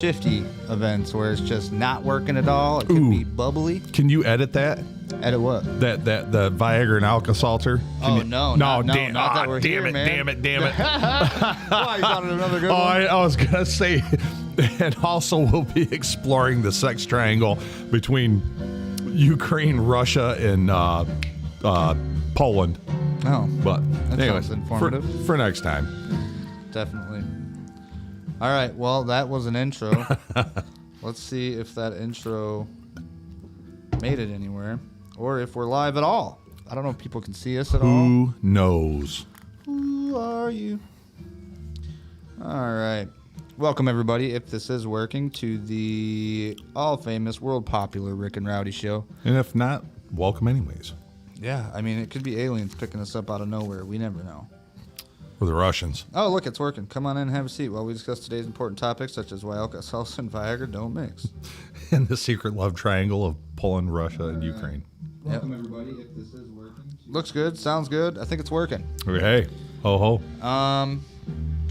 shifty events where it's just not working at all. It could be bubbly. Can you edit that? Edit what? The Viagra and alka seltzer? No, not that we're here, man. Damn it. Why, you thought of another good one? I was going to say, and also we'll be exploring the sex triangle between Ukraine, Russia, and Poland. Oh, But that anyways, sounds informative. for next time. Definitely. All right, well, that was an intro. Let's see if that intro made it anywhere or if we're live at all. I don't know if people can see us at all. Who knows? Who are you? All right. Welcome, everybody, if this is working, to the all-famous, world-popular Rick and Rowdy show. And if not, welcome anyways. Yeah, I mean, it could be aliens picking us up out of nowhere. We never know. Or the Russians. Oh, look, it's working. Come on in and have a seat while we discuss today's important topics, such as why alka, salsa, and Viagra don't mix. And the secret love triangle of Poland, Russia, and Ukraine. Welcome, everybody, if this is working. Looks good. Sounds good. I think it's working. Hey, ho ho.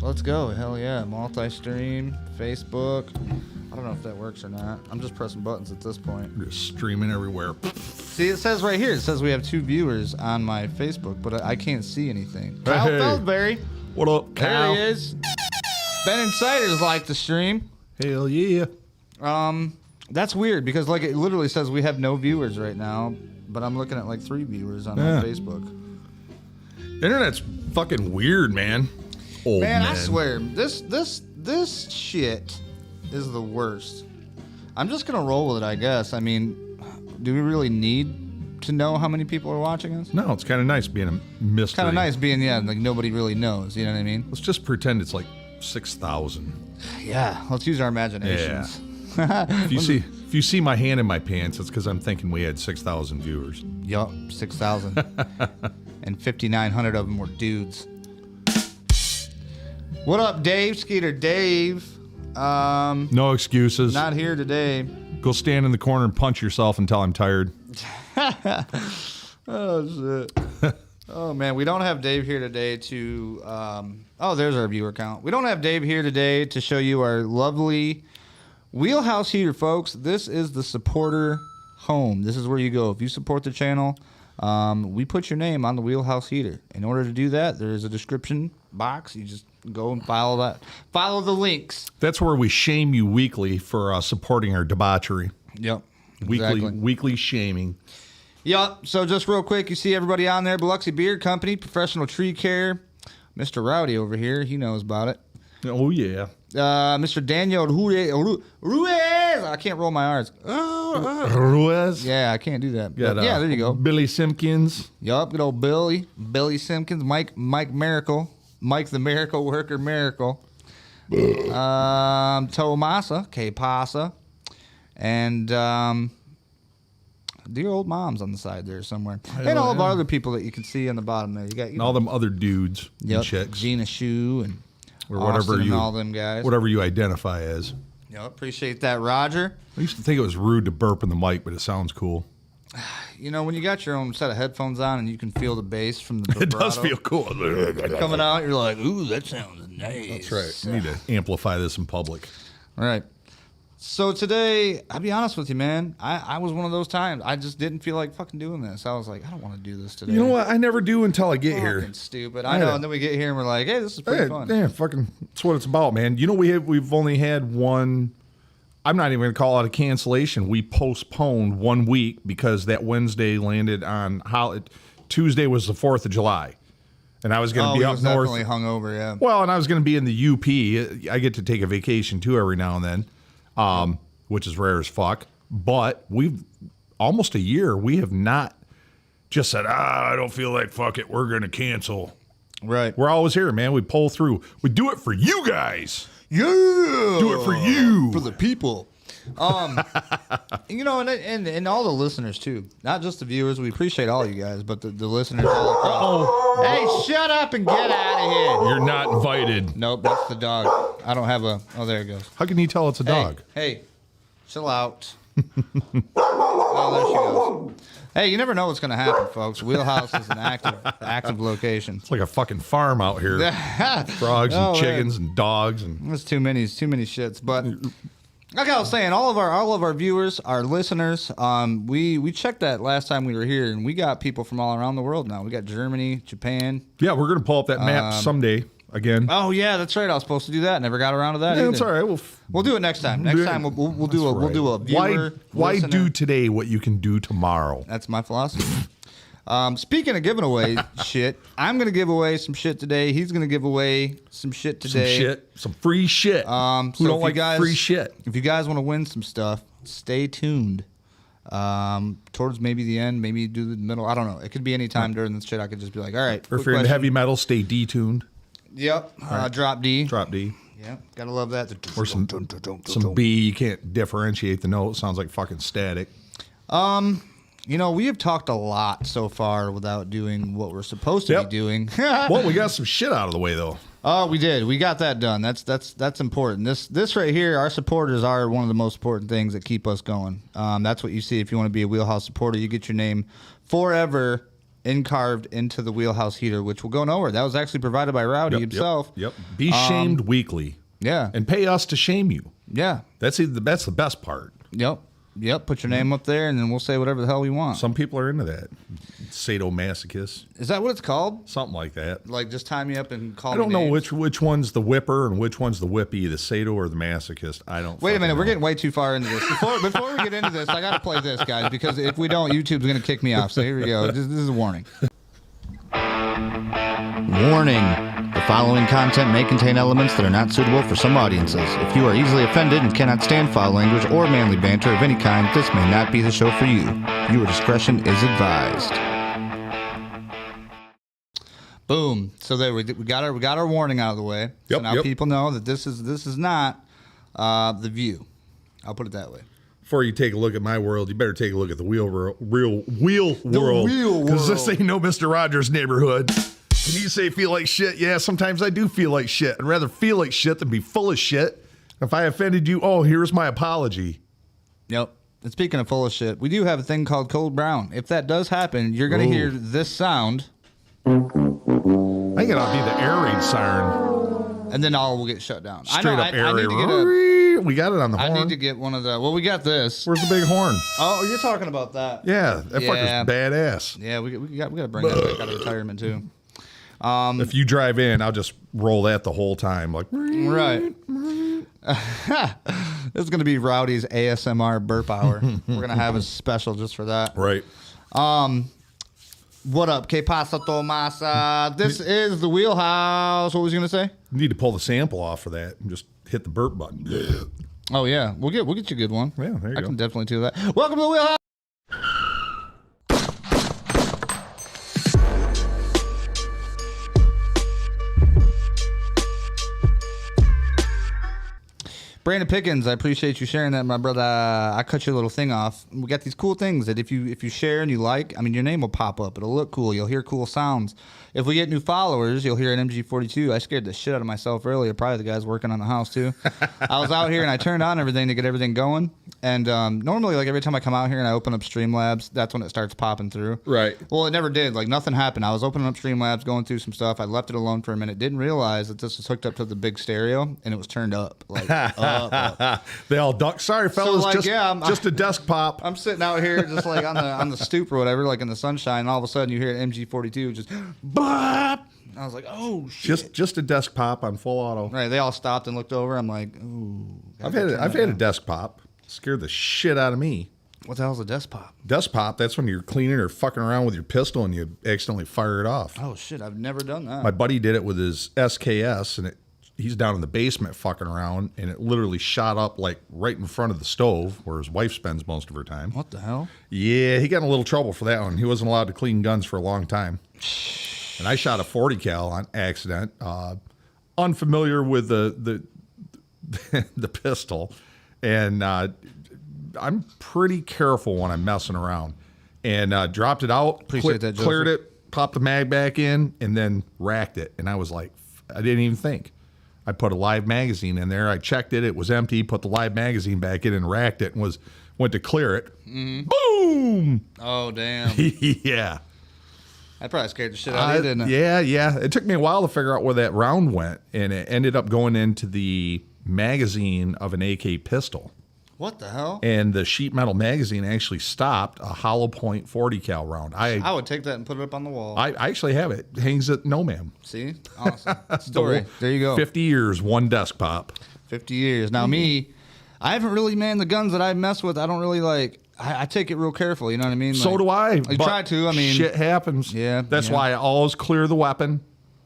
Let's go. Hell yeah. Multi-stream, Facebook. I don't know if that works or not. I'm just pressing buttons at this point. We're just streaming everywhere. See, it says right here, it says we have 2 viewers on my Facebook, but I can't see anything. Kyle Hey. Feldberry. What up, Cal? There he is. Ben Insiders like the stream. Hell yeah. That's weird because like it literally says we have no viewers right now, but I'm looking at like 3 viewers on my Facebook. Internet's fucking weird, man. Old Man, men. I swear, this shit is the worst. I'm just gonna roll with it, I guess. I mean, do we really need to know how many people are watching us? No, it's kind of nice being a mystery. Kind of nice being, like nobody really knows. You know what I mean? Let's just pretend it's like 6,000. Yeah. Let's use our imaginations. If you see my hand in my pants, it's because I'm thinking we had 6,000 viewers. Yup, 6,000, and 5,900 of them were dudes. What up, Dave? Skeeter Dave. No excuses. Not here today. Go stand in the corner and punch yourself until I'm tired. Oh, shit. Oh, man. We don't have Dave here today to... oh, there's our viewer count. We don't have Dave here today to show you our lovely wheelhouse heater, folks. This is the supporter home. This is where you go. If you support the channel, we put your name on the wheelhouse heater. In order to do that, there is a description box. You just go and follow that. Follow the links. That's where we shame you weekly for supporting our debauchery. Yep. Exactly. Weekly shaming. Yep. So just real quick, you see everybody on there. Biloxi Beard Company, Professional Tree Care. Mr. Rowdy over here, he knows about it. Oh, yeah. Mr. Daniel Ruiz. I can't roll my R's. Ruiz. Yeah, I can't do that. But, yeah, there you go. Billy Simpkins. Yup, good old Billy Simpkins, Mike Miracle, Mike the Miracle Worker Miracle, Tomasa, K Pasa, and dear old moms on the side there somewhere, and all of our other people that you can see on the bottom there. You got And all them other dudes and chicks. Gina Shu and or Austin whatever and you all them guys. Whatever you identify as. Yep, appreciate that, Roger. I used to think it was rude to burp in the mic, but it sounds cool. You know, when you got your own set of headphones on and you can feel the bass from the vibrato It does feel cool. coming out, you're like, ooh, that sounds nice. That's right. We need to amplify this in public. All right. So today, I'll be honest with you, man. I was one of those times. I just didn't feel like fucking doing this. I was like, I don't want to do this today. You know what? I never do until I get here. Fucking stupid. I know. And then we get here and we're like, hey, this is pretty fun. Yeah, fucking, that's what it's about, man. You know, we've only had one. I'm not even going to call it a cancellation. We postponed 1 week because that Wednesday landed on Tuesday was the 4th of July. And I was going to be up north. Definitely hungover, yeah. Well, and I was going to be in the UP. I get to take a vacation too every now and then, which is rare as fuck. But we've almost a year. We have not just said, I don't feel like fuck it. We're going to cancel. Right. We're always here, man. We pull through. We do it for you guys. Yeah. Do it for you. For the people. You know, and all the listeners too. Not just the viewers. We appreciate all you guys, but the listeners all across. Hey, shut up and get out of here. You're not invited. Nope, that's the dog. I don't have a... Oh, there it goes. How can you tell it's a dog? Hey, chill out. Oh, there she goes. Hey, you never know what's going to happen, folks. Wheelhouse is an active location. It's like a fucking farm out here. Frogs and chickens and dogs and There's too many shits. But Like I was saying, all of our viewers, our listeners, we checked that last time we were here, and we got people from all around the world now. We got Germany, Japan. Yeah, we're gonna pull up that map someday again. Oh yeah, that's right. I was supposed to do that. Never got around to that. Yeah, either. it's all right. We'll do it next time. Next time we'll do a viewer. Why listener. do today what you can do tomorrow? That's my philosophy. Speaking of giving away shit, I'm gonna give away some shit today. He's gonna give away some shit today. Some free shit. Who don't like free shit? If you guys want to win some stuff, stay tuned. Towards maybe the end, maybe do the middle. I don't know. It could be any time during this shit. I could just be like, all right. Or if you're into heavy metal, stay detuned. Yep. Drop D. Drop D. Yep. Gotta love that. Or some B. You can't differentiate the note. It sounds like fucking static. You know, we have talked a lot so far without doing what we're supposed to be doing. Well, we got some shit out of the way, though. Oh, we did. We got that done. That's important. This right here, our supporters are one of the most important things that keep us going. That's what you see if you want to be a Wheelhouse supporter. You get your name forever carved into the Wheelhouse heater, which will go nowhere. That was actually provided by Rowdy himself. Yep. Be shamed weekly. Yeah. And pay us to shame you. Yeah. That's the best part. Yep. Put your name up there, and then we'll say whatever the hell we want. Some people are into that. Sadomasochist. Is that what it's called? Something like that. Like just tie me up and call me I don't know names? which one's the whipper and which one's the whippy, the sado or the masochist. I don't. Wait a minute, know. we're getting way too far into this. Before we get into this, I got to play this, guys, because if we don't, YouTube's going to kick me off. So here we go. This is a warning. Warning. The following content may contain elements that are not suitable for some audiences. If you are easily offended and cannot stand foul language or manly banter of any kind, this may not be the show for you. Your discretion is advised. Boom. So there we got our warning out of the way. So now people know that this is not the View. I'll put it that way. Before you take a look at my world, you better take a look at the real world. Because this ain't no Mr. Rogers' neighborhood. When you say feel like shit, yeah, sometimes I do feel like shit. I'd rather feel like shit than be full of shit. If I offended you, here's my apology. Yep. And speaking of full of shit, we do have a thing called Cold Brown. If that does happen, you're going to hear this sound. I think it'll be the air raid siren. And then all will get shut down. Straight up air raid. We got it on the horn. I need to get one of the... Well, we got this. Where's the big horn? Oh, you're talking about that. Yeah, that fucker's badass. Yeah, we got to bring that back out of retirement, too. If you drive in, I'll just roll that the whole time. Like, right. This is going to be Rowdy's ASMR burp hour. We're going to have a special just for that. Right. What up, Que pasa, Tomasa? This is the Wheelhouse. What was you going to say? You need to pull the sample off for that and just hit the burp button. Oh, yeah. We'll get you a good one. Yeah, there you go. I can definitely do that. Welcome to the Wheelhouse. Brandon Pickens, I appreciate you sharing that, my brother. I cut your little thing off. We got these cool things that if you share and you like, I mean, your name will pop up. It'll look cool. You'll hear cool sounds. If we get new followers, you'll hear an MG42. I scared the shit out of myself earlier. Probably the guys working on the house, too. I was out here, and I turned on everything to get everything going. And normally, like, every time I come out here and I open up Streamlabs, that's when it starts popping through. Right. Well, it never did. Like, nothing happened. I was opening up Streamlabs, going through some stuff. I left it alone for a minute. Didn't realize that this was hooked up to the big stereo, and it was turned up. Like, up. They all duck. Sorry, fellas. So, like, just a desk pop. I'm sitting out here just like on the stoop or whatever, like in the sunshine, and all of a sudden you hear an MG42 just bop. I was like, oh shit. Just a desk pop on full auto. Right. They all stopped and looked over. I'm like, ooh. I've had a desk pop. Scared the shit out of me. What the hell's a desk pop? Desk pop, that's when you're cleaning or fucking around with your pistol and you accidentally fire it off. Oh shit, I've never done that. My buddy did it with his SKS, and he's down in the basement fucking around, and it literally shot up like right in front of the stove where his wife spends most of her time. What the hell? Yeah, he got in a little trouble for that one. He wasn't allowed to clean guns for a long time. And I shot a 40 cal on accident, unfamiliar with the the pistol, and I'm pretty careful when I'm messing around. And dropped it out, Appreciate that, cleared it, popped the mag back in, and then racked it. And I was like, I didn't even think. I put a live magazine in there. I checked it. It was empty. Put the live magazine back in and racked it, and went to clear it. Mm-hmm. Boom! Oh, damn. Yeah. That probably scared the shit out of you, didn't it? Yeah. It took me a while to figure out where that round went, and it ended up going into the magazine of an AK pistol. What the hell? And the sheet metal magazine actually stopped a hollow point 40 cal round. I would take that and put it up on the wall. I actually have it. It hangs at No Ma'am. See? Awesome. Story. There you go. 50 years, one desk pop. 50 years. Now, me, I haven't really, man, the guns that I mess with, I don't really like, I take it real careful. You know what I mean? So like, do I. I try to. I mean, shit happens. Yeah. That's why I always clear the weapon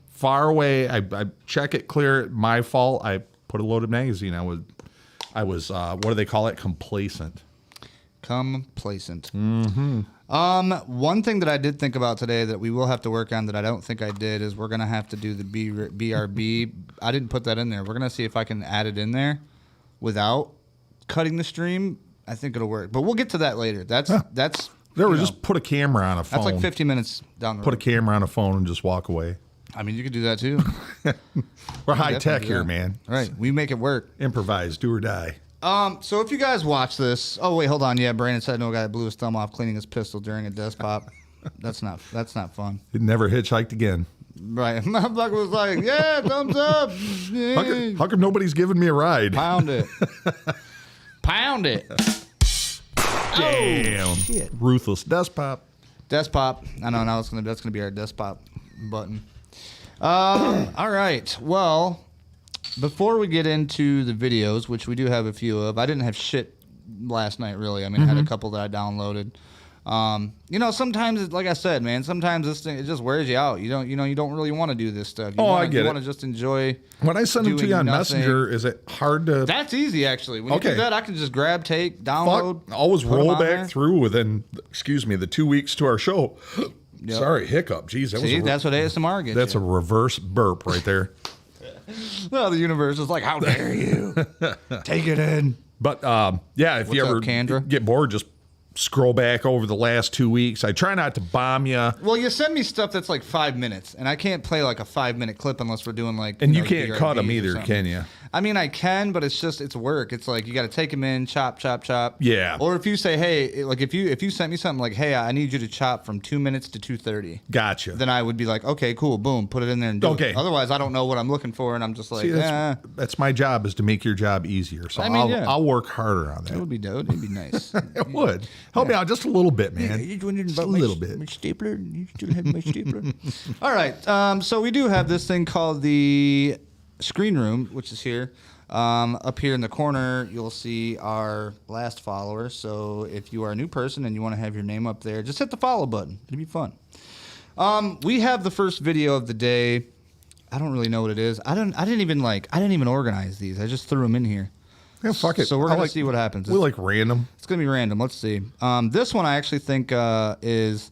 far away. I check it, clear it. My fault. I put a loaded magazine. I was what do they call it? Complacent. Complacent. Mm-hmm. One thing that I did think about today that we will have to work on that I don't think I did is we're going to have to do the BRB. I didn't put that in there. We're going to see if I can add it in there without cutting the stream. I think it'll work. But we'll get to that later. That's just put a camera on a phone. That's like 50 minutes down the road. Put a camera on a phone and just walk away. I mean, you could do that too. We're high tech here, man. Right. We make it work. Improvise, do or die. So if you guys watch this, oh wait, hold on. Yeah, Brandon said no guy blew his thumb off cleaning his pistol during a desk pop. That's not fun. It never hitchhiked again. Right. Motherfucker was like, yeah, thumbs up. Yeah. How come nobody's giving me a ride? Pound it. Pound it. Damn. Oh, shit. Ruthless desk pop. Desk pop. I know now that's gonna be our desk pop button. All right. Well, before we get into the videos, which we do have a few of, I didn't have shit last night really. I mean, I had a couple that I downloaded. Sometimes, like I said, man, sometimes this thing, it just wears you out. You don't really want to do this stuff. I get it. You want to just enjoy. When I send them to you on Messenger, is it hard to? That's easy, actually. When you do that, I can just grab, take, download. Always roll back through within, the 2 weeks to our show. Yep. Sorry, hiccup. Jeez, that's what ASMR gets. That's a reverse burp right there. Well, the universe is like, how dare you? Take it in. But if you ever get bored, just scroll back over the last 2 weeks. I try not to bomb you. Well, you send me stuff that's like 5 minutes, and I can't play like a 5-minute clip unless we're doing like. And you can't cut them either, can you? I mean, I can, but it's work. It's like you got to take them in, chop, chop, chop. Yeah. Or if you say, hey, like if you sent me something like, hey, I need you to chop from 2 minutes to 2:30. Gotcha. Then I would be like, okay, cool, boom, put it in there and do it. Otherwise, I don't know what I'm looking for, and I'm just like, that's my job is to make your job easier. So I'll work harder on that. It would be dope. It'd be nice. It would help me out just a little bit, man. Just a little bit. My stapler. You still have my stapler. All right. So we do have this thing called the screen room, which is here. Up here in the corner, you'll see our last follower. So if you are a new person and you want to have your name up there, just hit the follow button. It'll be fun. We have the first video of the day. I don't really know what it is. I didn't even organize these. I just threw them in here. Yeah, fuck it. So we're gonna see what happens. We like random. It's gonna be random. Let's see. This one I actually think is.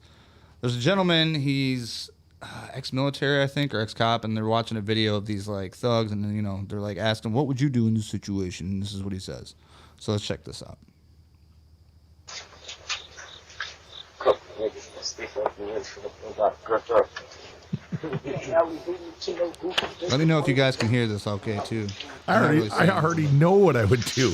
There's a gentleman. He's ex-military, I think, or ex-cop, and they're watching a video of these like thugs, and then they're like asking, "What would you do in this situation?" And this is what he says. So let's check this out. Let me know if you guys can hear this okay too. I already know what I would do.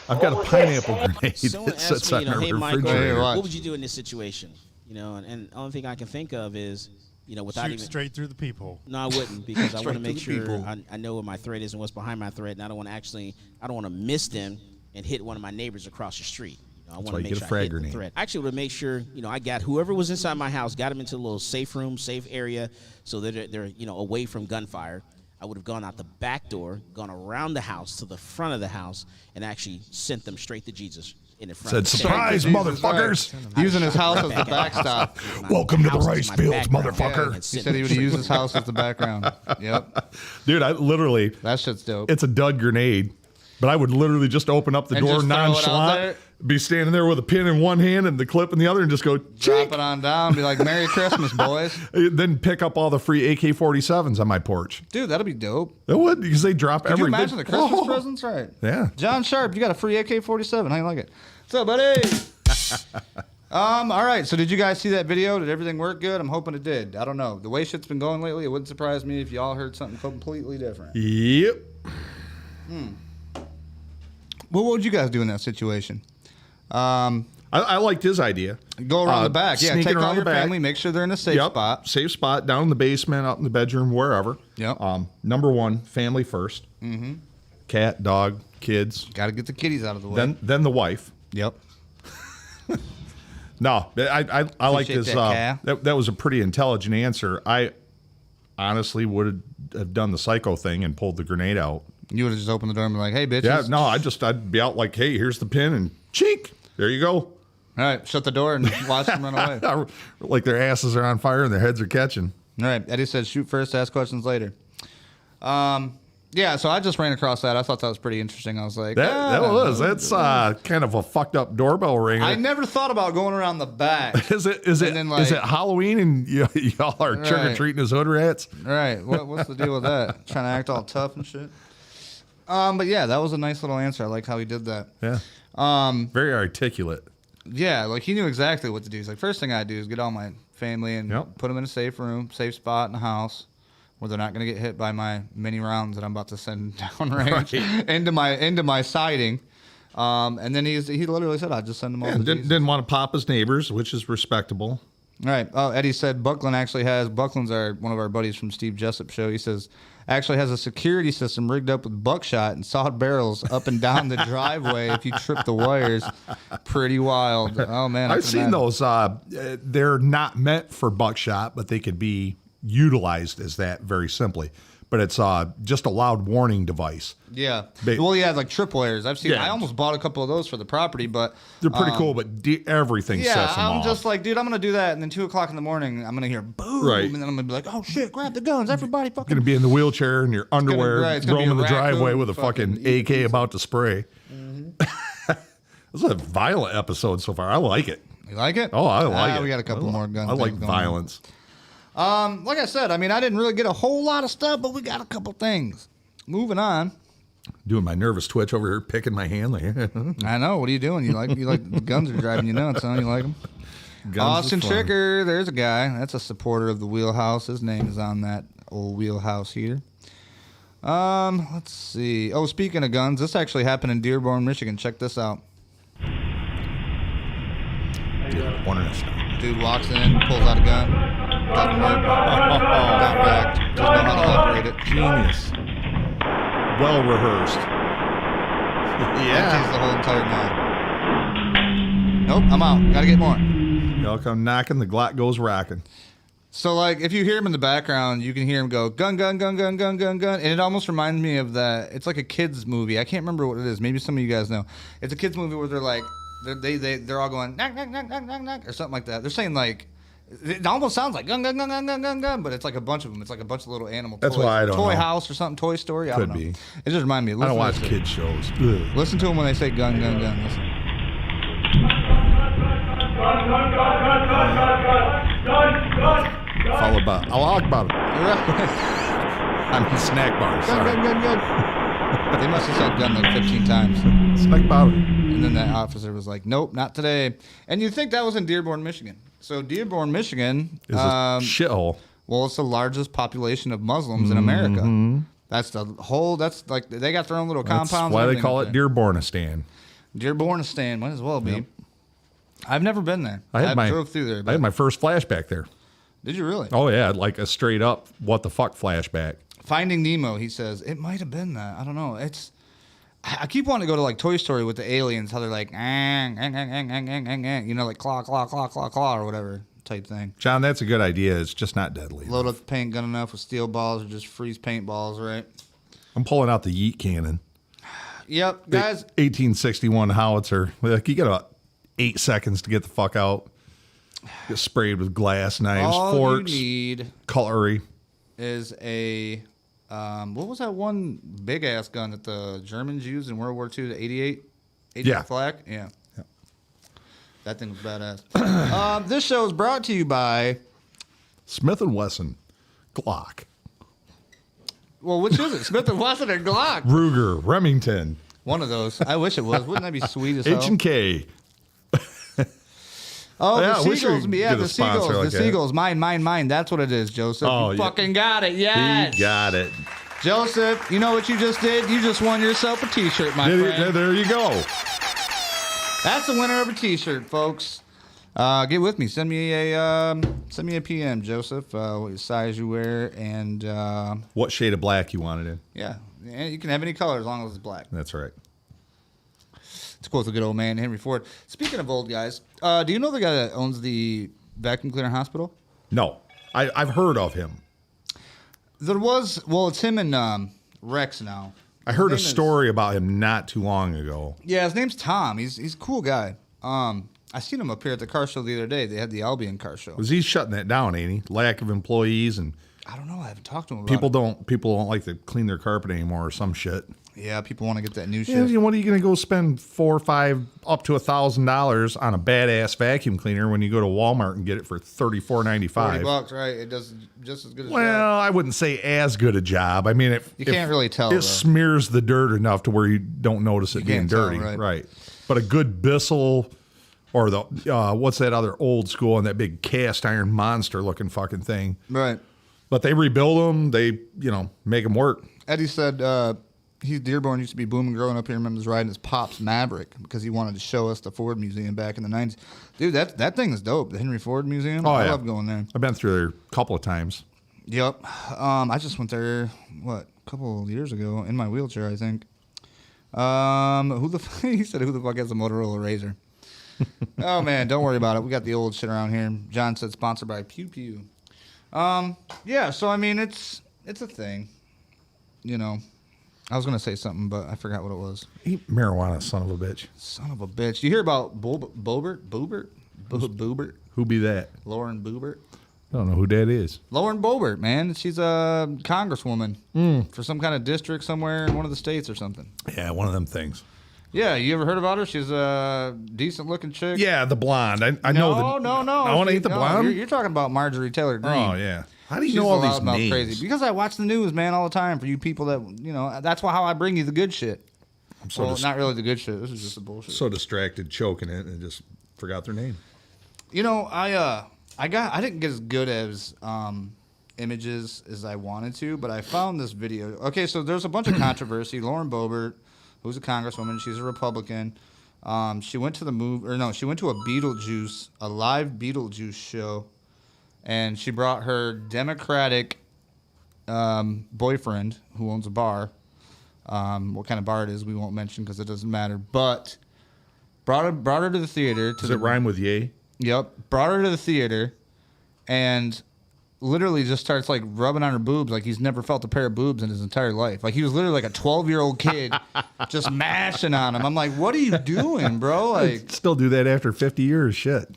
I've got a pineapple grenade that sits on our refrigerator. What would you do in this situation? And the only thing I can think of is, without shoot straight through the peephole. No, I wouldn't, because I want to make sure I know what my threat is and what's behind my threat, and I don't want to miss them and hit one of my neighbors across the street. I want to make sure I hit the threat. I actually would make sure, I got whoever was inside my house, got them into a little safe room, safe area, so that they're away from gunfire. I would have gone out the back door, gone around the house to the front of the house, and actually sent them straight to Jesus in the front. Said, surprise, motherfuckers! Right. Using his house as the backstop. Welcome to the rice fields, motherfucker. Yeah, he said he would use his house as the background. Yep. Dude, that shit's dope. It's a dud grenade. But I would literally just open up the door nonchalant, be standing there with a pin in one hand and the clip in the other, and just go, drop it on down, be like, Merry Christmas, boys. Then pick up all the free AK-47s on my porch. Dude, that'll be dope. It would, because they drop Could you imagine the Christmas presents? Right. Yeah. John Sharp, you got a free AK-47. How you like it? What's up, buddy? All right, so did you guys see that video? Did everything work good? I'm hoping it did. I don't know. The way shit's been going lately, it wouldn't surprise me if y'all heard something completely different. Yep. Well, what would you guys do in that situation? I liked his idea. Go around the back. Yeah, take all your family, make sure they're in a safe spot. Safe spot, down in the basement, out in the bedroom, wherever. Yep. Number one, family first. Mm-hmm. Cat, dog, kids. Got to get the kitties out of the way. Then the wife. Yep. No, I like this. That was a pretty intelligent answer. I honestly would have done the psycho thing and pulled the grenade out. You would have just opened the door and been like, "Hey, bitches." Yeah, no, I'd be out like, "Hey, here's the pin," and chink, there you go. All right, shut the door and watch them run away. Like their asses are on fire and their heads are catching. All right, Eddie said, "Shoot first, ask questions later." Yeah, so I just ran across that. I thought that was pretty interesting. I was like, that's kind of a fucked up doorbell ringer. I never thought about going around the back. Is it Halloween and y'all are trick or treating as hood rats? Right. What's the deal with that? Trying to act all tough and shit. But yeah, that was a nice little answer. I like how he did that. Yeah. Very articulate. Yeah, like he knew exactly what to do. He's like, first thing I do is get all my family and put them in a safe room, safe spot in the house, where they're not going to get hit by my mini rounds that I'm about to send downrange into my siding. And then he literally said, "I'll just send them all." Didn't want to pop his neighbors, which is respectable. All right. Oh, Eddie said Buckland's one of our buddies from Steve Jessup's show. He says actually has a security system rigged up with buckshot and sawed barrels up and down the driveway if you trip the wires. Pretty wild. Oh man, I've seen those. They're not meant for buckshot, but they could be utilized as that very simply. But it's just a loud warning device. Yeah. Well, yeah, like tripwires. I've seen. Yeah. I almost bought a couple of those for the property, but they're pretty cool. But everything sets them off. I'm just like, dude, I'm gonna do that, and then 2:00 in the morning, I'm gonna hear boom, and then I'm gonna be like, oh shit, grab the guns, everybody, fucking. Gonna be in the wheelchair in your underwear, roaming the driveway with a fucking AK about to spray. Mm-hmm. This is a violent episode so far. I like it. You like it? Oh, I like it. We got a couple more guns. I like violence. Like I said, I mean, I didn't really get a whole lot of stuff, but we got a couple things. Moving on. Doing my nervous twitch over here, picking my hand. Like, I know. What are you doing? You like the guns are driving you nuts, huh? You like them? Austin Tricker, there's a guy. That's a supporter of the wheelhouse. His name is on that old wheelhouse heater. Let's see. Oh, speaking of guns, this actually happened in Dearborn, Michigan. Check this out. Dude walks in, pulls out a gun. Doesn't work. Got wrecked. Doesn't know how to operate it. Genius. Well rehearsed. Empties the whole entire gun. Nope, I'm out. Gotta get more. Y'all come knocking, the Glock goes rocking. So, like, if you hear him in the background, you can hear him go, gun, gun, gun, gun, gun, gun, gun. And it almost reminds me of that. It's like a kid's movie. I can't remember what it is. Maybe some of you guys know. It's a kid's movie where they're like, they're all going, knock, knock, knock, knock, knock, knock, or something like that. They're saying, like, it almost sounds like gun, gun, gun, gun, gun, gun, gun, but it's like a bunch of them. It's like a bunch of little animal toys. That's why I don't know. Toy House or something, Toy Story. I don't know. Could be. It just reminds me. I don't watch kids shows. Listen to them when they say gun, gun, gun. Listen. Followed by Allah Akbar. I'm in snack bars. Gun, gun, gun, gun. They must have said gun like 15 times. Snack bar. And then that officer was like, nope, not today. And you'd think that was in Dearborn, Michigan. So Dearborn, Michigan is a shithole. Well, it's the largest population of Muslims in America. That's the whole. That's like they got their own little compounds. That's why they call it Dearbornistan. Dearbornistan might as well be. Yep. I've never been there. I drove through there. I had my first flashback there. Did you really? Oh yeah, like a straight up what the fuck flashback. Finding Nemo, he says it might have been that. I don't know. I keep wanting to go to like Toy Story with the aliens, how they're like, you know, like claw, claw, claw, claw, claw, or whatever type thing. John, that's a good idea. It's just not deadly. Load up the paint gun enough with steel balls or just freeze paintballs, right? I'm pulling out the yeet cannon. Yep, guys. 1861 howitzer. Like, you got about 8 seconds to get the fuck out. Get sprayed with glass knives, forks, you need cutlery. Is a what was that one big ass gun that the Germans used in World War II? The 88 flak. Yeah. That thing was badass. This show is brought to you by Smith & Wesson Glock. Well, which is it? Smith & Wesson or Glock? Ruger, Remington. One of those. I wish it was. Wouldn't that be sweet as hell? H&K. Oh, yeah, the Seagulls. Yeah, the Seagulls. Like the Seagulls. Mine. That's what it is, Joseph. Oh, you fucking got it. Yes. He got it. Joseph, you know what you just did? You just won yourself a T-shirt, my friend. There you go. That's the winner of a T-shirt, folks. Get with me. Send me a PM, Joseph. What size you wear and what shade of black you want it in. Yeah, and you can have any color as long as it's black. That's right. quote the good old man, Henry Ford. Speaking of old guys, do you know the guy that owns the vacuum cleaner hospital? No. I've heard of him. It's him and Rex now. I heard a story about him not too long ago. Yeah, his name's Tom. He's a cool guy. I seen him up here at the car show the other day. They had the Albion car show. Was he shutting that down, ain't he? Lack of employees and I don't know. I haven't talked to him about people don't like to clean their carpet anymore or some shit. Yeah, people want to get that new shit. Yeah, what are you going to go spend $4 or $5 up to $1,000 on a badass vacuum cleaner when you go to Walmart and get it for $34.95? $40, right? It does just as good as well, I wouldn't say as good a job. I mean, you can't really tell. It smears the dirt enough to where you don't notice it being dirty, right? But a good Bissell or the what's that other old school and that big cast iron monster looking fucking thing, right? But they rebuild them. They make them work. Eddie said. He's Dearborn used to be booming growing up here. I remember riding his Pop's Maverick because he wanted to show us the Ford Museum back in the 90s. Dude, that thing is dope. The Henry Ford Museum. I love going there. I've been through there a couple of times. Yep. I just went there, a couple of years ago in my wheelchair, I think. He said, who the fuck has a Motorola Razr? Oh, man, don't worry about it. We got the old shit around here. John said sponsored by Pew Pew. Yeah, so, I mean, it's a thing, I was going to say something, but I forgot what it was. Eat marijuana, son of a bitch. Son of a bitch. You hear about Boobert? Who be that? Lauren Boebert. I don't know who that is. Lauren Boebert, man. She's a congresswoman for some kind of district somewhere in one of the states or something. Yeah, one of them things. Yeah, you ever heard about her? She's a decent-looking chick. Yeah, the blonde. I know. No. I want to eat the blonde? You're talking about Marjorie Taylor Greene. Oh, yeah. How do you know all these names? Crazy. Because I watch the news, man, all the time. For you people that, that's how I bring you the good shit. Not really the good shit. This is just the bullshit. So distracted, choking it, and just forgot their name. I didn't get as good as images as I wanted to, but I found this video. Okay, so there's a bunch of controversy. Lauren Boebert, who's a congresswoman, she's a Republican. She went to she went to a live Beetlejuice show. And she brought her Democratic boyfriend, who owns a bar. What kind of bar it is, we won't mention because it doesn't matter. But brought her to the theater. Does it rhyme with yay? Yep. Brought her to the theater, and literally just starts like rubbing on her boobs like he's never felt a pair of boobs in his entire life. Like he was literally like a 12-year-old kid just mashing on him. I'm like, what are you doing, bro? Like, still do that after 50 years, shit.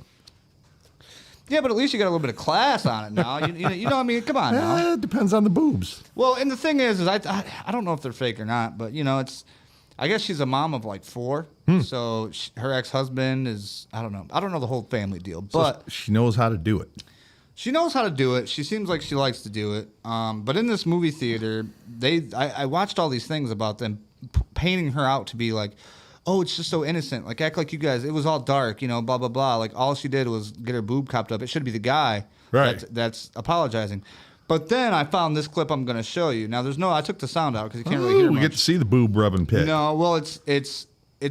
Yeah, but at least you got a little bit of class on it now. I mean, come on now. It depends on the boobs. Well, and the thing is I don't know if they're fake or not, but I guess she's a mom of like 4. So her ex-husband is, I don't know the whole family deal, but so she knows how to do it. She knows how to do it. She seems like she likes to do it. But in this movie theater, I watched all these things about them painting her out to be like, oh, it's just so innocent. Like, act like you guys, it was all dark, blah, blah, blah. Like, all she did was get her boob copped up. It should be the guy that's apologizing. But then I found this clip I'm going to show you. Now, I took the sound out because you can't really hear much. We get to see the boob rubbing pit. No, well, it's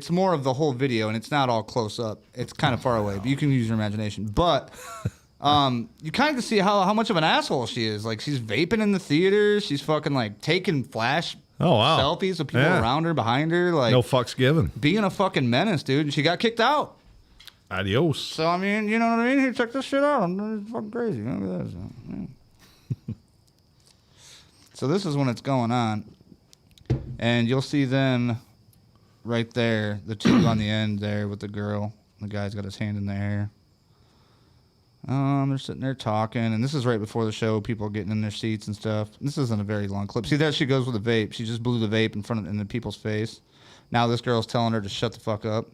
more of the whole video, and it's not all close up. It's kind of far away, but you can use your imagination. But you kind of can see how much of an asshole she is. Like, she's vaping in the theater. She's fucking, like, taking flash selfies with people around her, behind her. Like, no fucks given. Being a fucking menace, dude. And she got kicked out. Adios. So, I mean, you know what I mean? Here, check this shit out. It's fucking crazy. Look at this. Yeah. So this is when it's going on. And you'll see them right there, the two on the end there with the girl. The guy's got his hand in their hair. They're sitting there talking, and this is right before the show. People getting in their seats and stuff. This isn't a very long clip. See, there she goes with the vape. She just blew the vape in the people's face. Now this girl's telling her to shut the fuck up,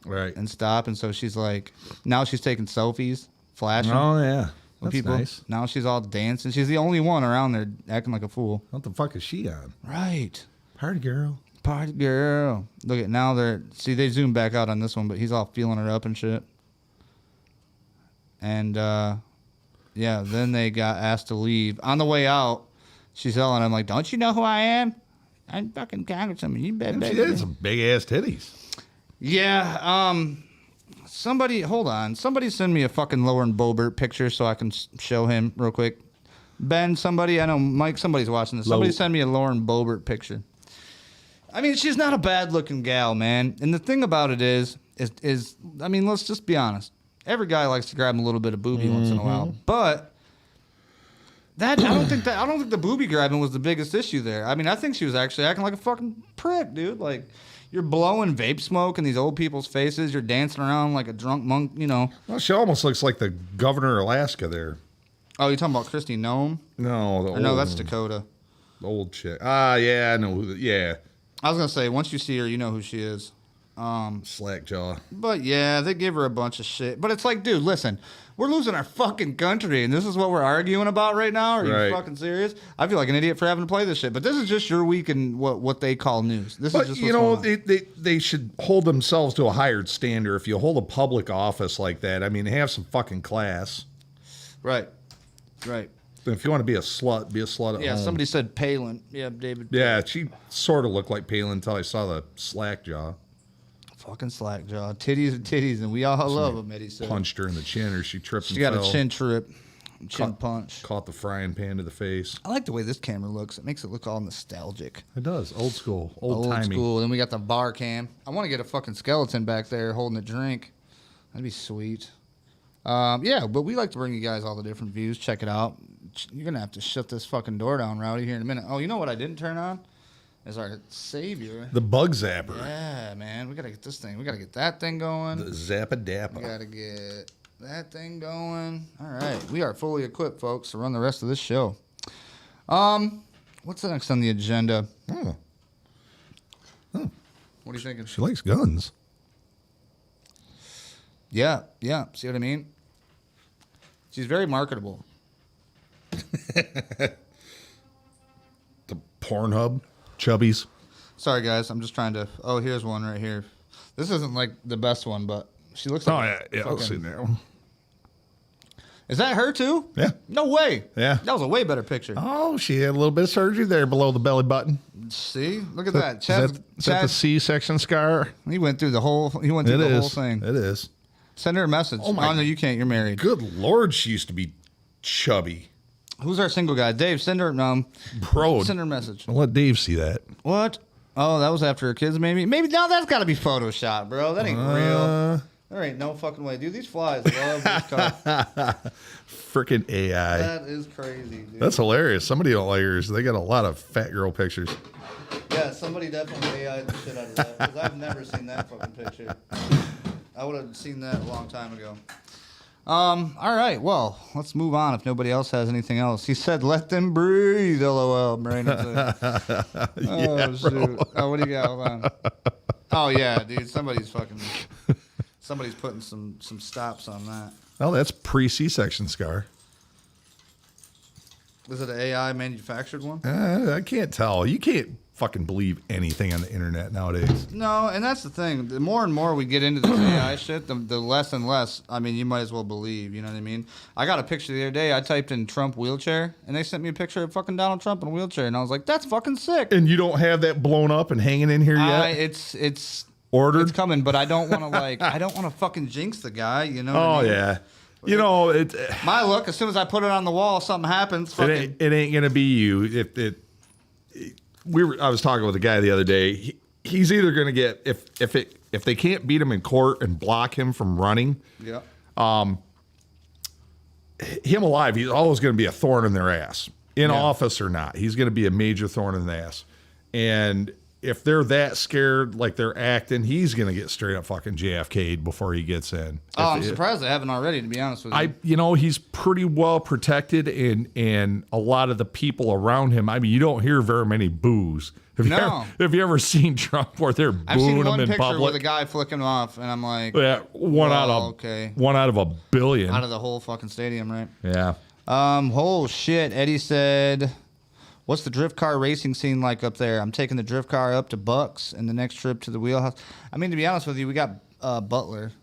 right, and stop. And so she's like, now she's taking selfies, flashing. Oh yeah, that's people. Nice. Now she's all dancing. She's the only one around there acting like a fool. What the fuck is she on? Right, party girl. Party girl. Look at now they zoom back out on this one, but he's all feeling her up and shit. And, then they got asked to leave. On the way out, she's telling him, like, don't you know who I am? I'm fucking congresswoman. You bet. She did some big-ass titties. Yeah, hold on. Somebody send me a fucking Lauren Boebert picture so I can show him real quick. Ben, I know Mike, somebody's watching this. Somebody send me a Lauren Boebert picture. I mean, she's not a bad-looking gal, man. And the thing about it is, I mean, let's just be honest. Every guy likes to grab a little bit of boobie once in a while, but I don't think the boobie grabbing was the biggest issue there. I mean, I think she was actually acting like a fucking prick, dude. Like, you're blowing vape smoke in these old people's faces. You're dancing around like a drunk monk, you know. Well, she almost looks like the governor of Alaska there. Oh, you're talking about Christy Nome? No, no, that's Dakota. The old chick. Ah, yeah, I know. Yeah. I was gonna say, once you see her, you know who she is. Slack jaw. But yeah, they give her a bunch of shit. But it's like, dude, listen, we're losing our fucking country, and this is what we're arguing about right now? Are you fucking serious? I feel like an idiot for having to play this shit. But this is just your week in what they call news. This is just what's going on. They should hold themselves to a higher standard. If you hold a public office like that, I mean, have some fucking class. Right. If you want to be a slut, be a slut at home. Yeah, somebody said Palin. Yeah, David. Yeah, she sort of looked like Palin until I saw the slack jaw. Fucking slack jaw. Titties, and we all love them, Eddie said. Punched her in the chin, or she tripped and fell. She got a chin trip. Punch. Caught the frying pan to the face. I like the way this camera looks. It makes it look all nostalgic. It does. Old school. Old-timey. Old school. Then we got the bar cam. I want to get a fucking skeleton back there holding a drink. That'd be sweet. Yeah, but we like to bring you guys all the different views. Check it out. You're going to have to shut this fucking door down, Rowdy, here in a minute. Oh, you know what I didn't turn on? Is our savior. The bug zapper. Yeah, man. We got to get this thing. We got to get that thing going. The zappa-dappa. We got to get that thing going. All right. We are fully equipped, folks, to run the rest of this show. What's next on the agenda? Oh. What are you thinking? She likes guns. Yeah. See what I mean? She's very marketable. The Pornhub chubbies. Sorry, guys. I'm just trying to. Oh, here's one right here. This isn't like the best one, but she looks like. Oh, yeah. I'll see now. Is that her, too? Yeah. No way. Yeah. That was a way better picture. Oh, she had a little bit of surgery there below the belly button. See? Look at that. Is that the C-section scar? He went through the whole thing. It is. Send her a message. Oh, no, you can't. You're married. Good Lord, she used to be chubby. Who's our single guy? Dave, send her Bro, send her a message. I'll let Dave see that. What? Oh, that was after her kids, maybe? Maybe now that's got to be Photoshop, bro. That ain't real. There ain't no fucking way. Dude, these flies love this car. Freaking AI. That is crazy, dude. That's hilarious. Somebody don't like hers. They got a lot of fat girl pictures. Yeah, somebody definitely AI'd the shit out of that, because I've never seen that fucking picture. I would have seen that a long time ago. All right, well, let's move on if nobody else has anything else. He said, let them breathe, LOL. Brandon said. Oh, shoot. Oh, what do you got? Hold on. Oh, yeah, dude, somebody's putting some stops on that. Oh, that's pre-C-section scar. Is it an AI manufactured one? I can't tell. You can't fucking believe anything on the internet nowadays. No, and that's the thing. The more and more we get into this AI shit, the less and less, I mean, you might as well believe, you know what I mean? I got a picture the other day. I typed in Trump wheelchair, and they sent me a picture of fucking Donald Trump in a wheelchair, and I was like, that's fucking sick. And you don't have that blown up and hanging in here yet? It's ordered. It's coming, but I don't want to I don't want to fucking jinx the guy, you know what I mean? Yeah. You know, my look, as soon as I put it on the wall, something happens. It ain't going to be you. I was talking with a guy the other day. He's either going to get if they can't beat him in court and block him from running. Yeah. Him alive, he's always going to be a thorn in their ass, in office or not. He's going to be a major thorn in the ass. And if they're that scared, like they're acting, he's going to get straight up fucking JFK'd before he gets in. I'm surprised they haven't already, to be honest with you. He's pretty well protected, and a lot of the people around him, I mean, you don't hear very many boos. Have you ever seen Trump where they're booing him in public? I've seen one picture with a guy flicking him off, and I'm like, yeah, one out of a billion. Out of the whole fucking stadium, right? Yeah. Oh, shit. Eddie said, what's the drift car racing scene like up there? I'm taking the drift car up to Bucks and the next trip to the wheelhouse. I mean, to be honest with you, we got Butler.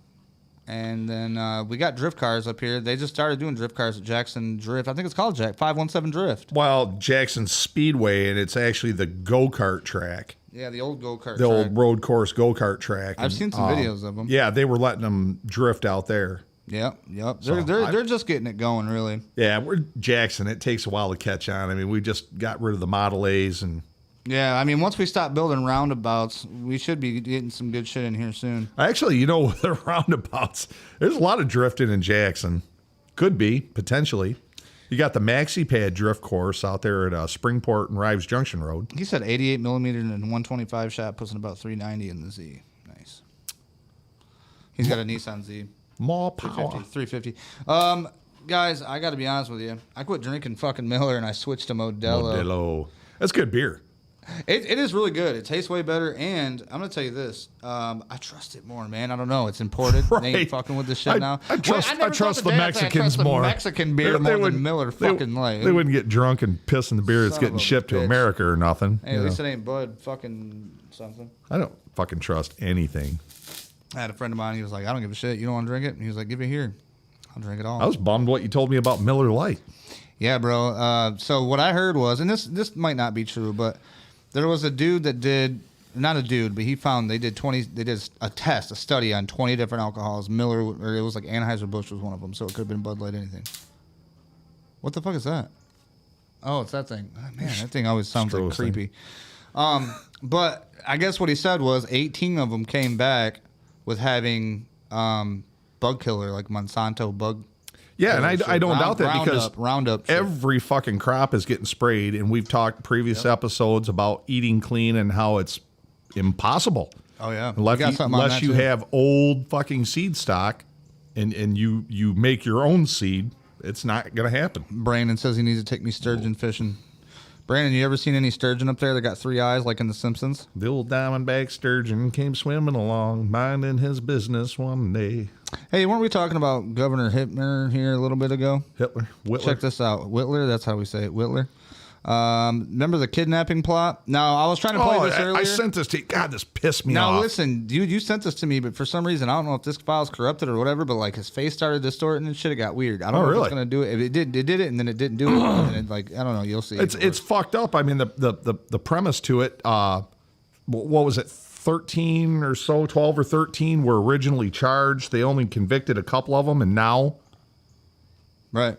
And then we got drift cars up here. They just started doing drift cars at Jackson Drift. I think it's called 517 Drift. Well, Jackson Speedway, and it's actually the go-kart track. Yeah, the old go-kart track. The old road course go-kart track. I've seen some videos of them. Yeah, they were letting them drift out there. Yep. They're just getting it going, really. Yeah, we're Jackson. It takes a while to catch on. I mean, we just got rid of the Model A's and Yeah, I mean, once we stop building roundabouts, we should be getting some good shit in here soon. Actually, the roundabouts, there's a lot of drifting in Jackson. Could be, potentially. You got the Maxi Pad drift course out there at Springport and Rives Junction Road. He said 88 millimeter and 125 shot puts in about 390 in the Z. Nice. He's got a Nissan Z. More power. 350. Guys, I got to be honest with you. I quit drinking fucking Miller and I switched to Modelo. That's good beer. It is really good. It tastes way better, and I'm gonna tell you this: I trust it more, man. I don't know. It's imported. Right. They ain't fucking with this shit now. I trust the Mexicans trust more. The Mexican beer more than Miller fucking light. They wouldn't get drunk and piss in the beer that's getting shipped to America or nothing. Hey, at least it ain't Bud fucking something. I don't fucking trust anything. I had a friend of mine. He was like, "I don't give a shit. You don't want to drink it?" And he was like, "Give it here. I'll drink it all." I was bummed what you told me about Miller Lite. Yeah, bro. So what I heard was, and this might not be true, but there was a dude that did, not a dude, but he found they did a study on 20 different alcohols. Miller, or it was like Anheuser-Busch was one of them, so it could have been Bud Light, anything. What the fuck is that? Oh, it's that thing. Oh, man, that thing always sounds like creepy. But I guess what he said was 18 of them came back with having bug killer, like Monsanto bug. Yeah, and I don't doubt that because Roundup every fucking crop is getting sprayed, and we've talked previous episodes about eating clean and how it's impossible. Oh yeah, unless you have old fucking seed stock, and you make your own seed, it's not gonna happen. Brandon says he needs to take me sturgeon fishing. Brandon, you ever seen any sturgeon up there that got 3 eyes like in The Simpsons? The old diamondback sturgeon came swimming along, minding his business one day. Hey, weren't we talking about Governor Hitler here a little bit ago? Whitler. Check this out. Whitler, that's how we say it, Whitler. Remember the kidnapping plot? Now, I was trying to play this earlier. I sent this to you. God, this pissed me off. Now, listen, dude, you sent this to me, but for some reason, I don't know if this file's corrupted or whatever, but like his face started distorting and shit. It got weird. I don't know if it's going to do it. It did it, and then it didn't do it. And it, like, I don't know. You'll see. It's fucked up. I mean, the premise to it, what was it? 13 or so, 12 or 13 were originally charged. They only convicted a couple of them, and now right,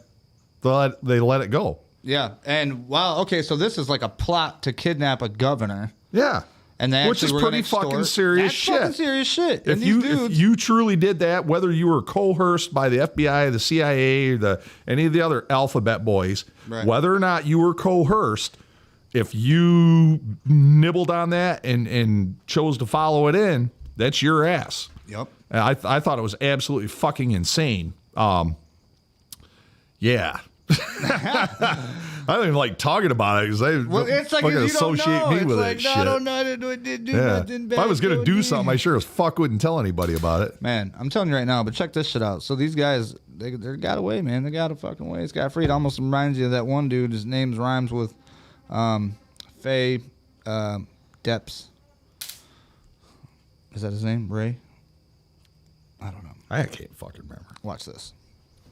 they let it go. Yeah, and wow, okay, so this is like a plot to kidnap a governor. Yeah, and they which is pretty fucking serious shit. Fucking serious shit. If you truly did that, whether you were coerced by the FBI, the CIA, or any of the other alphabet boys, right, whether or not you were coerced, if you nibbled on that and chose to follow it in, that's your ass. Yep. And I thought it was absolutely fucking insane. Yeah. I don't even like talking about it because it's like fucking associate me with like, that no, shit. I don't know. I didn't do nothing bad. If I was going to do something, I sure as fuck wouldn't tell anybody about it. Man, I'm telling you right now, but check this shit out. So these guys, they got away, man. They got a fucking way. It's got free. It almost reminds you of that one dude. His name rhymes with Faye Depps. Is that his name? Ray? I don't know. I can't fucking remember. Watch this.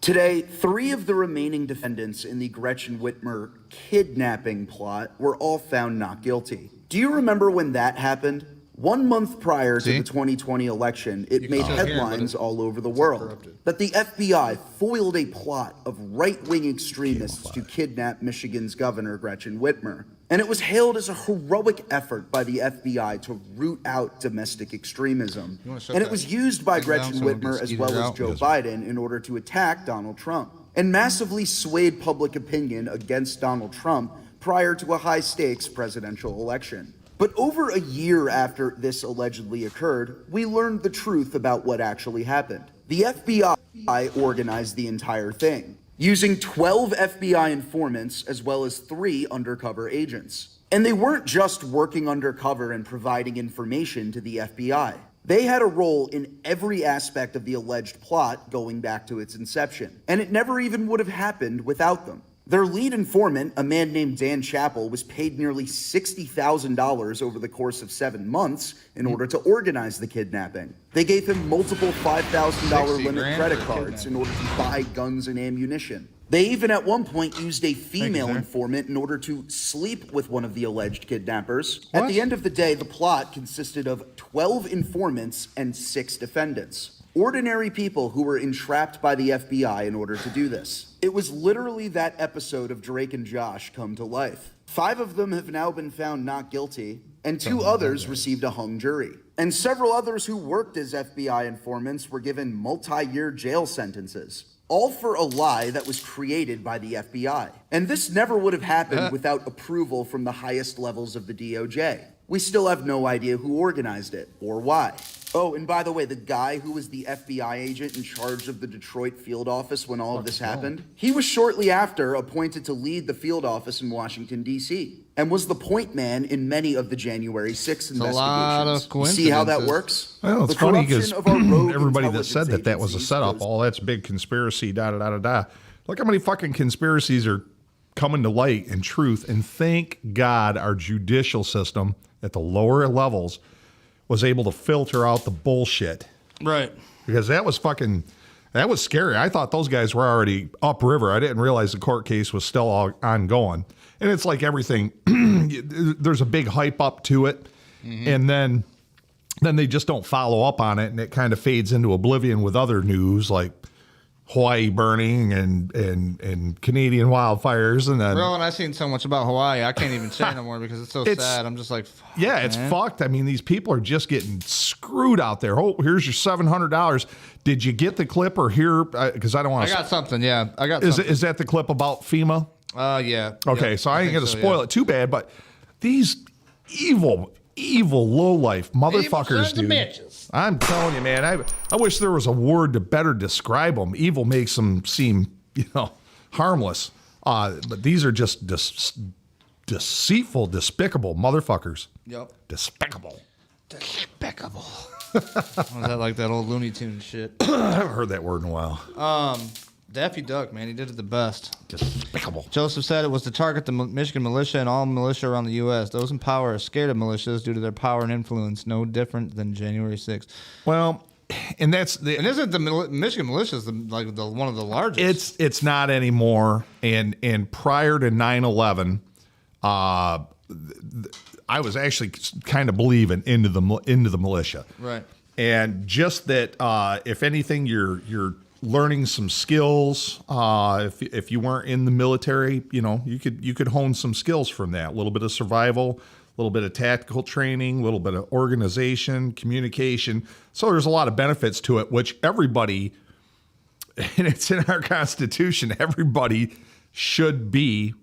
Today, 3 of the remaining defendants in the Gretchen Whitmer kidnapping plot were all found not guilty. Do you remember when that happened? 1 month prior to the 2020 election, it made headlines all over the world that the FBI foiled a plot of right-wing extremists to kidnap Michigan's Governor Gretchen Whitmer. And it was hailed as a heroic effort by the FBI to root out domestic extremism. And it was used by Gretchen Whitmer as well as Joe Biden in order to attack Donald Trump, and massively swayed public opinion against Donald Trump prior to a high-stakes presidential election. But over a year after this allegedly occurred, we learned the truth about what actually happened. The FBI organized the entire thing, using 12 FBI informants as well as 3 undercover agents. And they weren't just working undercover and providing information to the FBI. They had a role in every aspect of the alleged plot going back to its inception. And it never even would have happened without them. Their lead informant, a man named Dan Chappell, was paid nearly $60,000 over the course of 7 months in order to organize the kidnapping. They gave him multiple $5,000 limit credit cards in order to buy guns and ammunition. They even at one point used a female informant in order to sleep with one of the alleged kidnappers. At the end of the day, the plot consisted of 12 informants and 6 defendants. Ordinary people who were entrapped by the FBI in order to do this. It was literally that episode of Drake and Josh come to life. 5 of them have now been found not guilty, and 2 others received a hung jury. And several others who worked as FBI informants were given multi-year jail sentences, all for a lie that was created by the FBI. And this never would have happened without approval from the highest levels of the DOJ. We still have no idea who organized it or why. Oh, and by the way, the guy who was the FBI agent in charge of the Detroit field office when all of this happened, he was shortly after appointed to lead the field office in Washington, D.C., and was the point man in many of the January 6th investigations. A lot of coincidences. See how that works? Well, it's The funny because corruption of our rogue everybody that said that was a intelligence setup, agencies all that's big conspiracy, da-da-da-da-da. Look how many fucking conspiracies are coming to light and truth, and thank God our judicial system at the lower levels was able to filter out the bullshit. Right. Because that was scary. I thought those guys were already upriver. I didn't realize the court case was still ongoing. And it's like everything, there's a big hype up to it. Mm-hmm. And then they just don't follow up on it, and it kind of fades into oblivion with other news like Hawaii burning and Canadian wildfires. And then, bro, and I've seen so much about Hawaii, I can't even say no more because it's so sad. I'm just like, fuck, yeah, it's fucked. I mean, these people are just getting screwed out there. Oh, here's your $700. Did you get the clip or hear? Because I don't want to. I got something. Yeah, I got. Is that the clip about FEMA? Yeah. Okay, yep, so I ain't gonna spoil it too bad, but these evil low-life motherfuckers, dude. Bitches. I'm telling you, man. I wish there was a word to better describe them. Evil makes them seem, harmless. But these are just deceitful, despicable motherfuckers. Yep. Despicable. Was that like that old Looney Tunes shit? I haven't heard that word in a while. Daffy Duck, man, he did it the best. Despicable. Joseph said it was to target the Michigan militia and all militia around the U.S. Those in power are scared of militias due to their power and influence, no different than January 6th. Well, and that's the... And isn't the Michigan militia one of the largest? It's not anymore. And prior to 9/11, I was actually kind of believing into the militia. Right. And just that, if anything, you're learning some skills. If you weren't in the military, you could hone some skills from that. A little bit of survival, a little bit of tactical training, a little bit of organization, communication. So there's a lot of benefits to it, which everybody, and it's in our Constitution, everybody should be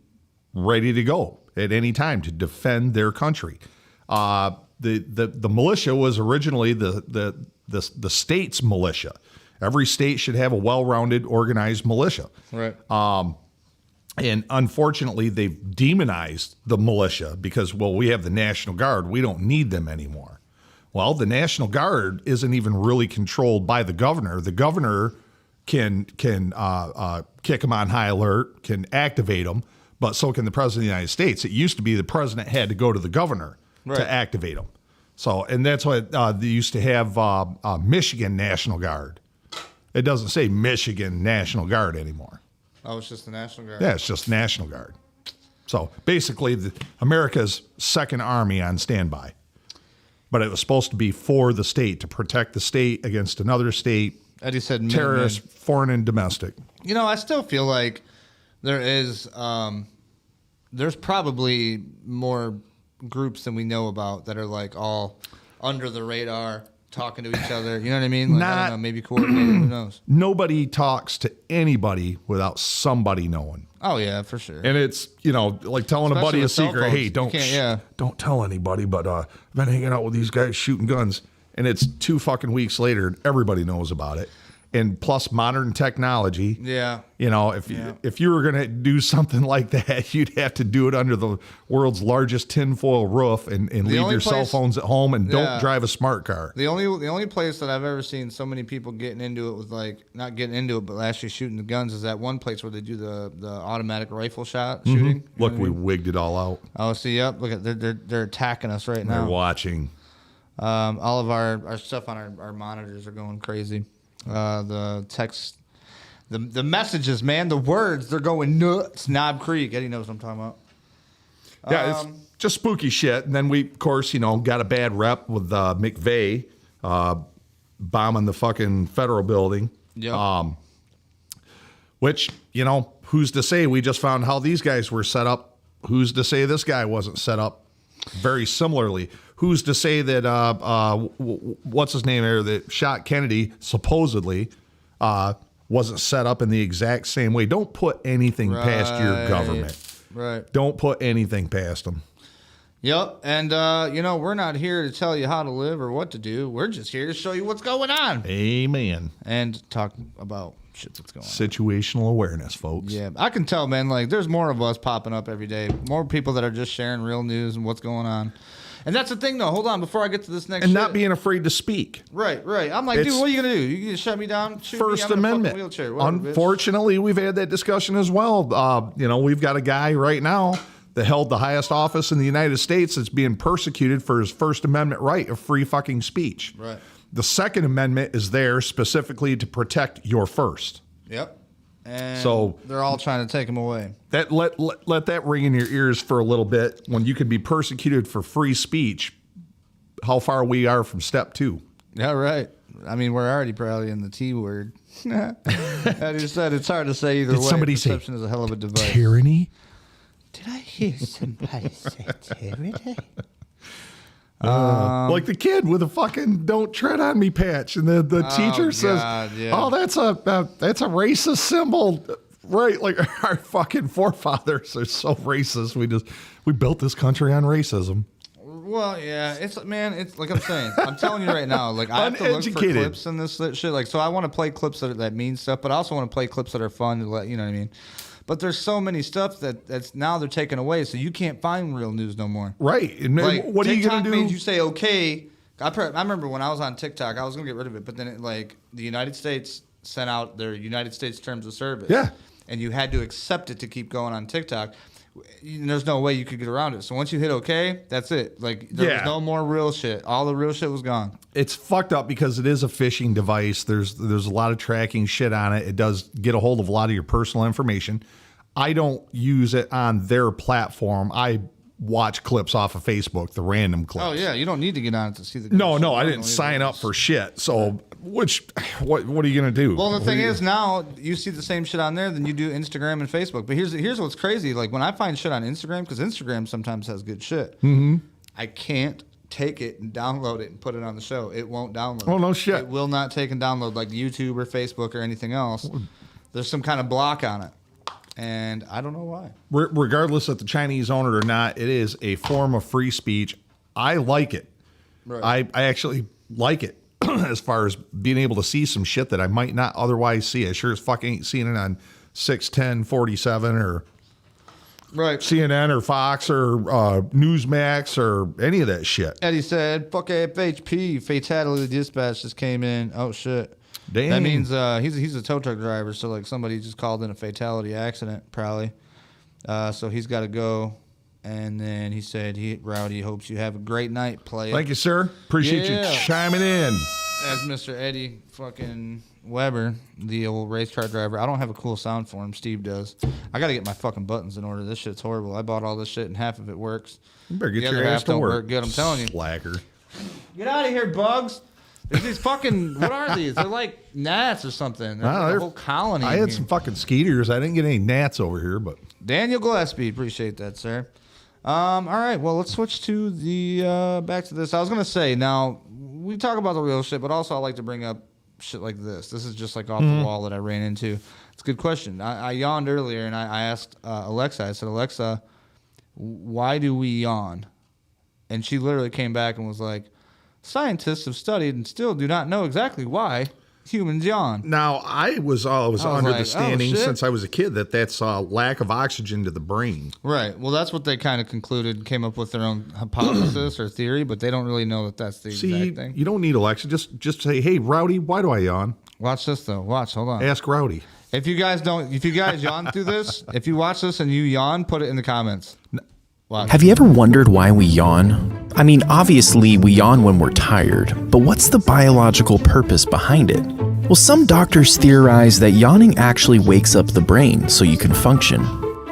ready to go at any time to defend their country. The militia was originally the state's militia. Every state should have a well-rounded, organized militia. Right. And unfortunately, they've demonized the militia because, we have the National Guard. We don't need them anymore. Well, the National Guard isn't even really controlled by the governor. The governor can kick them on high alert, can activate them, but so can the President of the United States. It used to be the president had to go to the governor to activate them. So, and that's why they used to have Michigan National Guard. It doesn't say Michigan National Guard anymore. Oh, it's just the National Guard. Yeah, it's just National Guard. So basically, America's second army on standby. But it was supposed to be for the state, to protect the state against another state. Eddie said terrorists, foreign and domestic. I still feel like there is, there's probably more groups than we know about that are like all under the radar, talking to each other. You know what I mean? Like, I don't know, maybe coordinated. Who knows? Nobody talks to anybody without somebody knowing. Oh yeah, for sure. And it's like telling a buddy a secret. Hey, don't tell anybody. But I've been hanging out with these guys shooting guns, and it's 2 fucking weeks later, and everybody knows about it. And plus modern technology. Yeah. If you were gonna do something like that, you'd have to do it under the world's largest tinfoil roof and leave your cell phones at home and don't drive a smart car. The only place that I've ever seen so many people getting into it with not getting into it, but actually shooting the guns is that one place where they do the automatic rifle shot shooting. Mm-hmm. Look, we wigged it all out. Oh, see, yep. Look at they're attacking us right now. They're watching. All of our stuff on our monitors are going crazy. The text, the messages, man, the words, they're going nuts. Knob Creek, Eddie knows what I'm talking about. Yeah, it's just spooky shit. And then we, of course, got a bad rep with McVeigh bombing the fucking federal building. Yep. Which, who's to say? We just found how these guys were set up Who's to say this guy wasn't set up very similarly? Who's to say that what's his name there that shot Kennedy supposedly wasn't set up in the exact same way? Don't put anything past your government. Right. Don't put anything past them. Yep. And, we're not here to tell you how to live or what to do. We're just here to show you what's going on. Amen. And talk about shit that's going on. Situational awareness, folks. Yeah. I can tell, man, like, there's more of us popping up every day. More people that are just sharing real news and what's going on. And that's the thing, though. Hold on, before I get to this next And shit. not being afraid to speak. Right. I'm like, dude, what are you going to do? You going to shut me down? Shoot First me? I'm in a fucking Amendment. wheelchair. Whatever, Unfortunately, we've had that discussion as well. We've got a guy right now that held the highest office in the United States that's being persecuted for his First Amendment right of free fucking speech. Right. The Second Amendment is there specifically to protect your first. Yep. And so they're all trying to take him away. That let that ring in your ears for a little bit. When you can be persecuted for free speech, how far we are from step 2. Yeah, right. I mean, we're already probably in the T word. As you said, it's hard to say either way. Somebody Perception say is a hell of a device. tyranny? Did I hear somebody say tyranny? Like the kid with a fucking "Don't tread on me" patch, and the teacher says, yeah. "Oh, that's a racist symbol." Right, like our fucking forefathers are so racist. We built this country on racism. Well, yeah, it's like I'm saying. I'm telling you right now, like I have to look for clips in this shit. Like, so I want to play clips that mean stuff, but I also want to play clips that are fun to let you know what I mean. But there's so many stuff that's now they're taking away, so you can't find real news no more. Right. And like, what are you gonna do? Made you say okay. I remember when I was on TikTok, I was gonna get rid of it, but then the United States sent out their United States Terms of Service. Yeah. And you had to accept it to keep going on TikTok. There's no way you could get around it. So once you hit okay, that's it. Like there was no more real shit. All the real shit was gone. It's fucked up because it is a phishing device. There's a lot of tracking shit on it. It does get a hold of a lot of your personal information. I don't use it on their platform. I watch clips off of Facebook, the random clips. Oh yeah, you don't need to get on it to see the. No, I didn't sign up for shit. So what are you gonna do? Well, the thing is now you see the same shit on there than you do Instagram and Facebook. But here's what's crazy. Like when I find shit on Instagram, because Instagram sometimes has good shit. Mm-hmm. I can't take it and download it and put it on the show. It won't download. Oh no shit. It will not take and download like YouTube or Facebook or anything else. There's some kind of block on it. And I don't know why. Regardless if the Chinese own it or not, it is a form of free speech. I like it. Right. I actually like it as far as being able to see some shit that I might not otherwise see. I sure as fuck ain't seeing it on 610, 47 or CNN or Fox or Newsmax or any of that shit. Eddie said, fuck FHP. Fatality dispatch just came in. Oh, shit. Dang. That means he's a tow truck driver, so like somebody just called in a fatality accident, probably. So he's got to go. And then he said, Rowdy hopes you have a great night, player. Thank you, sir. Appreciate you chiming in. As Mr. Eddie fucking Weber, the old race car driver. I don't have a cool sound for him. Steve does. I got to get my fucking buttons in order. This shit's horrible. I bought all this shit and half of it works. You better get the your ass to work. Good, I'm telling you. Slacker. Get out of here, bugs. There's these fucking, what are these? They're like gnats or something. There's like a whole colony. I had some fucking skeeters. I didn't get any gnats over here, but. Daniel Gillespie, appreciate that, sir. All right, well, let's switch to the, back to this. I was going to say, now, we talk about the real shit, but also I like to bring up shit like this. This is just like off the wall that I ran into. It's a good question. I yawned earlier, and I asked Alexa, I said, Alexa, why do we yawn? And she literally came back and was like, scientists have studied and still do not know exactly why humans yawn. Now, I was under the standing since I was a kid that's a lack of oxygen to the brain. Right. Well, that's what they kind of concluded and came up with their own hypothesis or theory, but they don't really know that that's the exact thing. You don't need Alexa. Just say, hey, Rowdy, why do I yawn? Watch this, though. Watch. Hold on. Ask Rowdy. If you guys yawn through this, if you watch this and you yawn, put it in the comments. Watch. Have you ever wondered why we yawn? I mean, obviously we yawn when we're tired, but what's the biological purpose behind it? Well, some doctors theorize that yawning actually wakes up the brain so you can function.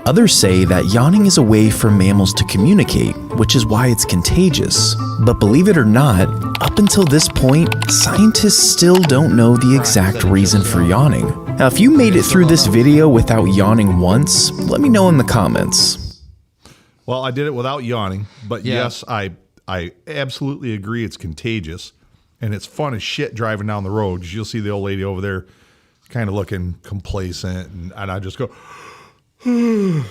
Others say that yawning is a way for mammals to communicate, which is why it's contagious. But believe it or not, up until this point, scientists still don't know the exact reason for yawning. Now, if you made it through this video without yawning once, let me know in the comments. Well, I did it without yawning, but Yeah. yes, I absolutely agree it's contagious, and it's fun as shit driving down the road. 'Cause you'll see the old lady over there kind of looking complacent, and I just go, I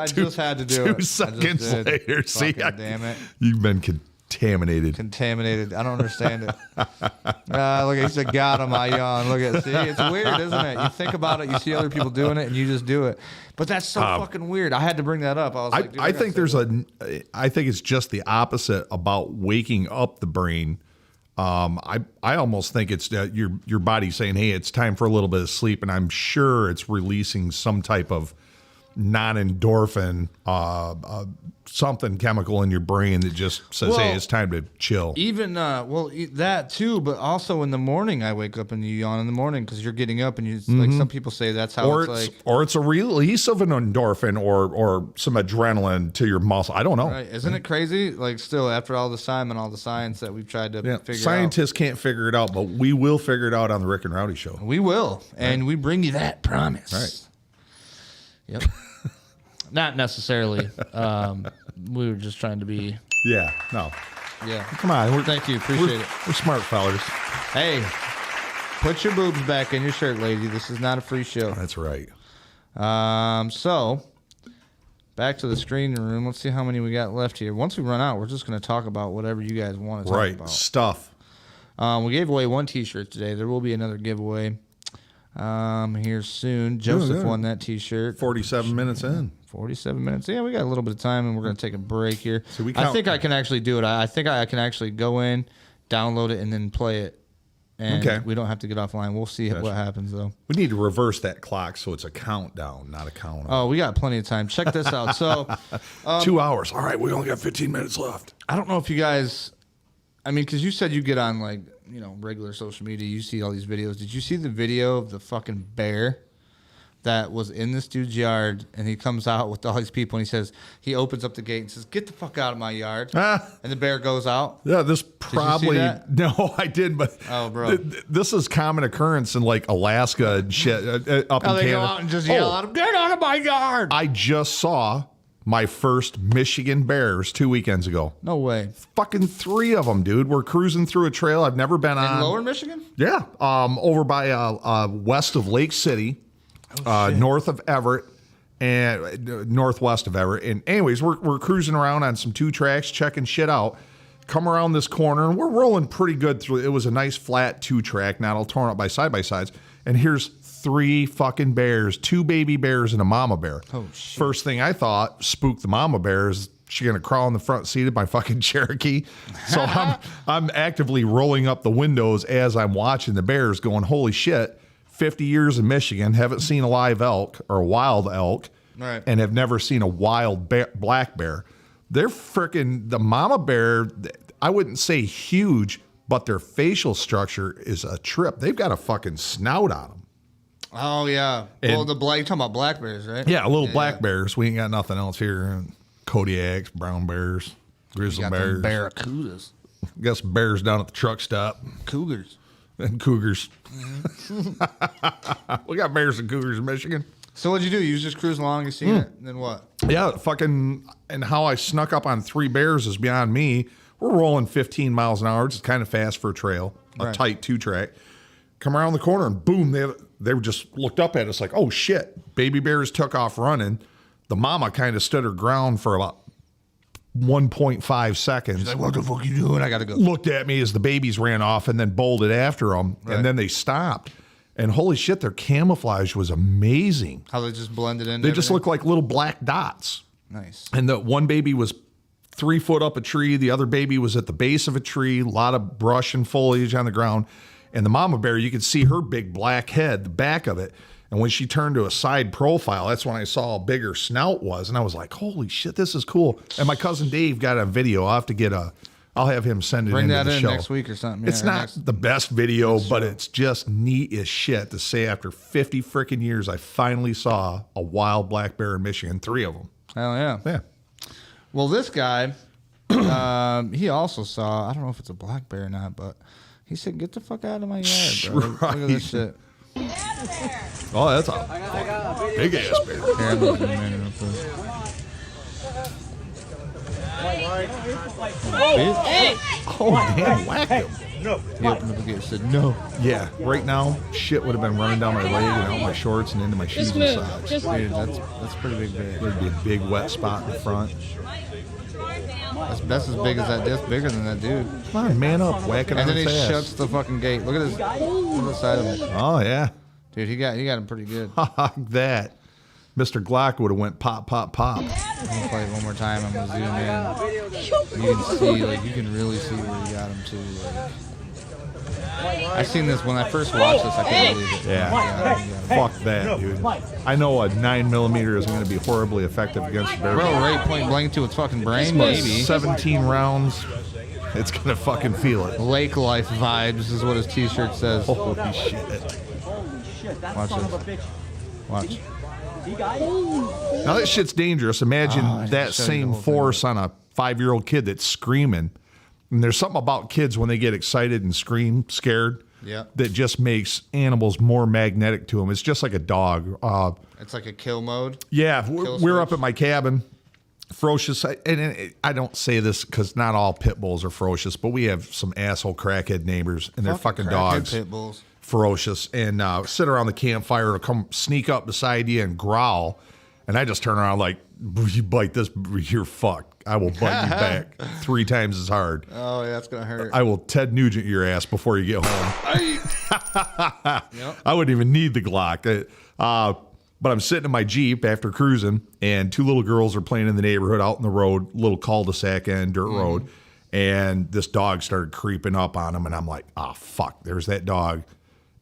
just had to do it. 2 seconds later, see, Damn it. you've been contaminated. I don't understand it. Look, he said, got him, I yawn. Look at, see, it's weird, isn't it? You think about it, you see other people doing it, and you just do it. But that's so fucking weird. I had to bring that up. I was like, dude, I think I think it's just the opposite about waking up the brain. I almost think it's your body saying, hey, it's time for a little bit of sleep, and I'm sure it's releasing some type of non-endorphin, something chemical in your brain that just says, hey, it's time to chill. Even, that too, but also in the morning, I wake up and you yawn in the morning because you're getting up and you, like some people say that's how it's like. Or it's a release of an endorphin or some adrenaline to your muscle. I don't know. Right. Isn't it crazy? Like still, after all this time and all the science that we've tried to figure out. Scientists can't figure it out, but we will figure it out on the Rick and Rowdy Show. We will. And we bring you that promise. Right. Yep. Not necessarily. We were just trying to be. Yeah. No. Yeah. Come on. Thank you. Appreciate it. We're smart fellas. Hey, put your boobs back in your shirt, lady. This is not a free show. That's right. So, back to the screening room. Let's see how many we got left here. Once we run out, we're just going to talk about whatever you guys want to talk about. Stuff. We gave away 1 T-shirt today. There will be another giveaway here soon. Joseph won that T-shirt. 47 minutes in. 47 minutes. Yeah, we got a little bit of time, and we're going to take a break here. So I think I can actually do it. I think I can actually go in, download it, and then play it. And we don't have to get offline. We'll see what happens, though. We need to reverse that clock so it's a countdown, not a count. Oh, we got plenty of time. Check this out. So 2 hours. All right, we only got 15 minutes left. I don't know if you guys, I mean, because you said you get on, like, you know, regular social media. You see all these videos. Did you see the video of the fucking bear that was in this dude's yard, and he comes out with all these people, and he says, he opens up the gate and says, get the fuck out of my yard. And the bear goes out. Yeah, this probably, Did you see that? no, I did, but oh, bro, this is common occurrence in like Alaska and shit up in Canada. They go out and just yell at him, get out of my yard. I just saw my first Michigan bears 2 weekends ago. No way. Fucking 3 of them, dude. We're cruising through a trail I've never been on. In Lower Michigan? Yeah, over by west of Lake City. North of Everett and northwest of Everett. And anyways, we're cruising around on some 2 tracks, checking shit out. Come around this corner, and we're rolling pretty good through. It was a nice flat 2 track, not all torn up by side-by-sides. And here's 3 fucking bears, 2 baby bears and a mama bear. Oh, shit. First thing I thought, spooked the mama bear, is she gonna crawl in the front seat of my fucking Cherokee? So I'm actively rolling up the windows as I'm watching the bears, going, holy shit. 50 years in Michigan, haven't seen a live elk or a wild elk, right, and have never seen a wild black bear. They're freaking, the mama bear, I wouldn't say huge, but their facial structure is a trip. They've got a fucking snout on them. Oh, yeah. And, well, you're talking about black bears, right? Yeah, little black bears. We ain't got nothing else here. Kodiaks, brown bears, grizzly bears. Barracudas. Got some bears down at the truck stop. Cougars. And cougars. We got bears and cougars in Michigan. So what'd you do? You was just cruising along, you seen it, and then what? Yeah, fucking, and how I snuck up on 3 bears is beyond me. We're rolling 15 miles an hour. It's kind of fast for a trail, a tight 2 track. Come around the corner and boom, they just looked up at us like, oh shit. Baby bears took off running. The mama kind of stood her ground for about 1.5 seconds. She's like, what the fuck are you doing? I gotta go. Looked at me as the babies ran off and then bolted after them. Right. And then they stopped. And holy shit, their camouflage was amazing. How they just blended in. They just looked like little black dots. Nice. And the one baby was 3 foot up a tree. The other baby was at the base of a tree. A lot of brush and foliage on the ground. And the mama bear, you could see her big black head, the back of it. And when she turned to a side profile, that's when I saw how big her snout was. And I was like, holy shit, this is cool. And my cousin Dave got a video. I'll have to get I'll have him send it Bring into that the in show. next week or something. Yeah, it's not the best video, but it's just neat as shit to say after 50 freaking years, I finally saw a wild black bear in Michigan, 3 of them. Hell yeah. Yeah. Well, this guy, he also saw, I don't know if it's a black bear or not, but he said, get the fuck out of my yard, bro. Right. Look at this shit. Oh, that's a big ass bear. Here, I'm gonna zoom in real quick. Oh, damn, whacked him. He opened up the gate and said no. Yeah, right now, shit would have been running down my leg and out my shorts and into my shoes and socks. Dude, that's pretty big bear. There'd be a big wet spot in the front. That's as big as that. That's bigger than that dude. Come on, man up, whacking And on then his he ass. shuts the fucking gate. Look at the side of him. Oh, yeah. Dude, he got him pretty good. That. Mr. Glock would have went pop, pop, pop. I'm gonna play it one more time. I'm gonna zoom in. You can see, like, you can really see where he got him too. Like, I seen this when I first watched this. I couldn't believe it. Yeah. Fuck that, dude. I know a 9mm isn't going to be horribly effective against a bear. Bro, right point blank to its fucking brain, maybe. 17 rounds. It's going to fucking feel it. Lake life vibes is what his t-shirt says. Holy shit. Watch this. Watch. Now that shit's dangerous. Imagine that shutting the same whole thing force on a 5-year-old kid that's screaming. And there's something about kids when they get excited and scream, scared, that just makes animals more magnetic to them. It's just like a dog. It's like a kill mode. Yeah, we're up at my cabin. Ferocious, and I don't say this because not all pit bulls are ferocious, but we have some asshole crackhead neighbors, and they're fucking dogs. Pit bulls. Ferocious, and sit around the campfire to come sneak up beside you and growl, and I just turn around like, you bite this, you're fucked. I will bite you back 3 times as hard. Oh, yeah, that's gonna hurt. I will Ted Nugent your ass before you get home. Yep. I wouldn't even need the Glock. But I'm sitting in my Jeep after cruising, and 2 little girls are playing in the neighborhood out in the road, little cul-de-sac and dirt road, and this dog started creeping up on them, and I'm like, ah, fuck, there's that dog.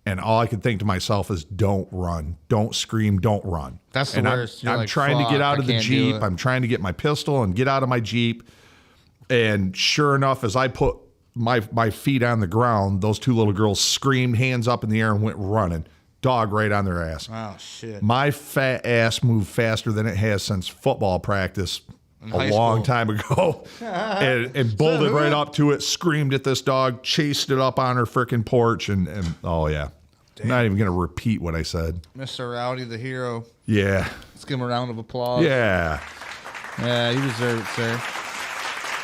And all I could think to myself is, don't run. Don't scream. Don't run. That's the worst. I'm like, trying to get out of the Jeep. I'm trying to get my pistol and get out of my Jeep. And sure enough, as I put my feet on the ground, those 2 little girls screamed, hands up in the air, and went running. Dog right on their ass. Oh, shit. My fat ass moved faster than it has since football practice a long time ago. and bolted right up to it, screamed at this dog, chased it up on her freaking porch, and oh, yeah. Damn. I'm not even going to repeat what I said. Mr. Rowdy, the hero. Yeah. Let's give him a round of applause. Yeah. Yeah, you deserve it, sir.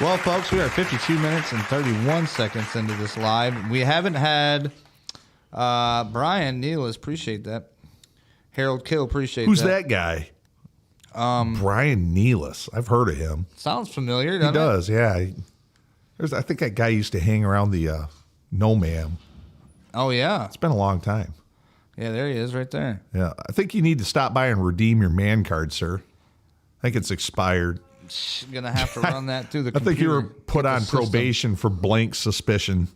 Well, folks, we are 52 minutes and 31 seconds into this live. We haven't had Brian Neelis, appreciate that. Harold Kill, appreciate that. Who's that guy? Brian Neelis. I've heard of him. Sounds familiar, doesn't He does, yeah. I think that guy used to hang around the No Ma'am. Oh, yeah. It's been a long time. Yeah, there he is right there. Yeah. I think you need to stop by and redeem your man card, sir. I think it's expired. Going to have to run that through the computer. I think you were put on probation for blank suspicion.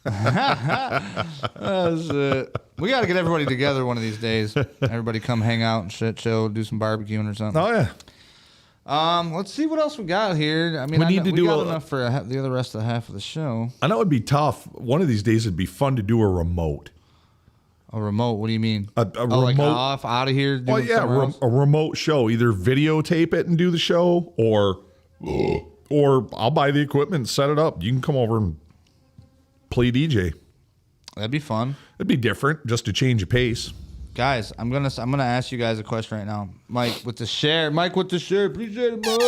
That's it. We got to get everybody together one of these days. Everybody come hang out and shit show, do some barbecuing or something. Oh, yeah. Let's see what else we got here. I mean, we got enough for the other rest of the half of the show. I know it'd be tough. One of these days it'd be fun to do a remote. A remote? What do you mean? A remote, like off out of here? Oh yeah, a remote show. Either videotape it and do the show, or I'll buy the equipment and set it up. You can come over and play DJ. That'd be fun. It'd be different, just to change a pace. Guys, I'm gonna ask you guys a question right now. Mike with the share. Appreciate it, Mike.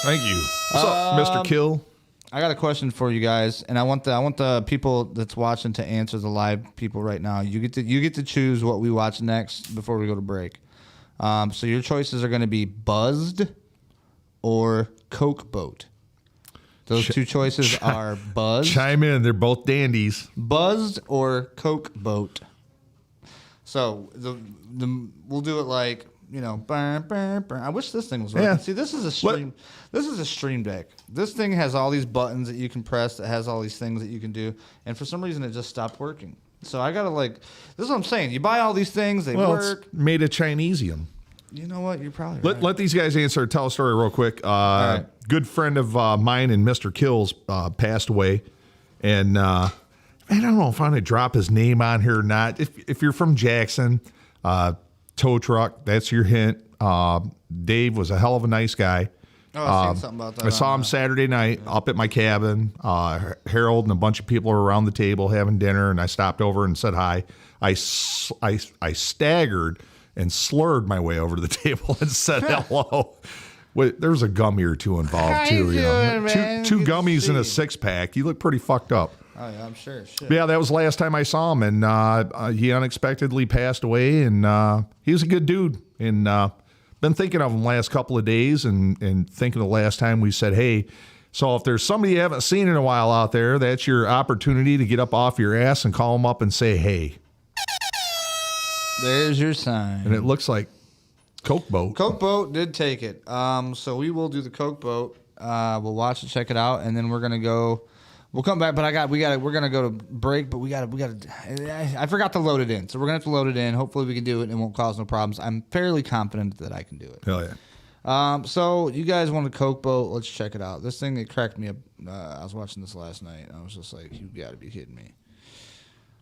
Thank you. What's up, Mr. Kill? I got a question for you guys, and I want the people that's watching to answer the live people right now. You get to choose what we watch next before we go to break. So your choices are going to be Buzzed or Coke Boat. Those 2 choices are Buzzed. Chime in. They're both dandies. Buzzed or Coke Boat. So we'll do it like, you know, I wish this thing was working. Yeah. See, this is a stream. This is a Stream Deck. This thing has all these buttons that you can press. That has all these things that you can do. And for some reason, it just stopped working. So I gotta this is what I'm saying. You buy all these things, they work. It's made of Chinesium. You know what? You're probably right. Let these guys tell a story real quick. Right. Good friend of mine and Mr. Kills passed away, and I don't know if I'm gonna drop his name on here or not. If you're from Jackson, tow truck, that's your hint. Dave was a hell of a nice guy. Oh, I've seen something about that. I saw him Saturday night up at my cabin. Harold and a bunch of people were around the table having dinner, and I stopped over and said hi. I staggered and slurred my way over to the table and said hello. Wait, there's a gummy or two involved too. You know, two gummies in a 6-pack. You look pretty fucked up. Oh yeah, I'm sure. Shit. Yeah, that was the last time I saw him, and he unexpectedly passed away. And he was a good dude. And been thinking of him last couple of days, and thinking the last time we said, hey. So if there's somebody you haven't seen in a while out there, that's your opportunity to get up off your ass and call them up and say, hey. There's your sign. And it looks like Coke Boat. Coke Boat did take it. So we will do the Coke Boat. We'll watch it, check it out, and then we're gonna go. We'll come back, but we're gonna go to break, but we gotta. I forgot to load it in, so we're gonna have to load it in. Hopefully we can do it and it won't cause no problems. I'm fairly confident that I can do it. Hell yeah. So you guys want a Coke Boat? Let's check it out. This thing, it cracked me up. I was watching this last night. I was just like, you got to be kidding me.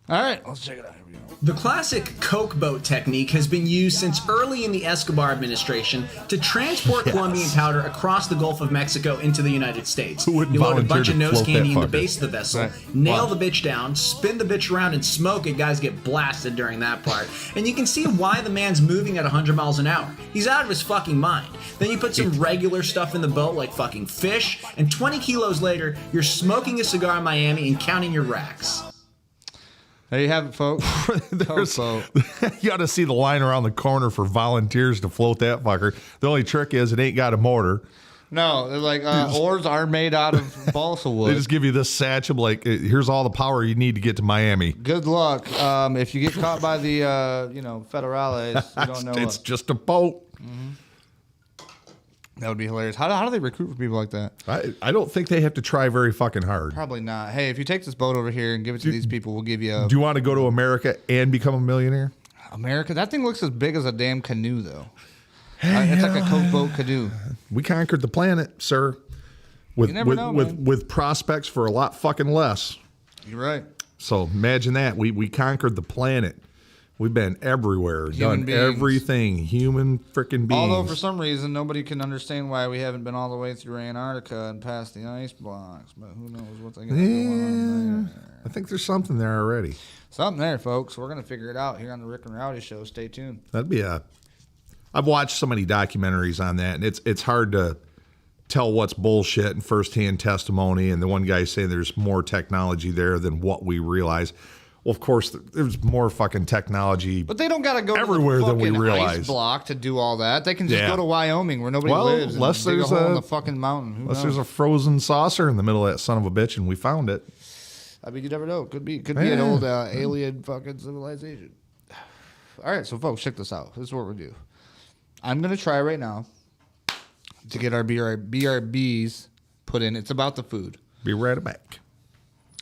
All right, let's check it out. Here we go. The classic Coke boat technique has been used since early in the Escobar administration to transport Colombian powder across the Gulf of Mexico into the United States. Who wouldn't You load a bunch volunteer of to nose float that candy in the fucker? base of the vessel, Right. nail the bitch down, spin the bitch around and smoke it. Guys get blasted during that part. And you can see why the man's moving at 100 miles an hour. He's out of his fucking mind. Then you put some regular stuff in the boat like fucking fish, and 20 kilos later, you're smoking a cigar in Miami and counting your racks. There you have it, folks. Coke Boat. You got to see the line around the corner for volunteers to float that fucker. The only trick is it ain't got a motor. No, they're like oars are made out of balsa wood. They just give you this satchel, like, here's all the power you need to get to Miami. Good luck. If you get caught by the federales, you don't know. It's just a boat. That would be hilarious. How do they recruit for people like that? I don't think they have to try very fucking hard. Probably not. Hey, if you take this boat over here and give it to these people, we'll give you Do you want to go to America and become a millionaire? America. That thing looks as big as a damn canoe, though. It's like a Coke Boat canoe. We conquered the planet, sir. With You never know, man. with prospects for a lot fucking less. You're right. So imagine that. We conquered the planet. We've been everywhere, Human done beings. everything. Human freaking beings. Although for some reason nobody can understand why we haven't been all the way through Antarctica and past the ice blocks, but who knows what they're gonna do on there. I think there's something there already. Something there, folks. We're gonna figure it out here on the Rick and Rowdy Show. Stay tuned. That'd be I've watched so many documentaries on that, and it's hard to tell what's bullshit and firsthand testimony. And the one guy saying there's more technology there than what we realize. Well, of course, there's more fucking technology. But they don't got to go everywhere to the than we fucking realize. ice block to do all that. They can just Yeah. go to Wyoming where nobody Well, lives and unless dig a there's hole in a- the fucking mountain. Who Unless knows? there's a frozen saucer in the middle of that son of a bitch, and we found it. I mean, you never know. Could be an old alien fucking civilization. All right, so folks, check this out. This is what we're do. I'm gonna try right now to get our BRBs put in. It's about the food. Be right back.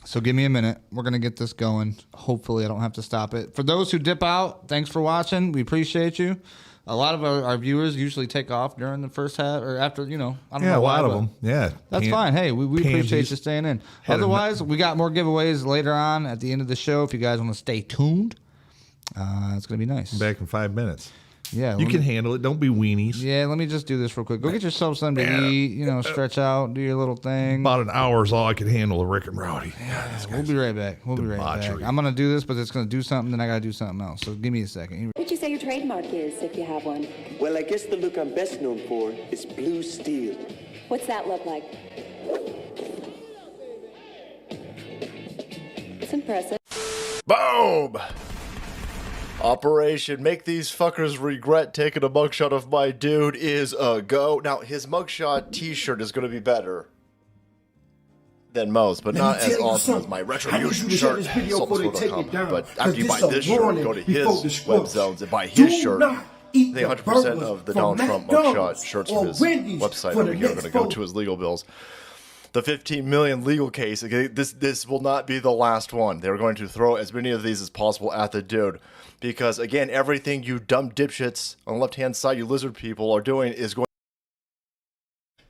So give me a minute. We're going to get this going. Hopefully I don't have to stop it. For those who dip out, thanks for watching. We appreciate you. A lot of our viewers usually take off during the first half or after, I don't know Yeah, a why, lot of but them. Yeah. That's fine. Hey, we appreciate pansies. you staying in. Had a- Otherwise, we got more giveaways later on at the end of the show. If you guys want to stay tuned, it's going to be nice. Back in 5 minutes. Yeah. You can handle it. Don't be weenies. Yeah, let me just do this real quick. Go get yourself something to eat, stretch out, do your little thing. About an hour is all I can handle the Rick and Rowdy. We'll be right back. We'll be right back. Debauchery. I'm going to do this, but it's going to do something, then I got to do something else. So give me a second. What would you say your trademark is, if you have one? Well, I guess the look I'm best known for is blue steel. What's that look like? It's impressive. Boom! Operation Make These Fuckers Regret Taking a Mugshot of My Dude is a go. Now, his mugshot t-shirt is going to be better than most, but not as awesome as my Retribution shirt, saltsport.com. But after you buy this shirt, go to his web zones and buy his shirt. I think 100% of the Donald Trump mugshot shirts from his website over here are going to go to his legal bills. The 15 million legal case, okay, this will not be the last one. They're going to throw as many of these as possible at the dude. Because, again, everything you dumb dipshits on the left-hand side, you lizard people, are doing is going...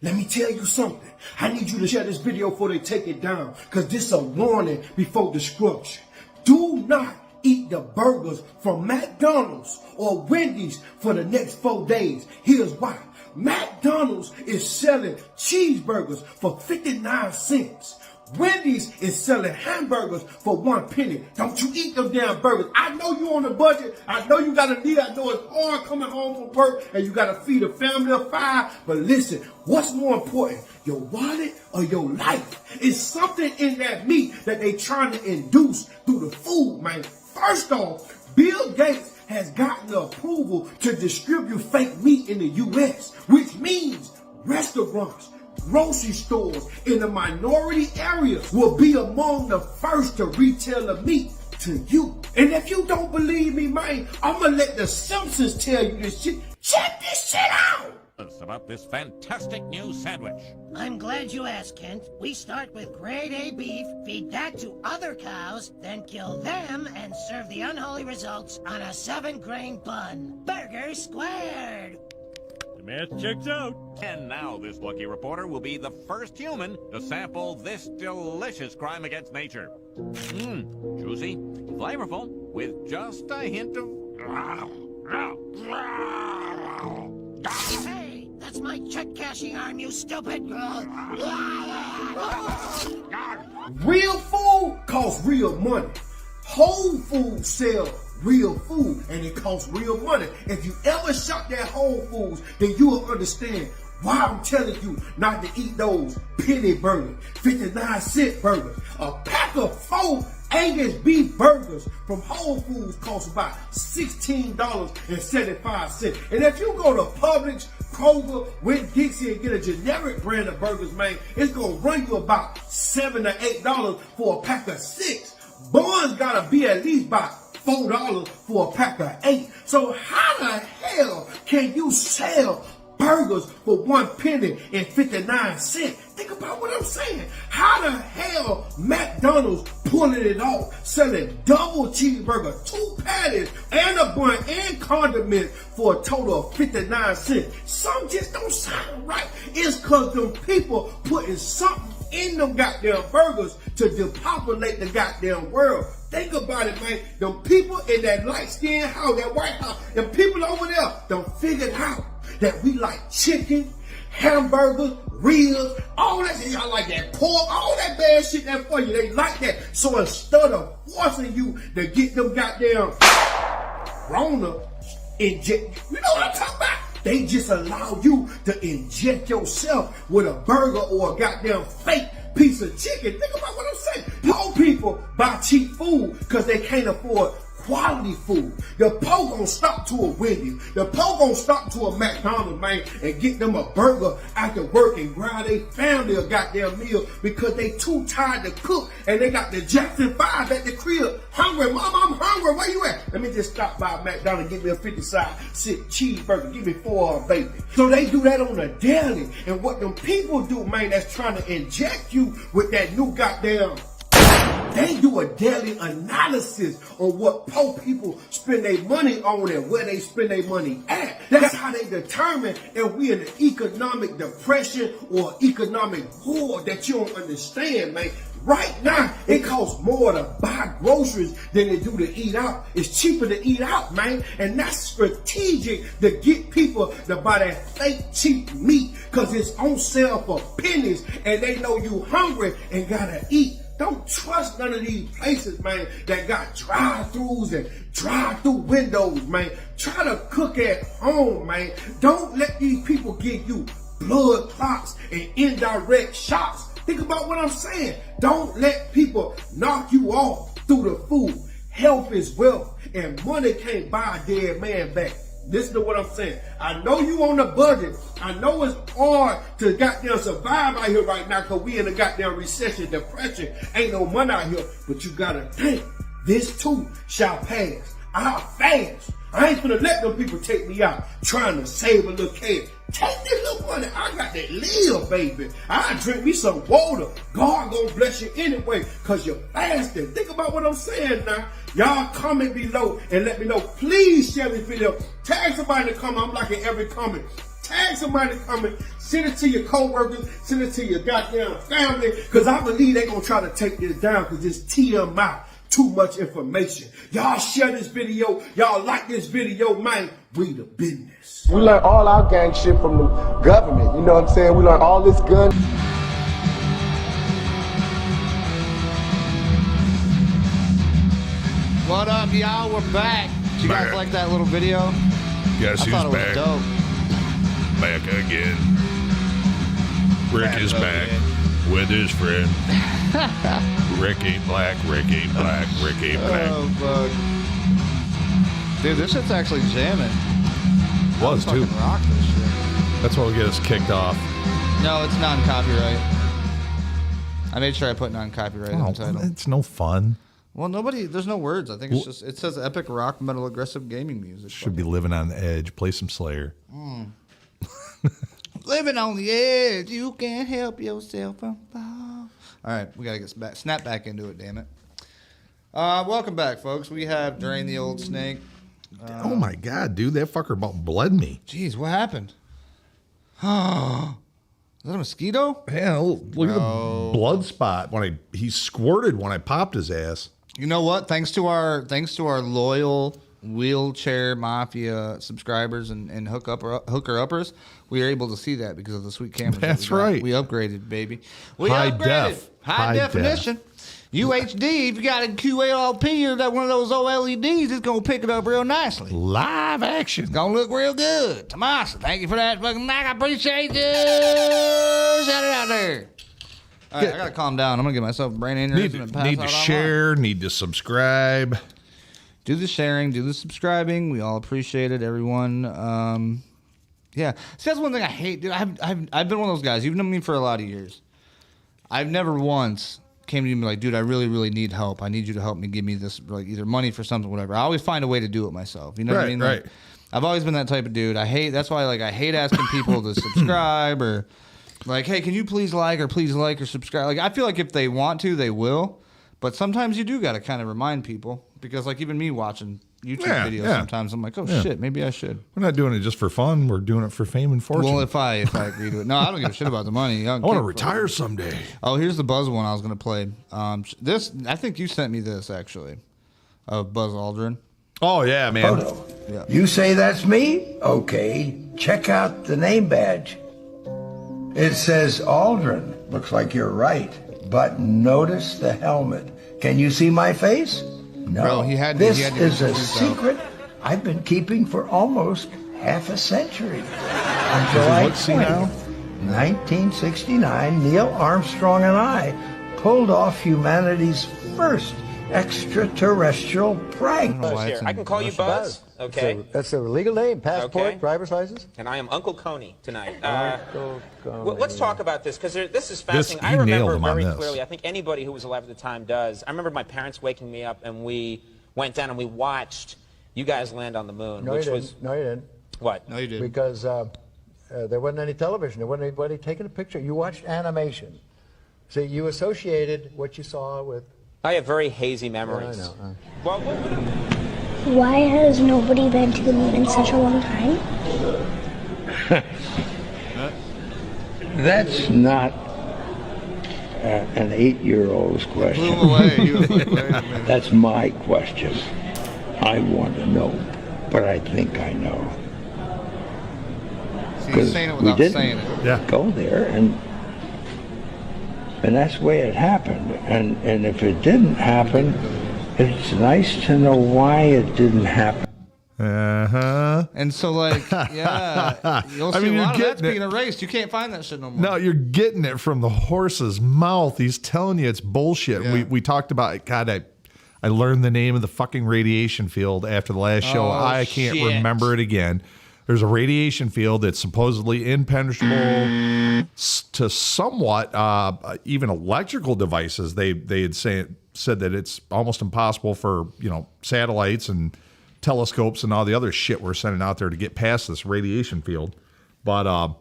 Let me tell you something. I need you to share this video before they take it down. Because this is a warning before destruction. Do not eat the burgers from McDonald's or Wendy's for the next 4 days. Here's why. McDonald's is selling cheeseburgers for 59 cents. Wendy's is selling hamburgers for 1 penny. Don't you eat them damn burgers. I know you on a budget. I know you got a need. I know it's hard coming home from work and you got to feed a family of 5. But listen, what's more important, your wallet or your life? It's something in that meat that they trying to induce through the food, man. First off, Bill Gates has gotten approval to distribute fake meat in the U.S., which means restaurants, grocery stores in the minority areas will be among the first to retail the meat to you. And if you don't believe me, man, I'm gonna let the Simpsons tell you this shit. Check this shit out! About this fantastic new sandwich. I'm glad you asked, Kent. We start with grade A beef, feed that to other cows, then kill them and serve the unholy results on a 7-grain bun. Burger squared! The math checks out. And now this lucky reporter will be the first human to sample this delicious crime against nature. Juicy, flavorful, with just a hint of... Hey, that's my check-cashing arm, you stupid! Real food costs real money. Whole Foods sell real food, and it costs real money. If you ever shop at Whole Foods, then you will understand why I'm telling you not to eat those penny burgers, 59-cent burgers. A pack of 4 Angus beef burgers from Whole Foods costs about $16.75. And if you go to Publix, Kroger, Winn-Dixie and get a generic brand of burgers, man, it's gonna run you about $7 to $8 for a pack of 6. Buns gotta be at least about $4 for a pack of 8. So how the hell can you sell burgers for 1 penny and 59 cents? Think about what I'm saying. How the hell McDonald's pulling it off, selling double cheeseburger, 2 patties, and a bun and condiments for a total of 59 cents? Some just don't sound right. It's because them people putting something in them goddamn burgers to depopulate the goddamn world. Think about it, man. Them people in that light-skinned house, that White House, them people over there done figured out that we like chicken, hamburgers, ribs, all that shit. Y'all like that pork, all that bad shit there for you. They like that. So instead of forcing you to get them goddamn Rona inject, you know what I'm talking about? They just allow you to inject yourself with a burger or a goddamn fake piece of chicken. Think about what I'm saying. Poor people buy cheap food because they can't afford quality food. The poor gonna stop to a Wendy's. The poor gonna stop to a McDonald's, man, and get them a burger after work and grab their family a goddamn meal because they too tired to cook and they got the Jackson 5 at the crib. Hungry, Mom, I'm hungry. Where you at? Let me just stop by McDonald's, give me a 50-cent cheeseburger, give me 4 baby. So they do that on a daily. And what them people do, man, that's trying to inject you with that new goddamn, they do a daily analysis on what poor people spend their money on and where they spend their money at. That's how they determine if we in an economic depression or economic war that you don't understand, man. Right now, it costs more to buy groceries than it do to eat out. It's cheaper to eat out, man. And that's strategic to get people to buy that fake cheap meat because it's on sale for pennies and they know you hungry and gotta eat. Don't trust none of these places, man, that got drive-thrus and drive-through windows, man. Try to cook at home, man. Don't let these people give you blood clots and indirect shots. Think about what I'm saying. Don't let people knock you off through the food. Health is wealth, and money can't buy a dead man back. Listen to what I'm saying. I know you on a budget. I know it's hard to goddamn survive out here right now because we in a goddamn recession, depression. Ain't no money out here. But you gotta think, this too shall pass. I'll fast. I ain't gonna let them people take me out trying to save a little cash. Take this little money. I got that live, baby. I drink me some water. God gonna bless you anyway because you're fasting. Think about what I'm saying now. Y'all comment below and let me know. Please share this video. Tag somebody to comment. I'm liking every comment. Tag somebody to comment. Send it to your co-workers. Send it to your goddamn family because I believe they're gonna try to take this down because it's TMI. Too much information. Y'all share this video. Y'all like this video, man. We the business. We learned all our gang shit from the government. You know what I'm saying? We learned all this gun. What up, y'all? We're back. Did you guys like that little video? Yes, he's thought it back. was dope. Back again. Rick is back with his friend. Rick ain't black, Rick ain't black, Rick ain't black. Oh, fuck. Dude, this shit's actually jamming. Was too. Rock this shit. That's what will get us kicked off. No, it's non-copyright. I made sure I put non-copyright in the title. It's no fun. Well, there's no words. I think it's just, it says epic rock metal aggressive gaming music. Should be living on the edge. Play some Slayer. Living on the edge, you can't help yourself from fall. All right, we got to get snap back into it, damn it. Welcome back, folks. We have Drain the Old Snake. Oh, my God, dude. That fucker about bled me. Jeez, what happened? Is that a mosquito? Yeah, look at the blood spot when he squirted when I popped his ass. You know what? Thanks to our loyal wheelchair mafia subscribers and hooker uppers, we are able to see that because of the sweet cameras. That's right. We upgraded, baby. We High upgraded. High definition. UHD, if you got a QLP or that one of those OLEDs, it's going to pick it up real nicely. Live action. It's going to look real good. Tomasa, thank you for that fucking mic. I appreciate you. Shout it out there. All right, I got to calm down. I'm going to get myself a brain aneurysm. Need to share, need to subscribe. Do the sharing, do the subscribing. We all appreciate it, everyone. Yeah. See, that's one thing I hate, dude. I've been one of those guys. You've known me for a lot of years. I've never once came to you and be like, dude, I really, really need help. I need you to help me give me this, like, either money for something, whatever. I always find a way to do it myself. You know what I mean? Like, Right. I've always been that type of dude. That's why, like, I hate asking people to subscribe or, like, hey, can you please like or subscribe? Like, I feel like if they want to, they will. But sometimes you do got to kind of remind people because, like, even me watching YouTube videos sometimes, I'm like, oh, shit, maybe I should. We're not doing it just for fun. We're doing it for fame and fortune. Well, if I agree to it. No, I don't give a shit about the money. I want to retire someday. Oh, here's the Buzz one I was going to play. This, I think you sent me this, actually, of Buzz Aldrin. Oh, yeah, man. Photo. Yeah. You say that's me? Okay. Check out the name badge. It says Aldrin. Looks like you're right. But notice the helmet. Can you see my face? No. Bro, this is a secret I've been keeping for almost half a century. On July 20th, 1969, Neil Armstrong and I pulled off humanity's first extraterrestrial prank. Buzz here. I can call you Buzz, okay? That's a legal name, passport, driver's license. And I am Uncle Coney tonight. Uncle Coney. Let's talk about this, because this is fascinating. I remember very clearly, I think anybody who was alive at the time does. I remember my parents waking me up, and we went down and we watched you guys land on the moon. No, which you was didn't. No, you didn't. What? No, you didn't. Because there wasn't any television. There wasn't anybody taking a picture. You watched animation. See, you associated what you saw with... I have very hazy memories. Yeah, I know. Well, why has nobody been to the moon in such a long time? That's not an 8-year-old's question. Blew him away. He was like, wait a minute. That's my question. I want to know, but I think I know. See, he's saying it without saying it. Yeah. Go there, and that's the way it happened. And if it didn't happen, it's nice to know why it didn't happen. Uh-huh. And so, like, yeah, you'll see a lot of that's being erased. You can't find that shit no more. No, you're getting it from the horse's mouth. He's telling you it's bullshit. Yeah. We talked about, God, I learned the name of the fucking radiation field after the last show. Oh, I can't shit. remember it again. There's a radiation field that's supposedly impenetrable to somewhat even electrical devices. They had said that it's almost impossible for satellites and telescopes and all the other shit we're sending out there to get past this radiation field. But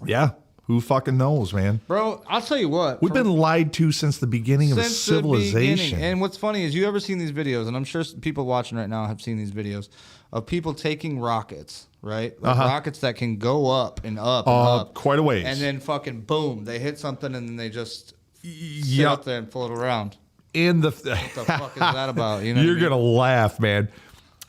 yeah, who fucking knows, man? Bro, I'll tell you what. We've been lied to since the beginning of civilization. And what's funny is you ever seen these videos, and I'm sure people watching right now have seen these videos of people taking rockets, right? Like rockets that can go up and up and up. Quite a ways. And then fucking boom, they hit something and then they just sit up there and float around. What the fuck is that about? You know You're what I mean? going to laugh, man.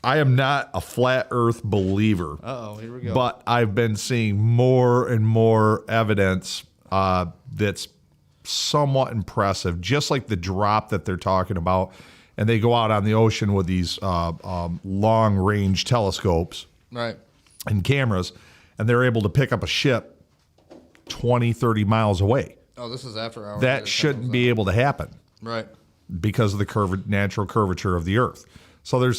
I am not a flat earth believer. Uh-oh, here we go. But I've been seeing more and more evidence that's somewhat impressive, just like the drop that they're talking about. and they go out on the ocean with these long-range telescopes and cameras, and they're able to pick up a ship 20, 30 miles away. Oh, this is after hours. That shouldn't be able to happen. Right. Because of the natural curvature of the Earth. So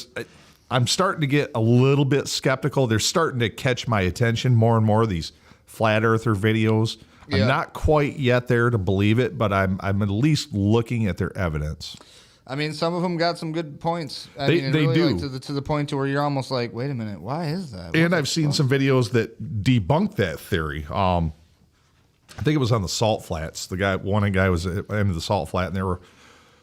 I'm starting to get a little bit skeptical. They're starting to catch my attention more and more, these flat earther videos. I'm not quite yet there to believe it, but I'm at least looking at their evidence. I mean, some of them got some good points. They do. Like to the point to where you're almost like, wait a minute, why is that? And I've seen some videos that debunk that theory. I think it was on the salt flats. One guy was at the end of the salt flat, and they were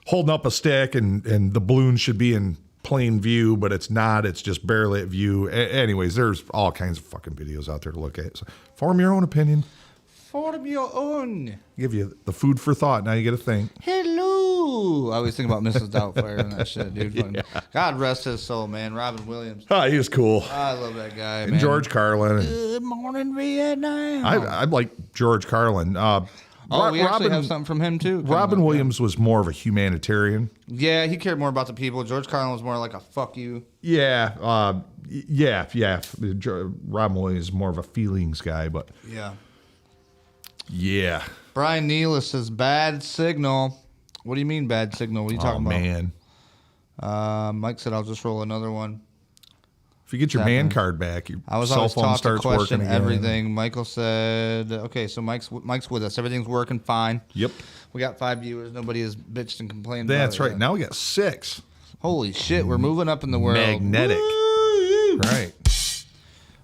holding up a stick, and the balloon should be in plain view, but it's not. It's just barely at view. Anyways, there's all kinds of fucking videos out there to look at. So form your own opinion. Form your own. Give you the food for thought. Now you got to think. Hello. I always think about Mrs. Doubtfire and that shit, dude. Yeah. God rest his soul, man. Robin Williams. Oh, he was cool. I love that guy, and man. George Carlin. Good morning, Vietnam. I like George Carlin. We actually have something from him, too. Robin Williams was more of a humanitarian. Yeah, he cared more about the people. George Carlin was more like a fuck you. Yeah. Robin Williams is more of a feelings guy, but... Yeah. Brian Nealis says, bad signal. What do you mean, bad signal? What are you talking about? Man. Mike said, I'll just roll another one. If you get your man card back, your I was cell phone starts working again. Everything. Michael said, okay, so Mike's with us. Everything's working fine. Yep. We got 5 viewers. Nobody has bitched and complained That's about it. That's right. Now we got 6. Holy shit. We're moving up in the world. Magnetic. Woo! Right.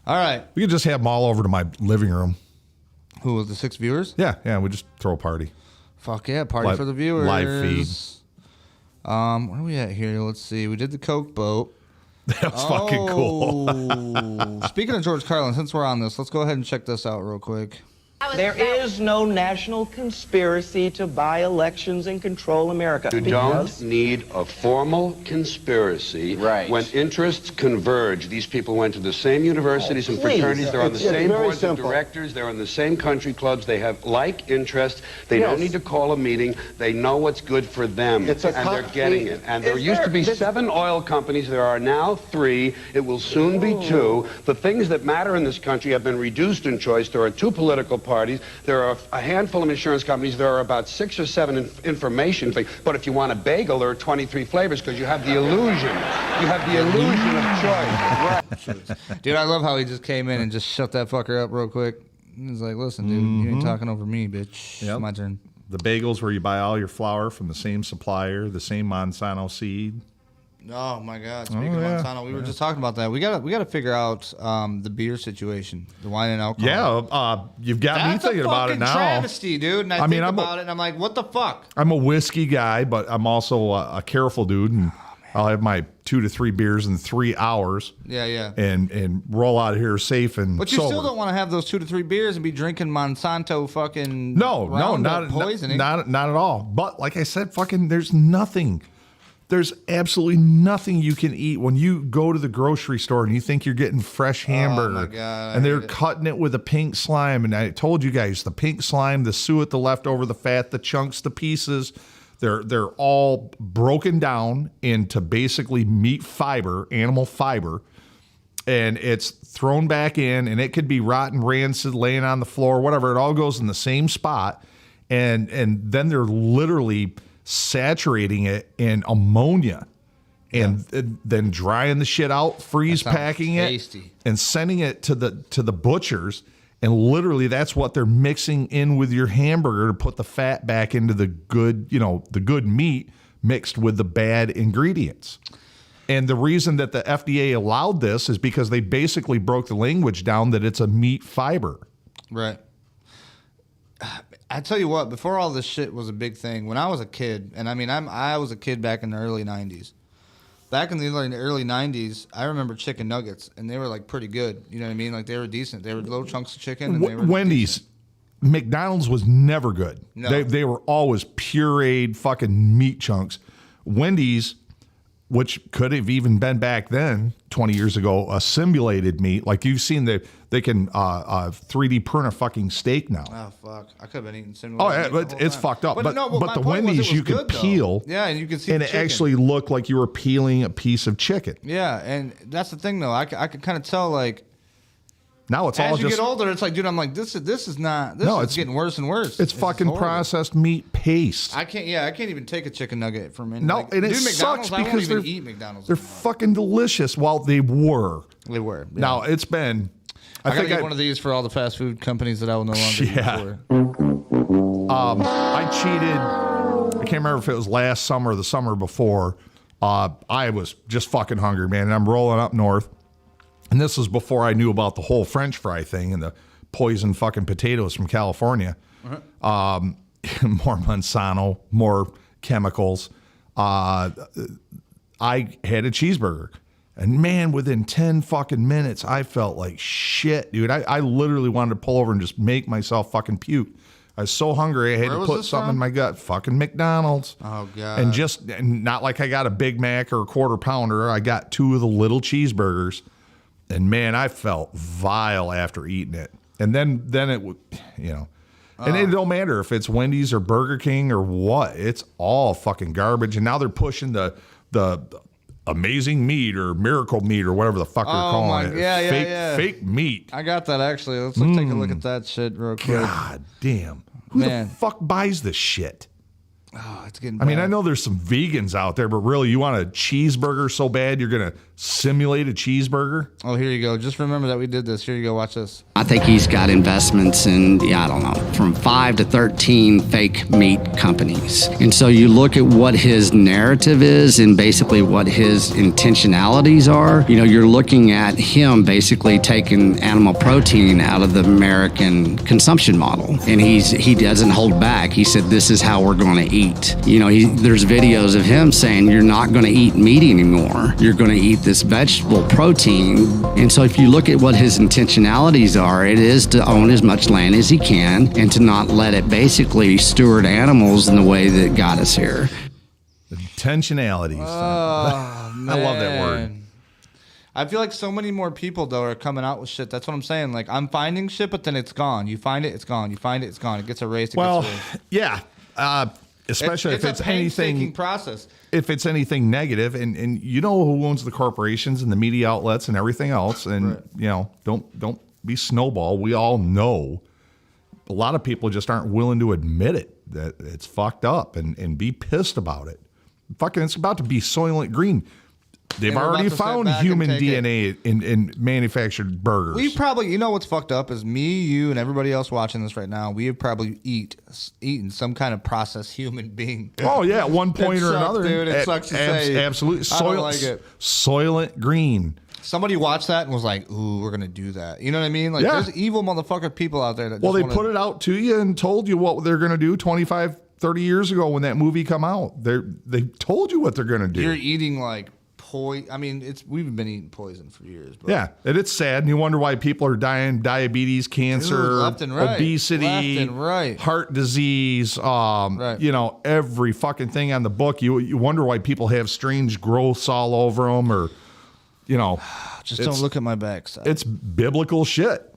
All right. We could just have them all over to my living room. Who, the 6 viewers? Yeah. We just throw a party. Fuck yeah. Party for the viewers. Live feed. Where are we at here? Let's see. We did the Coke boat. That was fucking cool. Speaking of George Carlin, since we're on this, let's go ahead and check this out real quick. There is no national conspiracy to buy elections and control America. You don't need a formal conspiracy when interests converge. These people went to the same universities and fraternities. They're on the same boards of directors. They're in the same country clubs. They have like interests. They don't need to call a meeting. They know what's good for them, and they're getting it. And there used to be 7 oil companies. There are now 3. It will soon be 2. The things that matter in this country have been reduced in choice. There are 2 political parties. There are a handful of insurance companies. There are about 6 or 7 information things. But if you want a bagel, there are 23 flavors because you have the illusion. You have the illusion of choice. Dude, I love how he just came in and just shut that fucker up real quick. He's like, listen, dude, you ain't talking over me, bitch. Yep. My turn. The bagels where you buy all your flour from the same supplier, the same Monsanto seed. Oh my God! Speaking of Monsanto, we were just talking about that. We gotta figure out the beer situation, the wine and alcohol. Yeah, you've got me thinking about it now. That's a fucking travesty, dude. And I think about it, and I'm like, what the fuck? I'm a whiskey guy, but I'm also a careful dude, and I'll have my 2 to 3 beers in 3 hours. Yeah. And roll out of here safe and But you sober. still don't want to have those 2 to 3 beers and be drinking Monsanto fucking no, not poisoning. Not at all. But like I said, fucking, there's nothing. There's absolutely nothing you can eat when you go to the grocery store and you think you're getting fresh hamburger. Oh my God, and they're cutting it with a pink slime. And I told you guys, the pink slime, the suet, the leftover, the fat, the chunks, the pieces, they're all broken down into basically meat fiber, animal fiber. And it's thrown back in, and it could be rotten, rancid, laying on the floor, whatever. It all goes in the same spot. And then they're literally saturating it in ammonia and then drying the shit out, freeze packing it, and sending it to the butchers. And literally that's what they're mixing in with your hamburger to put the fat back into the good, the good meat mixed with the bad ingredients. And the reason that the FDA allowed this is because they basically broke the language down that it's a meat fiber. Right. I tell you what, before all this shit was a big thing, when I was a kid, and I mean, I was a kid back in the early 90s. Back in the early 90s, I remember chicken nuggets, and they were like pretty good. You know what I mean? Like they were decent. They were little chunks of chicken. And they were Wendy's, decent. McDonald's was never good. No. They were always pureed fucking meat chunks. Wendy's which could have even been back then, 20 years ago, a simulated meat. Like you've seen they can 3D print a fucking steak now. Oh, fuck. I could have been eating simulated meat. But it's fucked up. But my the point Wendy's was you could peel. Though. Yeah, and you could see and the it chicken. actually looked like you were peeling a piece of chicken. Yeah, and that's the thing, though. I could kind of tell, like, now it's all as you just, get older, it's like, dude, I'm like, this is not. This is getting worse and worse. It's fucking processed meat paste. I can't even take a chicken nugget from in. No, like, and it dude, sucks McDonald's, I won't because even eat McDonald's. They're fucking delicious. While they were. They were. Yeah. Now it's been. I gotta get one of these for all the fast food companies that I will no longer eat for. I cheated. I can't remember if it was last summer or the summer before. I was just fucking hungry, man, and I'm rolling up north. And this was before I knew about the whole French fry thing and the poison fucking potatoes from California. More Monsanto, more chemicals. I had a cheeseburger. And man, within 10 fucking minutes, I felt like shit, dude. I literally wanted to pull over and just make myself fucking puke. I was so hungry, I had to put something in my gut. Fucking McDonald's. Oh, God. And not like I got a Big Mac or a quarter pounder. I got 2 of the little cheeseburgers. And man, I felt vile after eating it. And then it would, and it don't matter if it's Wendy's or Burger King or what. It's all fucking garbage. And now they're pushing the amazing meat or miracle meat or whatever the fuck they're calling it. Yeah, fake meat. I got that actually. Let's take a look at that shit real quick. God damn. Who the fuck buys this shit? Oh, it's getting bad. I mean, bad. I know there's some vegans out there, but really, you want a cheeseburger so bad you're going to simulate a cheeseburger? Oh, here you go. Just remember that we did this. Here you go. Watch this. I think he's got investments in, I don't know, from 5 to 13 fake meat companies. And so you look at what his narrative is and basically what his intentionalities are. You're looking at him basically taking animal protein out of the American consumption model. And he doesn't hold back. He said, this is how we're going to eat. There's videos of him saying, you're not going to eat meat anymore. You're going to eat this vegetable protein. And so if you look at what his intentionalities are, it is to own as much land as he can and to not let it basically steward animals in the way that got us here. Intentionalities. Oh, I love that word. I feel like so many more people, though, are coming out with shit. That's what I'm saying. Like, I'm finding shit, but then it's gone. You find it, it's gone. You find it, it's gone. It gets erased. Yeah. Especially if it's a painstaking anything process. If it's anything negative, and you know who owns the corporations and the media outlets and everything else, and don't be snowball. We all know. A lot of people just aren't willing to admit it, that it's fucked up and be pissed about it. Fucking, it's about to be Soylent Green. They've already found human DNA in manufactured burgers. We probably, you know what's fucked up is me, you, and everybody else watching this right now. We have probably eaten some kind of processed human being. Oh yeah, at one point or another, dude. It sucks to say. Absolutely, I don't like it. Soylent Green. Somebody watched that and was like, "Ooh, we're gonna do that." You know what I mean? Like, there's evil motherfucker people out there that. Well, they put it out to you and told you what they're gonna do 25, 30 years ago when that movie come out. They told you what they're gonna do. You're eating like. I mean, we've been eating poison for years. But. Yeah, and it's sad, and you wonder why people are dying: diabetes, cancer, left and right. obesity, left and right. heart disease. Every fucking thing on the book. You wonder why people have strange growths all over them, or just don't look at my backside. It's biblical shit.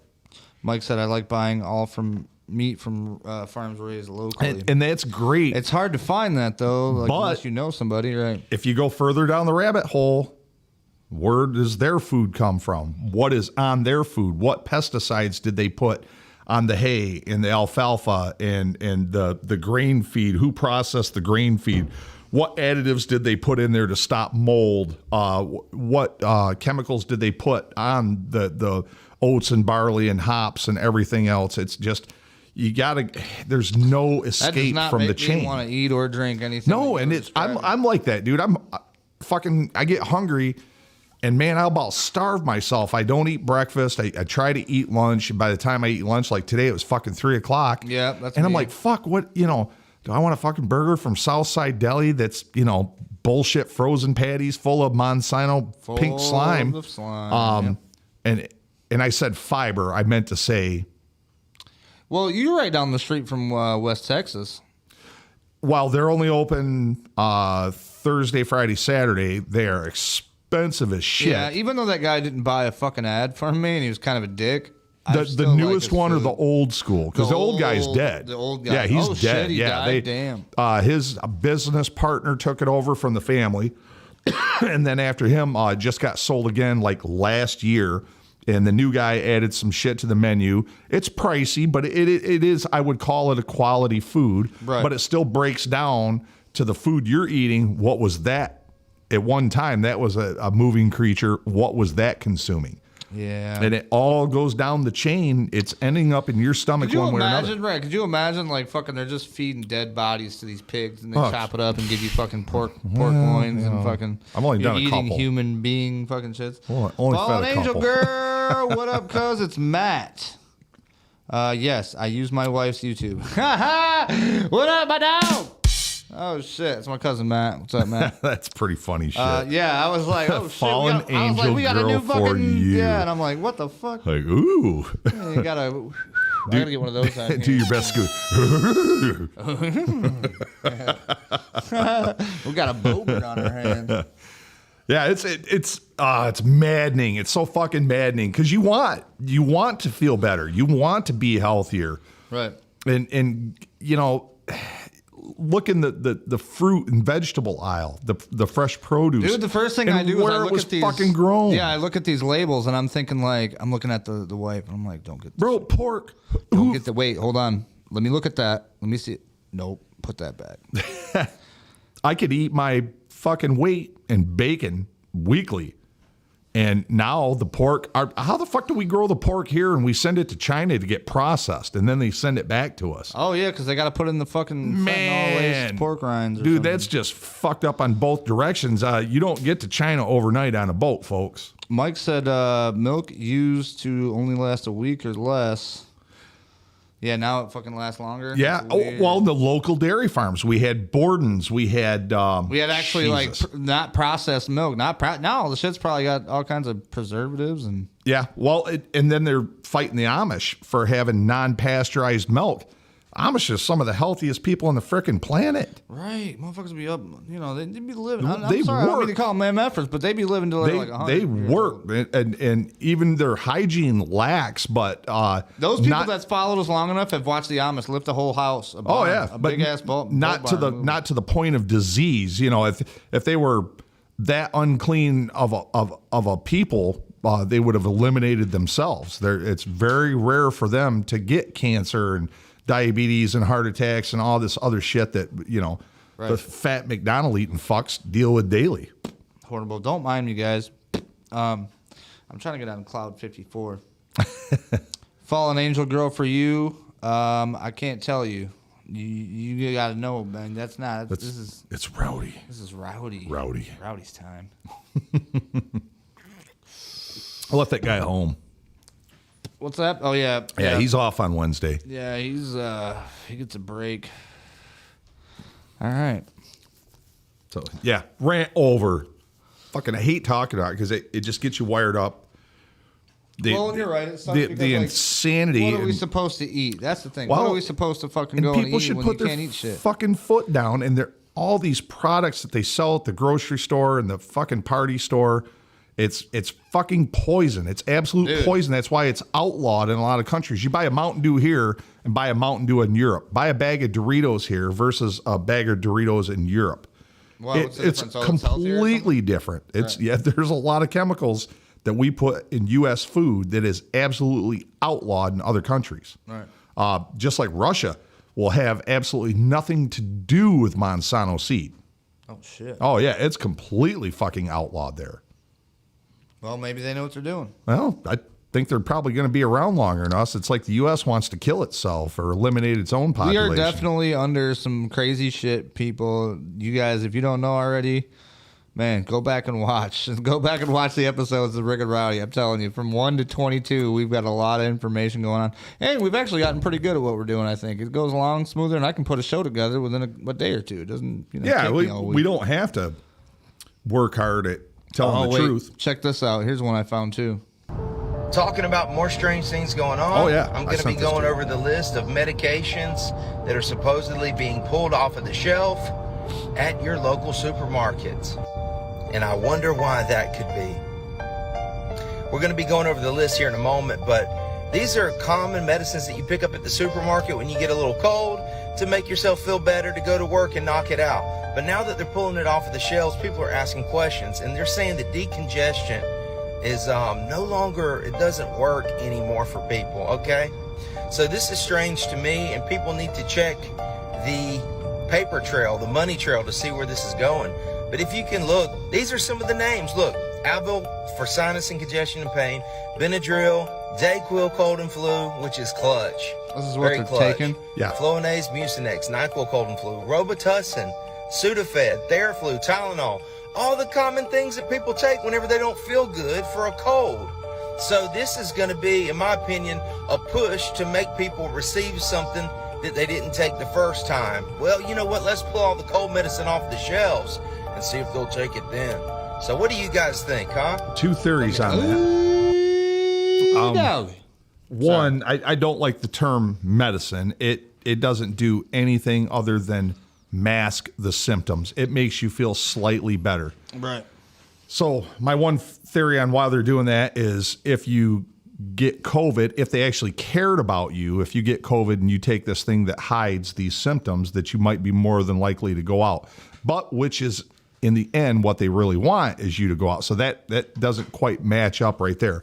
Mike said, "I like buying all from." Meat from farms raised locally. And that's great. It's hard to find that, though, unless you know somebody, right? If you go further down the rabbit hole, where does their food come from? What is on their food? What pesticides did they put on the hay and the alfalfa and the grain feed? Who processed the grain feed? What additives did they put in there to stop mold? What chemicals did they put on the oats and barley and hops and everything else? It's just... there's no escape from the chain. That does not make me want to eat or drink anything. No, and I'm like that, dude. I get hungry, and man, I'll about starve myself. I don't eat breakfast. I try to eat lunch. By the time I eat lunch, like today, it was fucking 3:00. Yeah, that's. And I'm like, fuck, what? Do I want a fucking burger from Southside Deli that's bullshit frozen patties full of Monsanto pink slime? Full of slime. And I said fiber. I meant to say. Well, you're right down the street from West Texas. Well, they're only open Thursday, Friday, Saturday, they are expensive as shit. Yeah, even though that guy didn't buy a fucking ad from me and he was kind of a dick. The newest one or the old school? Because the old guy's dead. The old guy. Yeah, he's dead. Shit, he died. Damn. His business partner took it over from the family. And then after him, just got sold again like last year. And the new guy added some shit to the menu. It's pricey, but it is, I would call it a quality food. Right. But it still breaks down to the food you're eating. What was that? At one time, that was a moving creature. What was that consuming? Yeah. And it all goes down the chain. It's ending up in your stomach one way or another. Right, could you imagine, like, fucking, they're just feeding dead bodies to these pigs and they chop it up and give you fucking pork loins and fucking. I've only done a eating couple. human being fucking shits. Only Fallen fed a Angel couple. Girl, what up, cuz? It's Matt. Yes, I use my wife's YouTube. What up, my dog? Oh shit, it's my cousin Matt. What's up, Matt? That's pretty funny shit. Yeah, I was like, oh shit. Fallen I was like, we got a new Angel Girl for fucking you. yeah, and I'm like, what the fuck? Like, ooh. Yeah, you gotta. I gotta get one of those out Do here. your best scoot. We got a bogart on our hand. Yeah, it's maddening. It's so fucking maddening because you want to feel better. You want to be healthier. Right. And you know, look in the fruit and vegetable aisle, the fresh produce. Dude, the first thing I do is I look at these fucking grown. Yeah, I look at these labels and I'm thinking like I'm looking at the wife and I'm like, don't get this. Bro, pork. Don't get the wait, hold on. Let me look at that. Let me see. Nope, put that back. I could eat my fucking weight in bacon weekly. And now the pork, how the fuck do we grow the pork here and we send it to China to get processed and then they send it back to us? Oh, yeah, because they got to put in the fucking fentanyl-laced pork rinds. Dude, that's just fucked up on both directions. You don't get to China overnight on a boat, folks. Mike said milk used to only last a week or less. Yeah, now it fucking lasts longer. Yeah. Well, the local dairy farms. We had Borden's. We had actually not processed milk. Now the shit's probably got all kinds of preservatives and. Yeah. Well, and then they're fighting the Amish for having non-pasteurized milk. Amish are some of the healthiest people on the frickin' planet. Right. Motherfuckers be up, they'd be living. I'm They sorry, I don't work. mean to call them MFers, but they be living till they're like 100. They work, and even their hygiene lacks, but those people that's followed us long enough have watched the Amish lift a whole house. A big ass boat. Not to the point of disease. You know, if they were that unclean of a people, they would have eliminated themselves. It's very rare for them to get cancer and diabetes and heart attacks and all this other shit that, the fat McDonald eating fucks deal with daily. Horrible. Don't mind me, guys. I'm trying to get on Cloud 54. Fallen Angel Girl for you. I can't tell you. You got to know, man. That's not. It's Rowdy. This is Rowdy. Rowdy's time. I left that guy home. What's that? Oh yeah. Yeah, he's off on Wednesday. Yeah, he gets a break. All right. So yeah, rant over. Fucking, I hate talking about it because it just gets you wired up. Well, you're right. It sucks the insanity. What are we supposed to eat? That's the thing. Well, what are we supposed to fucking go and people eat should when put you their can't eat shit? fucking foot down, and they're all these products that they sell at the grocery store and the fucking party store. It's fucking poison. It's absolute poison. That's why it's outlawed in a lot of countries. You buy a Mountain Dew here and buy a Mountain Dew in Europe. Buy a bag of Doritos here versus a bag of Doritos in Europe. Well, It's completely different. There's a lot of chemicals that we put in U.S. food that is absolutely outlawed in other countries. Right. Just like Russia will have absolutely nothing to do with Monsanto seed. Oh, shit. Oh, yeah. It's completely fucking outlawed there. Well, maybe they know what they're doing. Well, I think they're probably going to be around longer than us. It's like the U.S. wants to kill itself or eliminate its own population. We are definitely under some crazy shit, people. You guys, if you don't know already, man, go back and watch. Go back and watch the episodes of Rick and Rowdy. I'm telling you, from 1 to 22, we've got a lot of information going on. And we've actually gotten pretty good at what we're doing, I think. It goes along smoother, and I can put a show together within a day or two. It doesn't, take me all week. We don't have to work hard at telling the truth. Check this out. Here's one I found, too. Talking about more strange things going on. Oh, yeah. I'm going to be going over the list of medications that are supposedly being pulled off of the shelf. at your local supermarkets. And I wonder why that could be. We're going to be going over the list here in a moment, but these are common medicines that you pick up at the supermarket when you get a little cold to make yourself feel better, to go to work and knock it out. But now that they're pulling it off of the shelves, people are asking questions, and they're saying that decongestion is no longer, it doesn't work anymore for people, okay? So this is strange to me, and people need to check the paper trail, the money trail, to see where this is going. But if you can look, these are some of the names. Look, Advil for sinus and congestion and pain, Benadryl, Dayquil cold and flu, which is clutch. This is what Very they're clutch. taking? Yeah. Flonase, Mucinex, NyQuil cold and flu, Robitussin, Sudafed, Theraflu, Tylenol, all the common things that people take whenever they don't feel good for a cold. So this is going to be, in my opinion, a push to make people receive something that they didn't take the first time. Well, you know what? Let's pull all the cold medicine off the shelves and see if they'll take it then. So what do you guys think, huh? Two theories on that. One, I don't like the term medicine. It doesn't do anything other than mask the symptoms. It makes you feel slightly better. Right. So my one theory on why they're doing that is if you get COVID, if they actually cared about you, if you get COVID and you take this thing that hides these symptoms, that you might be more than likely to go out. But which is, in the end, what they really want is you to go out. So that doesn't quite match up right there.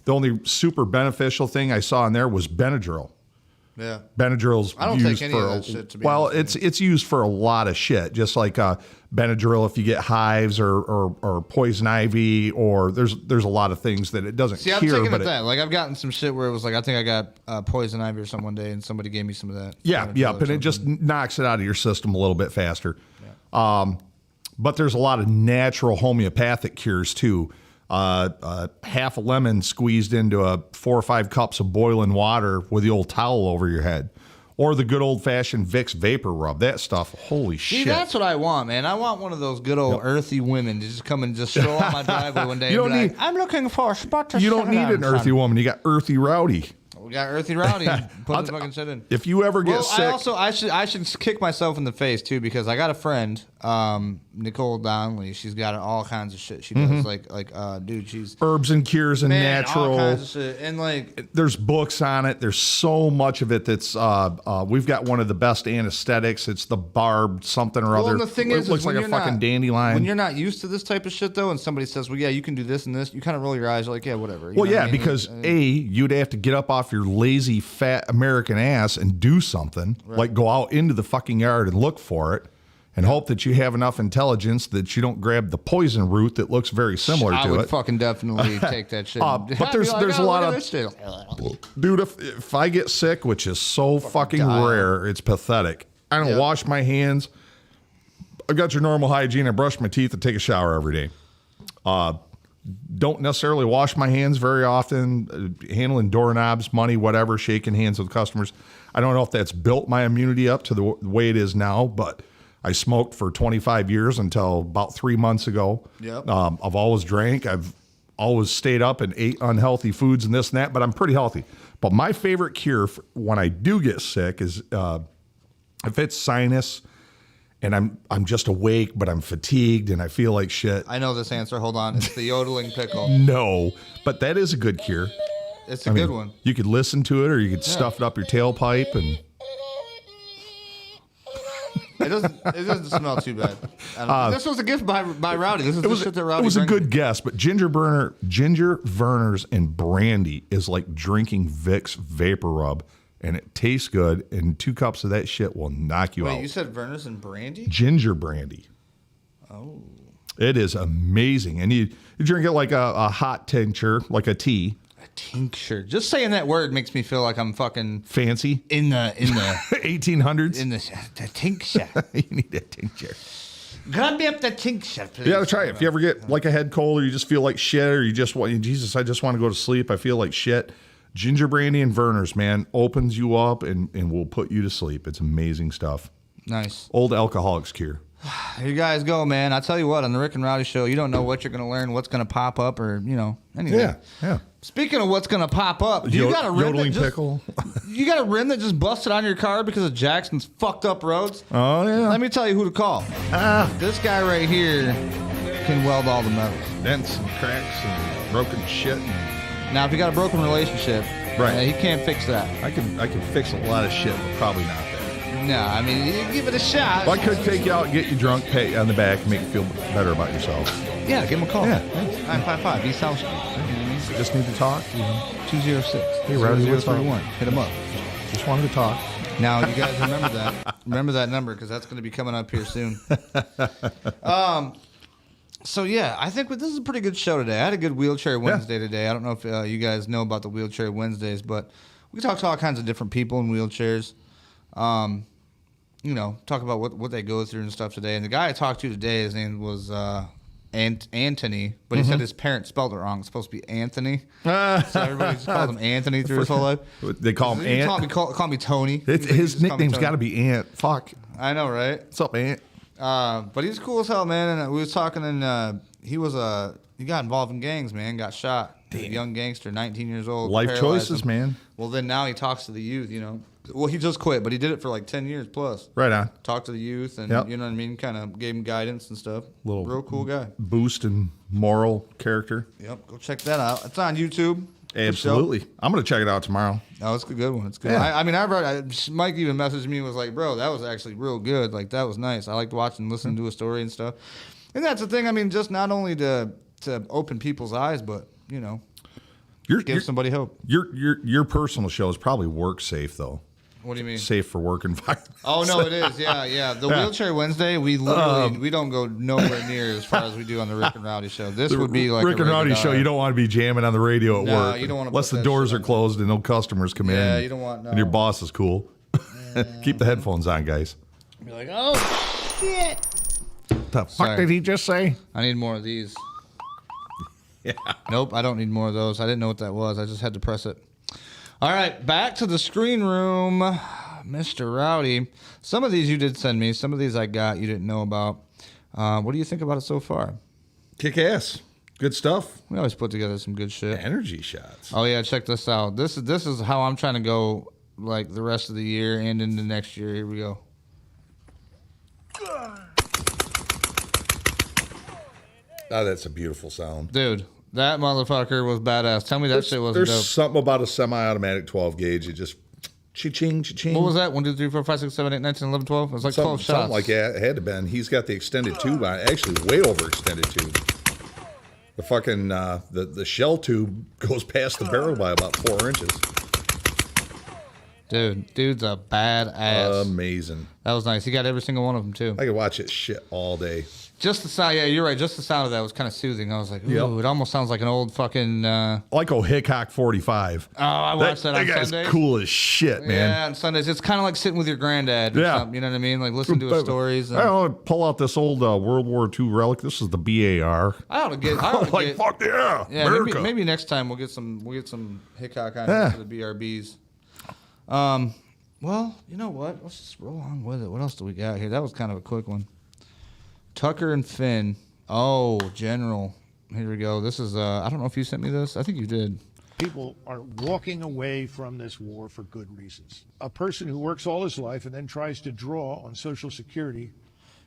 The only super beneficial thing I saw in there was Benadryl. Yeah. Benadryl's I don't used take any for of that shit, to be well, honest with it's used for a lot of shit. Just like Benadryl, if you get hives or poison ivy, or there's a lot of things that it doesn't See, I'm cure. taking But it that. Like, I've gotten some shit where it was like, I think I got poison ivy or something one day, and somebody gave me some of that. and it just knocks it out of your system a little bit faster. But there's a lot of natural homeopathic cures too. Half a lemon squeezed into 4 or 5 cups of boiling water with the old towel over your head, or the good old fashioned Vicks vapor rub. That stuff, holy See, shit! that's what I want, man. I want one of those good old earthy women to just come and just stroll on my driveway one day. You and don't be need- like, I'm looking for a spot to You don't sit need on, an earthy son." woman. You got earthy Rowdy. We got earthy Rowdy. Put the fucking shit in. If you ever get sick, I should kick myself in the face too, because I got a friend, Nicole Donnelly. She's got all kinds of shit. She does dude, she's herbs and cures and man, natural. all kinds of shit. And like, there's books on it. There's so much of it that's we've got one of the best anesthetics. It's the barbed something or other. And the thing it is looks when like a you're fucking not- dandelion. When you're not used to this type of shit though, and somebody says, "Well, yeah, you can do this and this," you kind of roll your eyes. You're like, "Yeah, whatever." You Well, know what yeah, I mean? because you'd have to get up off your lazy, fat American ass and do something, like go out into the fucking yard and look for it, and hope that you have enough intelligence that you don't grab the poison root that looks very similar I to would it. fucking definitely take that shit. But there's a lot of dude. If I get sick, which is so fucking rare, it's pathetic. I don't wash my hands. I got your normal hygiene. I brush my teeth and take a shower every day. Don't necessarily wash my hands very often, handling doorknobs, money, whatever, shaking hands with customers. I don't know if that's built my immunity up to the way it is now, but I smoked for 25 years until about 3 months ago. Yep. I've always drank. I've always stayed up and ate unhealthy foods and this and that, but I'm pretty healthy. But my favorite cure for when I do get sick is if it's sinus and I'm just awake, but I'm fatigued and I feel like shit. I know this answer. Hold on. It's the yodeling pickle. No, but that is a good cure. It's a good one. You could listen to it, or you could stuff it up your tailpipe, and It doesn't smell too bad. This was a gift by Rowdy. This is the shit that Rowdy It was a brings me. good guess, but ginger Verners and brandy is like drinking Vicks vapor rub, and it tastes good. And 2 cups of that shit will knock you out. Wait, you said Verner's and brandy? Ginger brandy. Oh. It is amazing, and you drink it like a hot tincture, like a tea. Tincture. Just saying that word makes me feel like I'm fucking fancy in the 1800s. In the tincture. You need a tincture. Grab me up the tincture, please. Yeah, try it. If you ever get like a head cold, or you just feel like shit, or you just want, Jesus, I just want to go to sleep. I feel like shit. Ginger brandy and Verner's, man, opens you up and will put you to sleep. It's amazing stuff. Nice. Old alcoholics cure. Here you guys go, man. I tell you what, on the Rick and Rowdy show, you don't know what you're going to learn, what's going to pop up, or anything. Yeah. Speaking of what's going to pop up, you got a rim that pickle. You got a rim that just busted on your car because of Jackson's fucked up roads. Oh yeah. Let me tell you who to call. This guy right here can weld all the metals, dents and cracks and broken shit. Now, if you got a broken relationship, right, he can't fix that. I can fix a lot of shit, but probably not that. No, I mean, you give it a shot. Well, I could take you out and get you drunk, pay you on the back, and make you feel better about yourself. Yeah, give him a call. Yeah. 955 East South Street. Just need to talk. 206. Hey, Rowdy, what's up? 0031. Hit him up. Just wanted to talk. Now, you guys remember that. Remember that number, because that's going to be coming up here soon. So, yeah, I think this is a pretty good show today. I had a good Wheelchair Wednesday today. I don't know if you guys know about the Wheelchair Wednesdays, but we talk to all kinds of different people in wheelchairs. Talk about what they go through and stuff today. And the guy I talked to today, his name was Anthony, but he said his parents spelled it wrong. It's supposed to be Anthony. So everybody just called him Anthony through his whole life. They call him Ant. Call me Tony. His nickname's got to be Ant. Fuck. I know, right? What's up, Ant? But he's cool as hell, man. And we was talking, and he got involved in gangs, man. Got shot. A young gangster, 19 years old. Life choices, man. Well, then now he talks to the youth, Well, he just quit, but he did it for like 10 years plus. Right on. Talked to the youth and, you know what I mean? Kind of gave him guidance and stuff. Real cool guy. Boost in moral character. Yep. Go check that out. It's on YouTube. Absolutely. I'm going to check it out tomorrow. Oh, it's a good one. It's good. Yeah. Mike even messaged me and was like, bro, that was actually real good. Like, that was nice. I liked watching and listening to a story and stuff. And that's the thing. I mean, just not only to open people's eyes, but, give somebody hope. Your personal show is probably work safe, though. What do you mean? Safe for work environment. Oh, no, it is. Yeah. The Wheelchair Wednesday, we literally we don't go nowhere near as far as we do on the Rick and Rowdy show. This would be like Rick and Rowdy show. You don't want to be jamming on the radio at work. You don't want to unless the doors are closed and no customers come in. Yeah, you don't want And your boss is cool. Keep the headphones on, guys. Be like, oh, shit. The fuck did he just say? I need more of these. Yeah. Nope, I don't need more of those. I didn't know what that was. I just had to press it. All right, back to the screen room, Mr. Rowdy. Some of these you did send me. Some of these I got you didn't know about. What do you think about it so far? Kick ass. Good stuff. We always put together some good shit. Energy shots. Oh, yeah, check this out. This is how I'm trying to go like the rest of the year and into next year. Here we go. Oh, that's a beautiful sound. Dude, that motherfucker was badass. Tell me that shit wasn't dope. There's something about a semi-automatic 12 gauge. It just cha-ching, cha-ching. What was that? 1, 2, 3, 4, 5, 6, 7, 8, 9, 10, 11, 12? It was like 12 shots. Something like that. It had to been. He's got the extended tube on it. Actually, way over extended tube. The fucking, the shell tube goes past the barrel by about 4 inches. Dude's a badass. Amazing. That was nice. He got every single one of them, too. I could watch it shit all day. Just the sound, yeah, you're right. Just the sound of that was kind of soothing. I was like, ooh, it almost sounds like an old fucking... Like a Hickok 45. Oh, I watched that on Sundays. That guy's cool as shit, man. Yeah, on Sundays. It's kind of like sitting with your granddad or something, you know what I mean? Like listening to his stories. And... I don't know, pull out this old World War II relic. This is the BAR. I ought to get... fuck yeah, America. Maybe next time we'll get some Hickok on for the BRBs. Well, you know what? Let's just roll on with it. What else do we got here? That was kind of a quick one. Tucker and Finn. Oh, General. Here we go. This is, I don't know if you sent me this. I think you did. People are walking away from this war for good reasons. A person who works all his life and then tries to draw on Social Security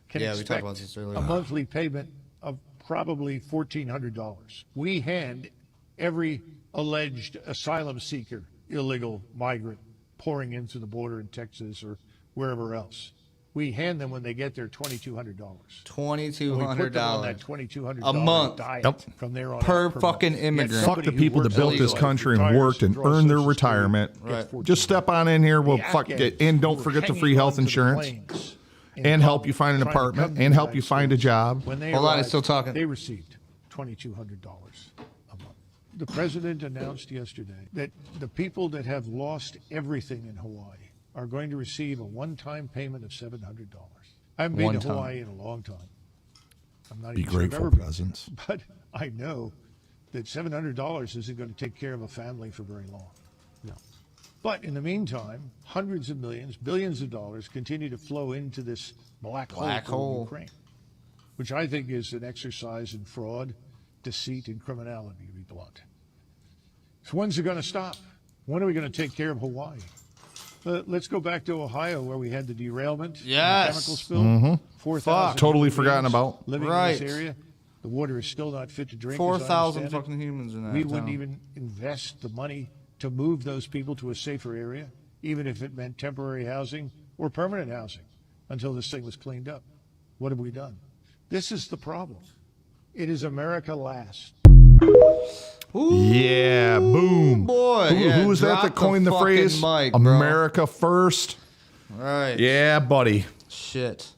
can expect a monthly payment of probably $1,400. We hand every alleged asylum seeker, illegal migrant, pouring into the border in Texas or wherever else. We hand them when they get there $2,200. $2,200. We put them on that $2,200 a month diet from there on per fucking immigrant. Fuck the people that built this country and worked and earned their retirement. Right. Just step on in here. We'll fuck it. And don't forget the free health insurance. And help you find an apartment. And help you find a job. When they Hold on, he's still talking. They received $2,200 a month. The president announced yesterday that the people that have lost everything in Hawaii are going to receive a one-time payment of $700. I haven't been to Hawaii in a long time. I'm not Be even grateful, sure I've ever presents. been, but I know that $700 isn't going to take care of a family for very long. No. But in the meantime, hundreds of millions, billions of dollars continue to flow into this black hole called Ukraine, which I think is an exercise in fraud, deceit, and criminality, to be blunt. So when's it going to stop? When are we going to take care of Hawaii? Let's go back to Ohio, where we had the derailment, the chemical spill. 4,000 totally forgotten about. Living in this area. The water is still not fit to drink. 4,000 fucking humans in that We town. wouldn't even invest the money to move those people to a safer area, even if it meant temporary housing or permanent housing, until this thing was cleaned up. What have we done? This is the problem. It is America last. Yeah, boom. Boy, who was that coined the phrase? Mic, America first. Right. Yeah, buddy. Shit.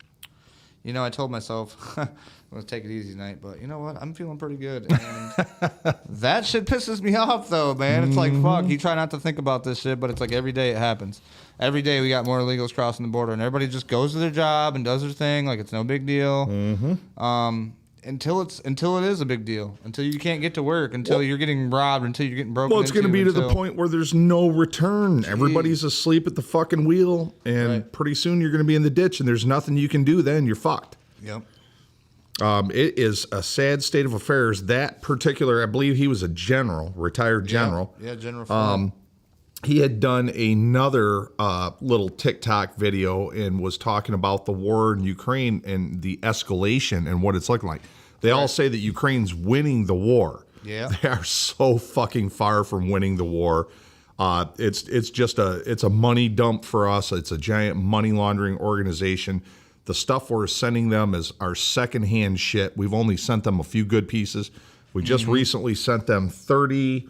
You know, I told myself I'm gonna take it easy tonight, but you know what? I'm feeling pretty good. And that shit pisses me off, though, man. It's like, fuck. You try not to think about this shit, but it's like every day it happens. Every day we got more illegals crossing the border, and everybody just goes to their job and does their thing like it's no big deal. Until it is a big deal. Until you can't get to work. Until you're getting robbed. Until you're getting broken into. Well, it's going to be to the point where there's no return. Everybody's asleep at the fucking wheel, and pretty soon you're going to be in the ditch, and there's nothing you can do. Then you're fucked. Yep. It is a sad state of affairs. That particular, I believe he was a general, retired general. Yeah, General. He had done another little TikTok video and was talking about the war in Ukraine and the escalation and what it's looking like. They all say that Ukraine's winning the war. Yeah. They are so fucking far from winning the war. It's a money dump for us. It's a giant money laundering organization. The stuff we're sending them is our secondhand shit. We've only sent them a few good pieces. We just recently sent them 30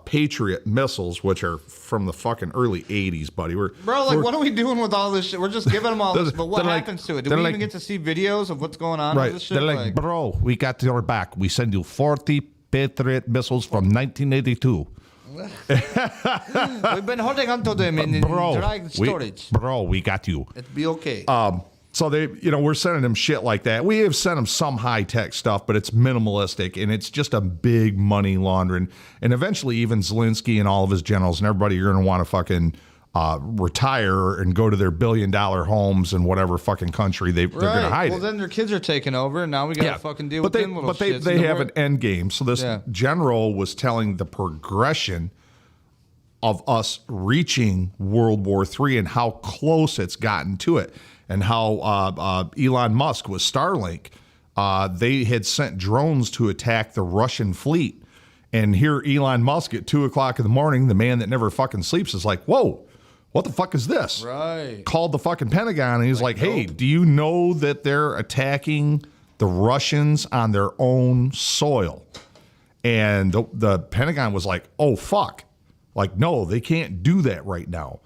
Patriot missiles, which are from the fucking early 80s, buddy. What are we doing with all this shit? We're just giving them all this, but what happens to it? Do we even get to see videos of what's going on with this shit? They're like, bro, we got your back. We send you 40 Patriot missiles from 1982. We've been holding on to them in dry storage. We got you. It'd be okay. So we're sending them shit like that. We have sent them some high tech stuff, but it's minimalistic and it's just a big money laundering. And eventually, even Zelensky and all of his generals and everybody, you're going to want to fucking retire and go to their $1 billion homes in whatever fucking country they're going to hide. Well, then their kids are taking over, and now we got to fucking deal with them little shits. But they have an end game. So this general was telling the progression of us reaching World War III and how close it's gotten to it. And how Elon Musk with Starlink, they had sent drones to attack the Russian fleet. And here Elon Musk at 2 o'clock in the morning, the man that never fucking sleeps, is like, whoa, what the fuck is this? Right. Called the fucking Pentagon, and he's like, hey, do you know that they're attacking the Russians on their own soil? And the Pentagon was like, oh, fuck. Like, no, they can't do that right now.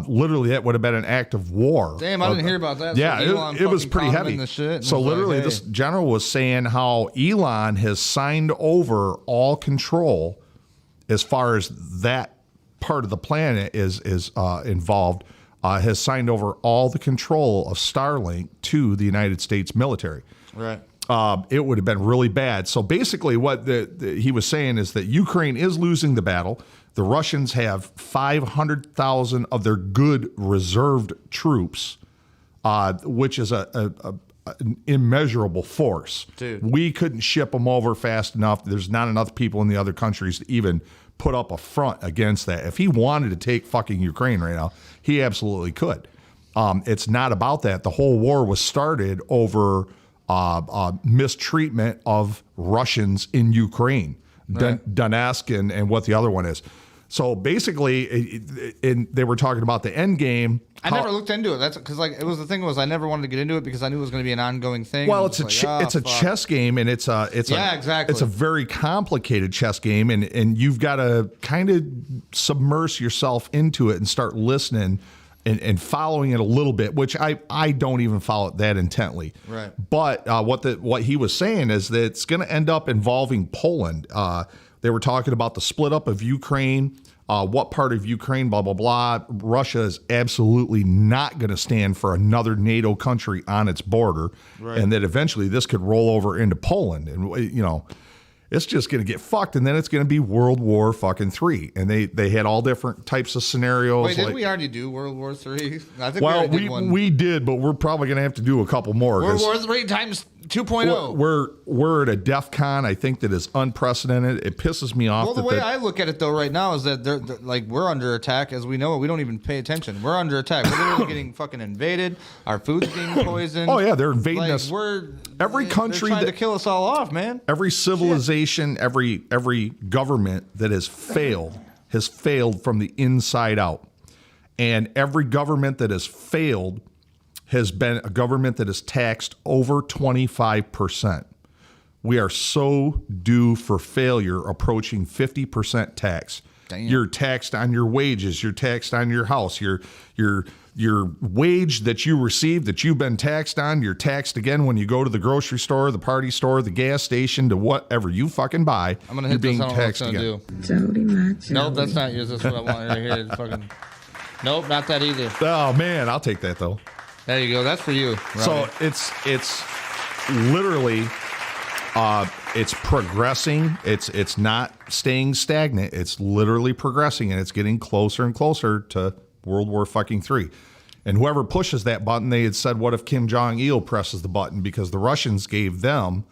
Literally, that would have been an act of war. Damn, I didn't hear about that. Yeah, so it was pretty heavy. So literally, this general was saying how Elon has signed over all control as far as that part of the planet is involved, has signed over all the control of Starlink to the United States military. Right. It would have been really bad. So basically what he was saying is that Ukraine is losing the battle. The Russians have 500,000 of their good reserved troops, which is an immeasurable force. Dude. We couldn't ship them over fast enough. There's not enough people in the other countries to even put up a front against that. If he wanted to take fucking Ukraine right now, he absolutely could. It's not about that. The whole war was started over mistreatment of Russians in Ukraine, Donetsk and what the other one is. So basically, they were talking about the end game. I never looked into it. That's because it was the thing was I never wanted to get into it because I knew it was going to be an ongoing thing. Well, it's a chess game, and it's exactly. It's a very complicated chess game, and you've got to kind of submerge yourself into it and start listening and following it a little bit, which I don't even follow it that intently. Right. But what he was saying is that it's going to end up involving Poland. They were talking about the split up of Ukraine, what part of Ukraine, blah, blah, blah. Russia is absolutely not going to stand for another NATO country on its border. Right. And that eventually this could roll over into Poland. And, it's just going to get fucked, and then it's going to be World War fucking III. And they had all different types of scenarios. Wait, didn't we already do World War III? I think well, we already did one. We did, but we're probably going to have to do a couple more. World War III times 2.0. We're at a DEF CON, I think, that is unprecedented. It pisses me off. Well, the way I look at it, though, right now is that they're like, we're under attack. As we know, we don't even pay attention. We're under attack. We're literally getting fucking invaded. Our food's being poisoned. Oh, yeah, they're invading like, us. Every country they're trying to kill us all off, man. Every civilization, every government that has failed from the inside out. And every government that has failed has been a government that is taxed over 25%. We are so due for failure, approaching 50% tax. Damn. You're taxed on your wages. You're taxed on your house. Your wage that you receive that you've been taxed on, you're taxed again when you go to the grocery store, the party store, the gas station, to whatever you fucking buy. I'm gonna hit being this. taxed I don't know again. what it's gonna do. Nope, that's not yours. That's what I want right here. Fucking. Nope, not that either. Oh man, I'll take that though. There you go. That's for you. Rowdy. So it's literally it's progressing. It's not staying stagnant. It's literally progressing, and it's getting closer and closer to World War fucking III. And whoever pushes that button, they had said, what if Kim Jong-il presses the button? Because the Russians gave them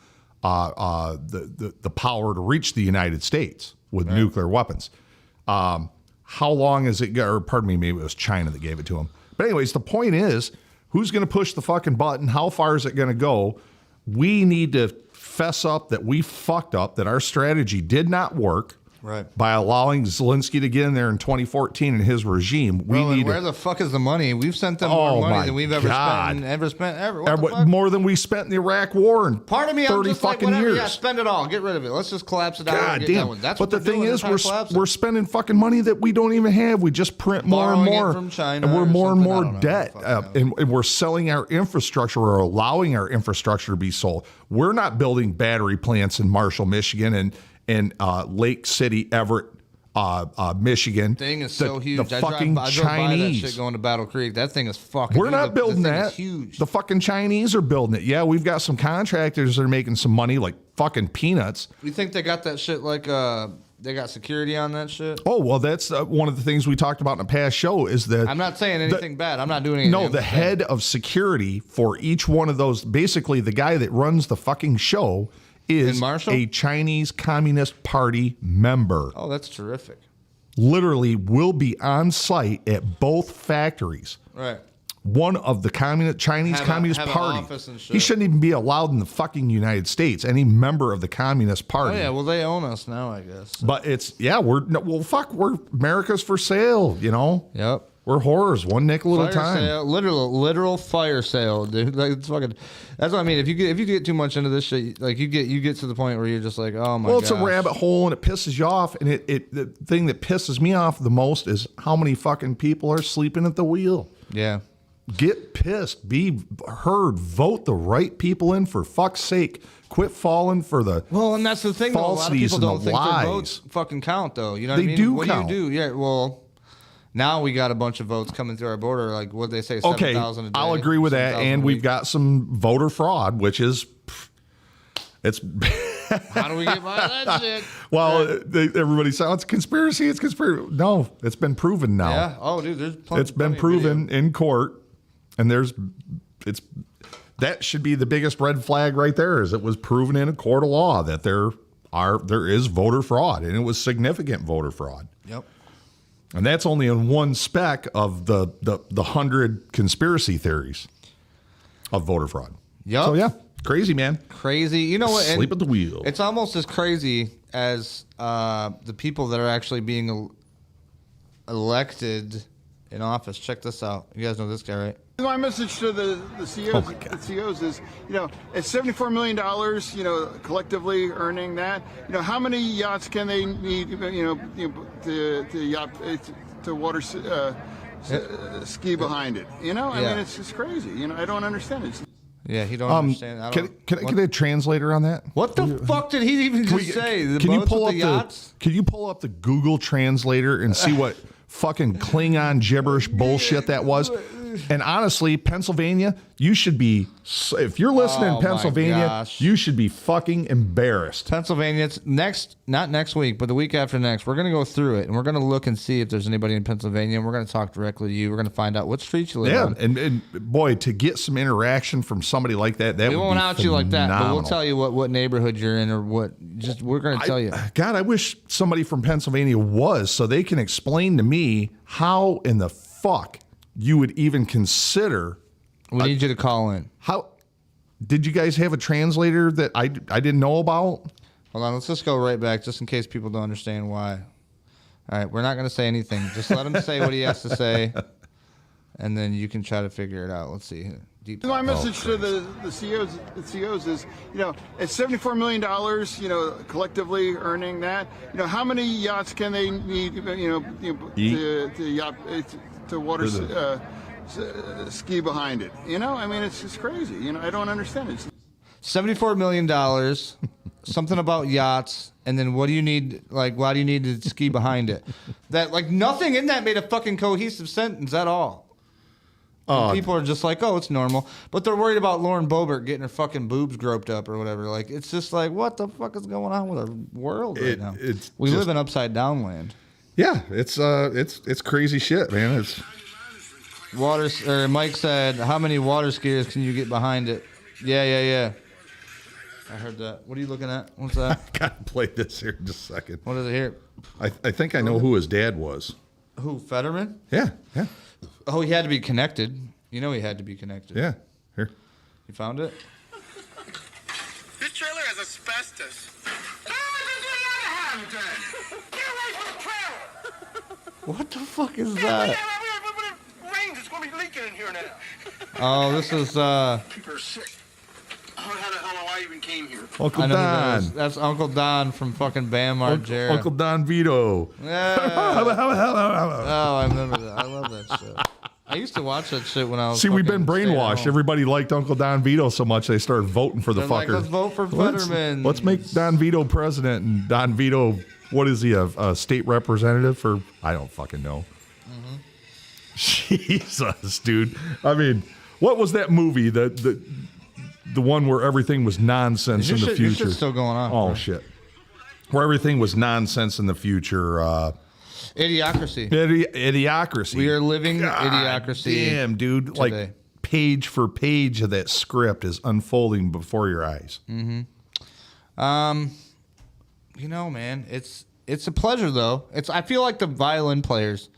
the power to reach the United States with nuclear weapons. How long is it? Or pardon me, maybe it was China that gave it to them. But anyways, the point is, who's going to push the fucking button? How far is it going to go? We need to fess up that we fucked up, that our strategy did not work. Right. By allowing Zelensky to get in there in 2014 and his regime. Where the fuck is the money? We've sent them more money than we've ever spent. More than we spent in the Iraq War in Part of me, 30 I'm just fucking like, whatever, years. Yeah, spend it all. Get rid of it. Let's just collapse it out. God and get damn. That that's but what the thing doing. is, we're spending fucking money that we don't even have. We just print more and more. From China and we're more and more know, debt. And we're selling our infrastructure or allowing our infrastructure to be sold. We're not building battery plants in Marshall, Michigan and Lake City, Everett, Michigan. Thing is so huge. The fucking I drove Chinese. by that shit going to Battle Creek. That thing is fucking. We're not building the that. Huge. The fucking Chinese are building it. Yeah, we've got some contractors that are making some money, like fucking peanuts. You think they got that shit like they got security on that shit? Oh well, that's one of the things we talked about in a past show. Is that I'm not saying anything bad. I'm not doing anything. No, the head of security for each one of those, basically the guy that runs the fucking show, is a Chinese Communist Party member. Oh, that's terrific. Literally will be on site at both factories. Right. One of the Chinese Communist Party. He shouldn't even be allowed in the fucking United States. Any member of the Communist Party. Oh yeah, well they own us now, I guess. So. But it's we're America's for sale, you know. Yep. We're whores, one nickel at a time. Sale, literal fire sale, dude. Like it's fucking. That's what I mean. If you get too much into this shit, like you get to the point where you're just like, oh my. Well, it's a rabbit hole and it pisses you off. And the thing that pisses me off the most is how many fucking people are sleeping at the wheel. Yeah. Get pissed. Be heard. Vote the right people in, for fuck's sake. Quit falling for the and that's the thing. Though. A lot of people don't think their votes fucking count, though. You know what I mean? They do what count. Do you do? Yeah. Well. Now we got a bunch of votes coming through our border. Like what they say, 7,000 a day. I'll agree with that. And we've got some voter fraud, which is it's. How do we get by that shit? Well, everybody says it's conspiracy. It's conspiracy. No, it's been proven now. Yeah. Oh, dude, there's plenty. It's been proven in court, and that should be the biggest red flag right there. Is it was proven in a court of law that there is voter fraud, and it was significant voter fraud. Yep. And that's only in one speck of the 100 conspiracy theories of voter fraud. Yep. So yeah, crazy, man. Crazy. You know what? Sleep at the wheel. It's almost as crazy as the people that are actually being elected in office. Check this out. You guys know this guy, right? My message to the CEOs is, at $74 million, collectively earning that, how many yachts can they need, to water ski behind it? I mean, it's just crazy. I don't understand it. Yeah, he don't understand. Can I get a translator on that? What the fuck did he even just say? Can you pull up the Google Translator and see what fucking Klingon gibberish bullshit that was? And honestly, Pennsylvania, you should be, if you're listening in Pennsylvania, you should be fucking embarrassed. Pennsylvania, it's not next week, but the week after next, we're going to go through it, and we're going to look and see if there's anybody in Pennsylvania, and we're going to talk directly to you. We're going to find out what streets you live on. And boy, to get some interaction from somebody like that, we won't out you like that, but we'll tell you what neighborhood you're in or what. Just we're going to tell you. God, I wish somebody from Pennsylvania was, so they can explain to me how in the fuck you would even consider. We need you to call in. How did you guys have a translator that I didn't know about? Hold on, let's just go right back, just in case people don't understand why. All right, we're not going to say anything. Just let him say what he has to say, and then you can try to figure it out. Let's see. My message to the CEOs is, at $74 million, collectively earning that, how many yachts can they need, to water ski behind it? It's just crazy. I don't understand it. $74 million, something about yachts, and then what do you need? Like, why do you need to ski behind it? That nothing in that made a fucking cohesive sentence at all. People are just like, oh, it's normal. But they're worried about Lauren Boebert getting her fucking boobs groped up or whatever. Like, it's just like, what the fuck is going on with our world right now? We live in upside down land. Yeah, it's crazy shit, man. Mike said, how many water skiers can you get behind it? Yeah. I heard that. What are you looking at? What's that? I gotta play this here in just a second. What is it here? I think I know who his dad was. Who, Fetterman? Yeah. Oh, he had to be connected. He had to be connected. Yeah. Here. You found it? This trailer has asbestos. What the fuck is that? Rains, it's going to be leaking in here now. Oh, this is People are sick. How the hell I even came here? Uncle Don. That's Uncle Don from fucking Bam Margera. Uncle Don Vito. Yeah. Oh, I remember that. I love that shit. I used to watch that shit when I was. See, we've been brainwashed. Everybody liked Uncle Don Vito so much they started voting for the fucker. Like, let's vote for Fetterman. Let's make Don Vito president, and Don Vito, what is he, a state representative for? I don't fucking know. Mm-hmm. Jesus, dude. I mean, what was that movie? The one where everything was nonsense in the future. Your shit's still going on. Oh, shit. Where everything was nonsense in the future. Idiocracy. Idiocracy. We are living idiocracy. Damn, dude. Today. Like, page for page of that script is unfolding before your eyes. Mm-hmm. Man, it's a pleasure, though. I feel like the violin players.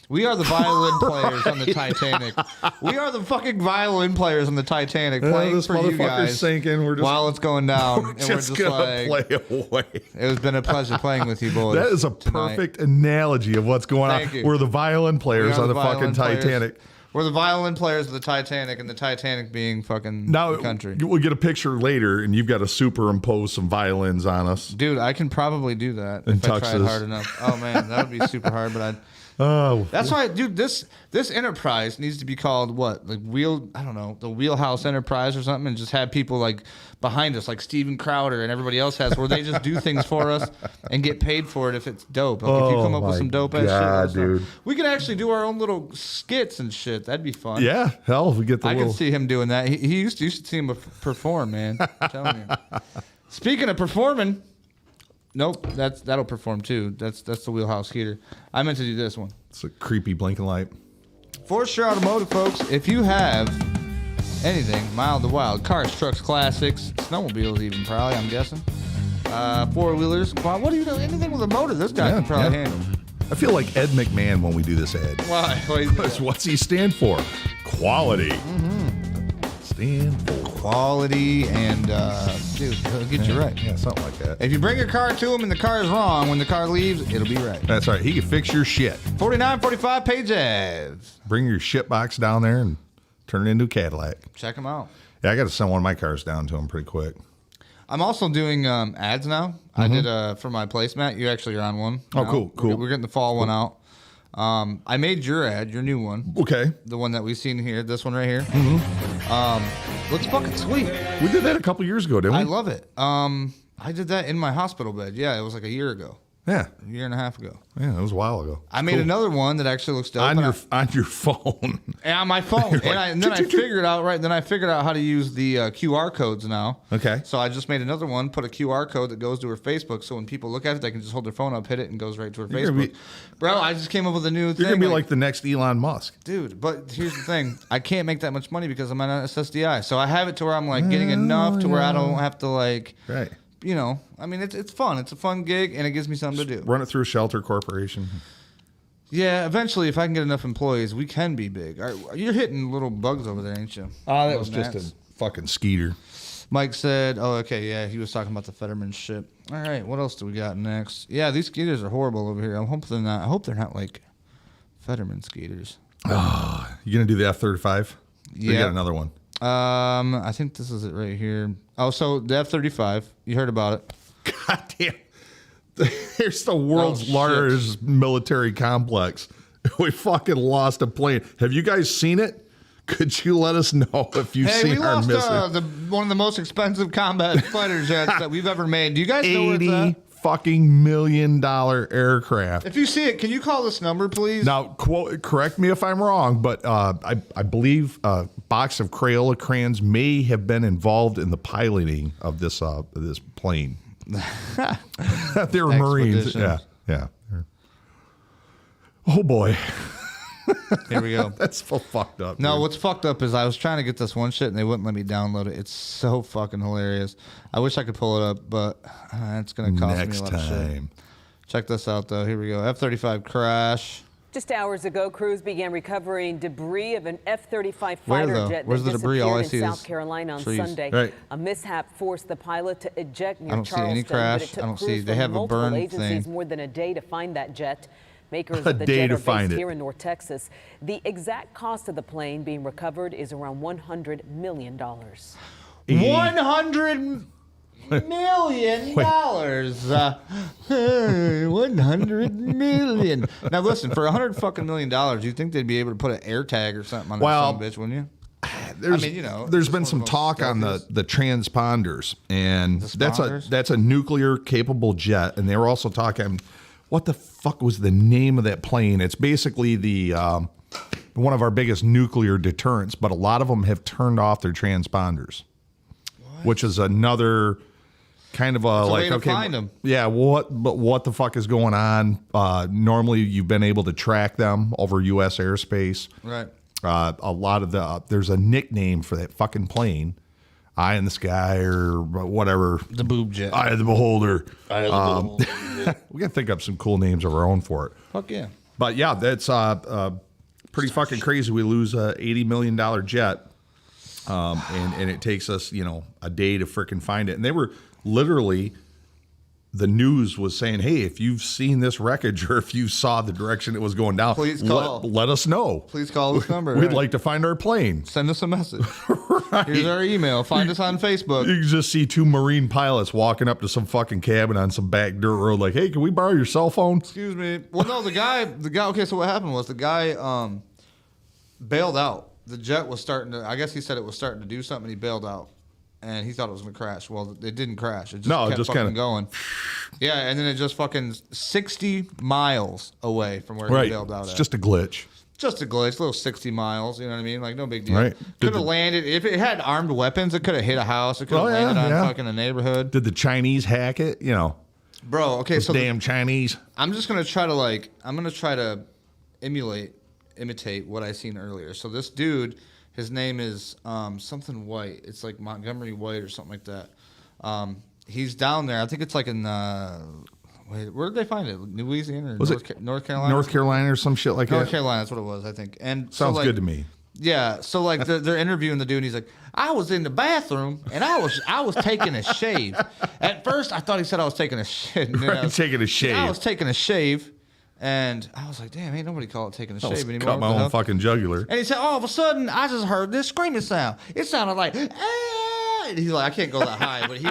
We are the violin players on the Titanic. We are the fucking violin players on the Titanic playing for you guys sinking. while it's going down. We're just gonna play away. It has been a pleasure playing with you boys. That is a perfect analogy of what's going on. We're the violin players on the fucking Titanic. We're the violin players of the Titanic, and the Titanic being fucking the country. We'll get a picture later, and you've got to superimpose some violins on us. Dude, I can probably do that if I tried hard enough. Oh, man, that would be super hard, but that's why, dude, this enterprise needs to be called what? Like the Wheelhouse Enterprise or something, and just have people like behind us, like Steven Crowder and everybody else has, where they just do things for us and get paid for it if it's dope. Like if you come up with some dope ass shit, dude. We can actually do our own little skits and shit. That'd be fun. Yeah, hell, if we get the I can see him doing that. You should see him perform, man. I'm telling you. Speaking of performing. Nope, that'll perform too. That's the Wheelhouse Heater. I meant to do this one. It's a creepy blinking light. For Sure Automotive, folks, if you have anything mild to wild, cars, trucks, classics, snowmobiles even probably, I'm guessing, four-wheelers, what do you know? Anything with a motor, this guy can probably handle. I feel like Ed McMahon when we do this ad. Why? What's he stand for? Quality. Mm-hmm. Stand for quality and dude, he'll get you right. Yeah, something like that. If you bring your car to him and the car is wrong, when the car leaves, it'll be right. That's right. He can fix your shit. 4945 Page Ave. Bring your shit box down there and turn it into a Cadillac. Check him out. Yeah, I got to send one of my cars down to him pretty quick. I'm also doing ads now. Mm-hmm. I did for my placemat. You actually are on one. Oh, now. Cool. We're getting the fall one out. I made your ad, your new one. Okay. The one that we've seen here, this one right here. Mm-hmm. Looks fucking sweet. We did that a couple years ago, didn't we? I love it. I did that in my hospital bed. Yeah, it was like a year ago. Yeah. A year and a half ago. Yeah, it was a while ago. I made another one that actually looks dope. On your phone. And on my phone. And then I figured out how to use the QR codes now. Okay. So I just made another one, put a QR code that goes to her Facebook, so when people look at it, they can just hold their phone up, hit it, and goes right to her Facebook. Bro, I just came up with a new thing. You're going to be like the next Elon Musk. Dude, but here's the thing. I can't make that much money because I'm on SSDI. So I have it to where I'm like getting enough to where I don't have to like... Right. You know, I mean, it's fun. It's a fun gig, and it gives me something to do. Run it through a shelter corporation. Yeah, eventually, if I can get enough employees, we can be big. You're hitting little bugs over there, ain't you? Oh, that was just a fucking skeeter. Mike said, oh, okay, yeah, he was talking about the Fetterman ship. All right, what else do we got next? Yeah, these skeeters are horrible over here. I hope they're not like Fetterman skeeters. Oh, you going to do the F-35? Yeah. You got another one. I think this is it right here. Oh, so the F-35. You heard about it. God damn. Here's the world's largest military complex. We fucking lost a plane. Have you guys seen it? Could you let us know if you've seen our missing? We lost one of the most expensive combat fighter jets that we've ever made. Do you guys know where it's at? fucking $80 million aircraft. If you see it, can you call this number, please? Now, correct me if I'm wrong, but I believe a box of Crayola crayons may have been involved in the piloting of this plane. They're Marines. Yeah. Oh boy. Here we go. That's so fucked up. No, dude. what's fucked up is I was trying to get this one shit and they wouldn't let me download it. It's so fucking hilarious. I wish I could pull it up, but it's going to cost me a lot of shit. Check this out, though. Here we go. F-35 crash. Just hours ago, crews began recovering debris of an F-35 Where, fighter though? jet Where's that the debris? All I disappeared see in is South Carolina on trees. Sunday. Right. A mishap forced the pilot to eject near I don't see Charleston. any crash. But it took I don't crews see. They from have a multiple burn agencies thing. more than a day to find that jet. Makers A of the day jet to are find based it. here in North Texas. The exact cost of the plane being recovered is around $100 million. $100 million. $100 million. Now listen, for $100 fucking million, you think they'd be able to put an air tag or something on that son of a bitch, wouldn't you? There's been some talk on the transponders, and that's a nuclear capable jet, and they were also talking. What the fuck was the name of that plane? It's basically the one of our biggest nuclear deterrents, but a lot of them have turned off their transponders, which is another kind of a way to find them. Yeah, what the fuck is going on? Normally, you've been able to track them over U.S. airspace. Right. A lot of there's a nickname for that fucking plane. Eye in the sky or whatever. The boob jet. Eye of the beholder. We got to think up some cool names of our own for it. Fuck yeah. But yeah, that's pretty fucking crazy. We lose a $80 million jet, and it takes us, a day to freaking find it. And they were literally, the news was saying, hey, if you've seen this wreckage or if you saw the direction it was going down, please call. Let us know. Please call this number. We'd like to find our plane. Send us a message. Right. Here's our email. Find us on Facebook. You can just see two Marine pilots walking up to some fucking cabin on some back dirt road like, hey, can we borrow your cell phone? Excuse me. Well, no, the guy, okay, so what happened was the guy bailed out. The jet was starting to, I guess he said it was starting to do something, and he bailed out. And he thought it was going to crash. Well, it didn't crash. It just kept fucking going. Yeah, and then it just fucking 60 miles away from where he bailed out It's at. just a glitch. Just a glitch, little 60 miles, you know what I mean? Like, no big deal. Right. Could have landed, if it had armed weapons, it could have hit a house. It could have landed on fucking a neighborhood. Did the Chinese hack it? Bro, okay, so damn Chinese. I'm just going to try to, imitate what I seen earlier. So this dude, his name is something White. It's like Montgomery White or something like that. He's down there. I think it's like in where did they find it? Louisiana or North Carolina? North Carolina or some shit like that? North Carolina, that's what it was, I think. And sounds good to me. Yeah, so like they're interviewing the dude, and he's like, I was in the bathroom and I was taking a shave. At first, I thought he said I was taking a shit. Taking a shave. I was taking a shave. And I was like, damn, ain't nobody call it taking a shave anymore. Cut my own fucking jugular. And he said, all of a sudden, I just heard this screaming sound. It sounded like, ah! And he's like, I can't go that high. But he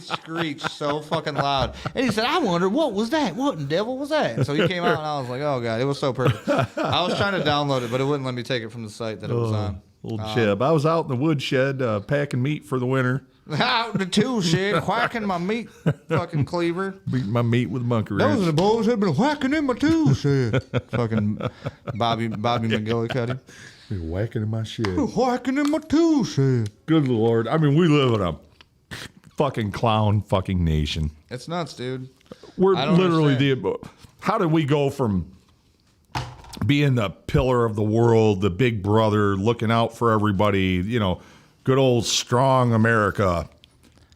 screeched so fucking loud. And he said, I wonder, what was that? What in the devil was that? And so he came out, and I was like, oh, God, it was so perfect. I was trying to download it, but it wouldn't let me take it from the site that it was on. Little chib. I was out in the woodshed packing meat for the winter. Out the tool shed, whacking my meat fucking cleaver. Beat my meat with a monkey wrench. Those are the boys that have been whacking in my tool shed. Fucking Bobby McGillicuddy. Be whacking in my shed. Whacking in my tool shed. Good Lord. I mean, we live in a fucking clown fucking nation. It's nuts, dude. We're literally how did we go from being the pillar of the world, the big brother, looking out for everybody, you know, good old strong America,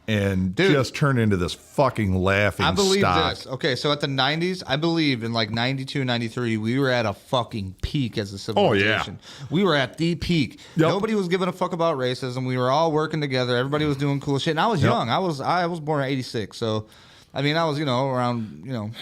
and just turn into this fucking laughing stock. I believe this. Okay, so at the 90s, I believe in like 92, 93, we were at a fucking peak as a civilization. Oh, yeah. We were at the peak. Yep. Nobody was giving a fuck about racism. We were all working together. Everybody was doing cool shit. And I was young. I was born in 86. So, I mean, I was, around,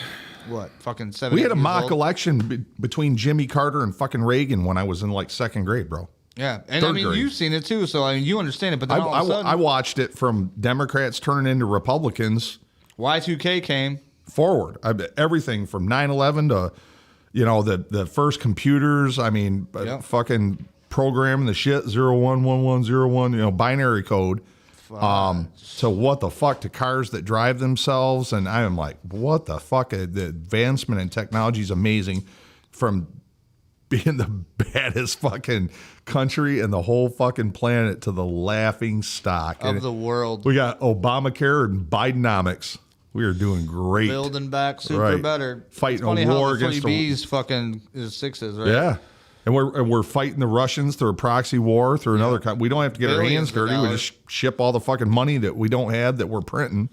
what, fucking 7 We had a mock election between Jimmy Carter and fucking Reagan when I was in like second grade, bro. Yeah, and I mean, you've seen it too, so I mean, you understand it. But then all of a sudden, I watched it from Democrats turning into Republicans. Y2K came forward. Everything from 9/11 to, the first computers. I mean, fucking programming the shit 011101. Binary code. So what the fuck to cars that drive themselves, and I am like, what the fuck? The advancement in technology is amazing. From being the baddest fucking country in the whole fucking planet to the laughing stock of the world. We got Obamacare and Bidenomics. We are doing great. Building back super better. Fighting a war against the 3Bs fucking is sixes, right? Yeah. And we're fighting the Russians through a proxy war through another country. We don't have to get our hands dirty. We just ship all the fucking money that we don't have that we're printing.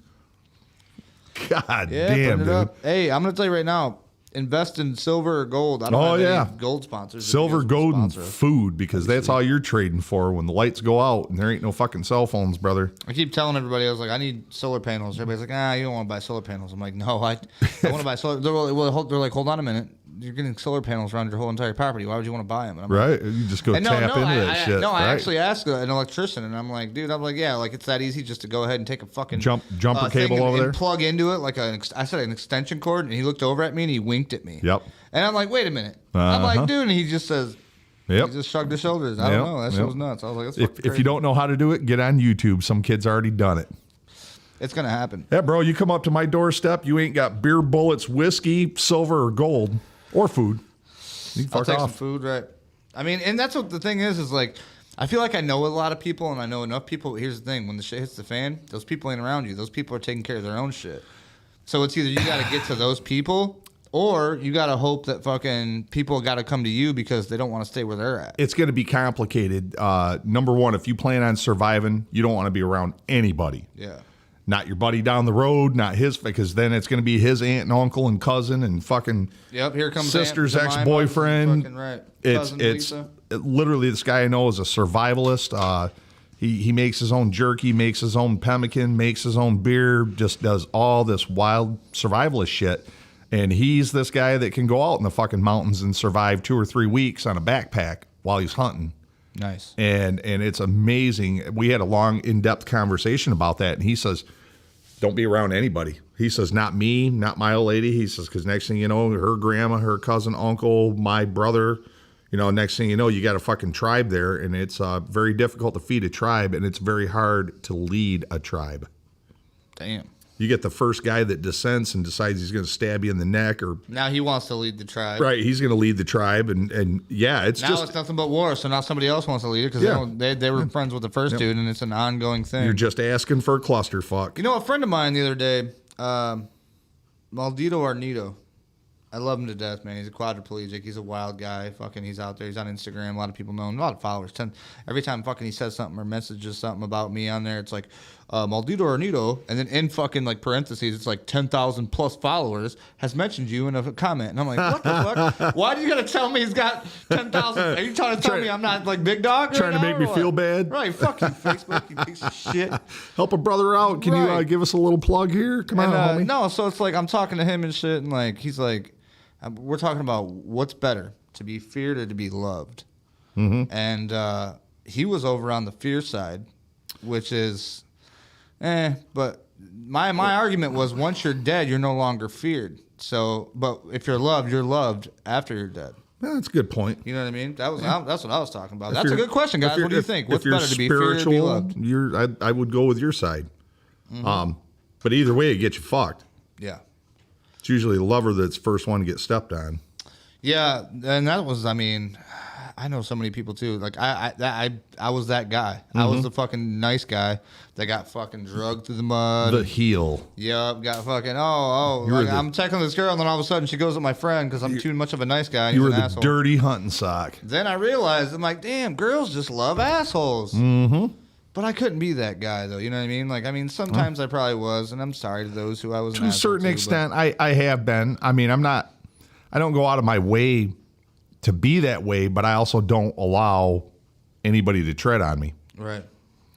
God damn, dude. Up. Hey, I'm going to tell you right now, invest in silver or gold. I don't have any gold sponsors. Silver, gold, and food, because that's all you're trading for when the lights go out and there ain't no fucking cell phones, brother. I keep telling everybody, I was like, I need solar panels. Everybody's like, you don't want to buy solar panels. I'm like, no, I want to buy solar. They're like, hold on a minute. You're getting solar panels around your whole entire property. Why would you want to buy them? Right. You just go tap into that shit. No, I actually asked an electrician, and I'm like, dude, it's that easy just to go ahead and take a fucking jumper cable over there, and plug into it like an extension cord. And he looked over at me and he winked at me. Yep. And I'm like, wait a minute. I'm like, dude, and he just says, he just shrugged his shoulders. I don't know. That shit was nuts. I was like, that's fucking crazy. If you don't know how to do it, get on YouTube. Some kid's already done it. It's gonna happen. Yeah, bro. You come up to my doorstep, you ain't got beer, bullets, whiskey, silver, or gold, or food. I'll take some food, right? I mean, and that's what the thing is like, I feel like I know a lot of people and I know enough people. But here's the thing: when the shit hits the fan, those people ain't around you. Those people are taking care of their own shit. So it's either you got to get to those people, or you got to hope that fucking people got to come to you because they don't want to stay where they're at. It's going to be complicated. Number one, if you plan on surviving, you don't want to be around anybody. Yeah. Not your buddy down the road, not his, because then it's going to be his aunt and uncle and cousin and fucking here comes sister's ex-boyfriend. Fucking right. It's literally, this guy I know is a survivalist. He makes his own jerky, makes his own pemmican, makes his own beer, just does all this wild survivalist shit. And he's this guy that can go out in the fucking mountains and survive 2 or 3 weeks on a backpack while he's hunting. Nice. And it's amazing. We had a long, in-depth conversation about that, and he says, don't be around anybody. He says, not me, not my old lady. He says, because next thing you know, her grandma, her cousin, uncle, my brother, next thing you know, you got a fucking tribe there, and it's very difficult to feed a tribe, and it's very hard to lead a tribe. Damn. You get the first guy that dissents and decides he's going to stab you in the neck, or now he wants to lead the tribe. Right, he's going to lead the tribe, and yeah, it's now it's nothing but war. So now somebody else wants to lead it because they were friends with the first dude, and it's an ongoing thing. You're just asking for a clusterfuck. A friend of mine the other day, Maldito Arnito. I love him to death, man. He's a quadriplegic. He's a wild guy. Fucking, he's out there. He's on Instagram. A lot of people know him. A lot of followers. Every time fucking he says something or messages something about me on there, it's like, Maldito Arnito, and then in fucking like parentheses, it's like 10,000 plus followers has mentioned you in a comment. And I'm like, what the fuck? Why do you gotta tell me he's got 10,000? Are you trying to tell me I'm not like big dog? Trying to make me feel bad? Right. Fuck you, Facebook, you piece of shit. Help a brother out. Can you give us a little plug here? Come on, homie. No, so it's like I'm talking to him and shit, and like he's like, we're talking about what's better, to be feared or to be loved. Mm-hmm. And he was over on the fear side, which is, but my argument was once you're dead, you're no longer feared. So, but if you're loved after you're dead. Yeah, that's a good point. You know what I mean? That's what I was talking about. That's a good question, guys. What do you think? What's better, to be feared or to be loved? I would go with your side. Mm-hmm. But either way, it gets you fucked. Yeah. It's usually the lover that's first one to get stepped on. Yeah, and that was, I mean, I know so many people too. Like I was that guy. Mm-hmm. I was the fucking nice guy that got fucking drugged through the mud. The heel. Yep, got fucking I'm texting this girl, and then all of a sudden she goes with my friend because I'm too much of a nice guy. And You were he's an the asshole. dirty hunting sock. Then I realized, I'm like, damn, girls just love assholes. Mm-hmm. But I couldn't be that guy, though. You know what I mean? Like, I mean, sometimes I probably was, and I'm sorry to those who I was. To a certain extent, I have been. I mean, I don't go out of my way to be that way, but I also don't allow anybody to tread on me. Right.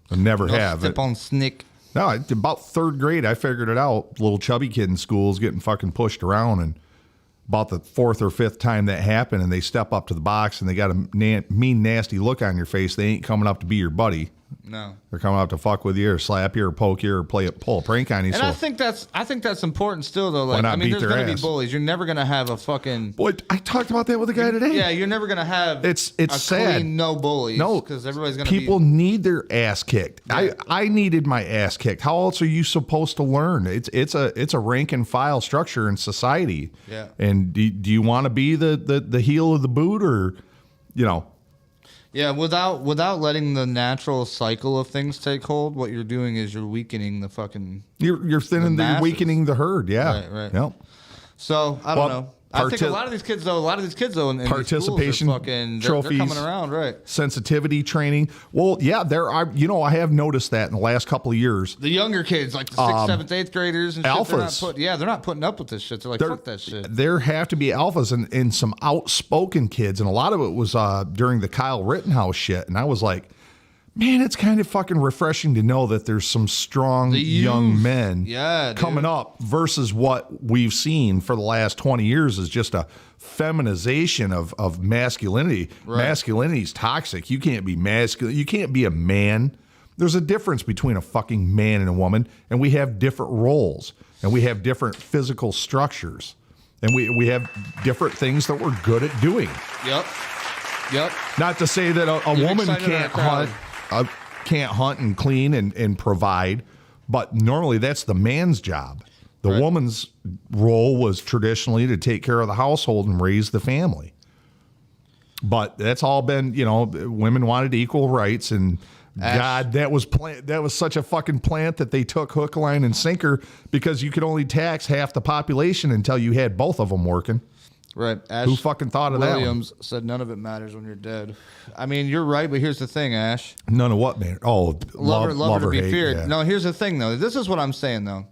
I never have. Step on snick. No, about third grade, I figured it out. Little chubby kid in school is getting fucking pushed around, and about the fourth or fifth time that happened, and they step up to the box, and they got a mean, nasty look on your face. They ain't coming up to be your buddy. No. They're coming up to fuck with you or slap you or poke you or pull a prank on you. And I think that's important still, though. Like, not I mean, beat there's their going to ass? be bullies. You're never going to have a fucking. Boy, I talked about that with a guy today. Yeah, you're never going to have. It's a sad. Clean, no bullies. No, because everybody's going to be. People need their ass kicked. Yeah. I needed my ass kicked. How else are you supposed to learn? It's a rank and file structure in society. Yeah. And do you want to be the heel of the boot, or, you know? Yeah, without letting the natural cycle of things take hold, what you're doing is you're weakening the fucking. You're thinning, you're weakening the herd. Yeah. Right. Yep. So I don't know. I think a lot of these kids though, in participation these schools are fucking, trophies, they're coming around, right? Sensitivity training. Well, yeah, there are. You know, I have noticed that in the last couple of years. The younger kids, like the 6th, 7th, 8th graders and shit, alphas. they're not putting up with this shit. They're like, fuck that shit. There have to be alphas and some outspoken kids, and a lot of it was during the Kyle Rittenhouse shit, and I was like, man, it's kind of fucking refreshing to know that there's some strong young men coming up versus what we've seen for the last 20 years is just a feminization of masculinity. Right. Masculinity is toxic. You can't be masculine. You can't be a man. There's a difference between a fucking man and a woman, and we have different roles, and we have different physical structures, and we have different things that we're good at doing. Yep. Not to say that a woman can't hunt and clean and provide, but normally that's the man's job. The woman's role was traditionally to take care of the household and raise the family. But that's all been, women wanted equal rights, and God, that was such a fucking plant that they took hook, line, and sinker because you could only tax half the population until you had both of them working. Right. Who fucking thought of that one? Williams said none of it matters when you're dead. I mean, you're right, but here's the thing, Ash. None of what, man? Oh, love to be hate, feared. Yeah. No, here's the thing, though. This is what I'm saying, though.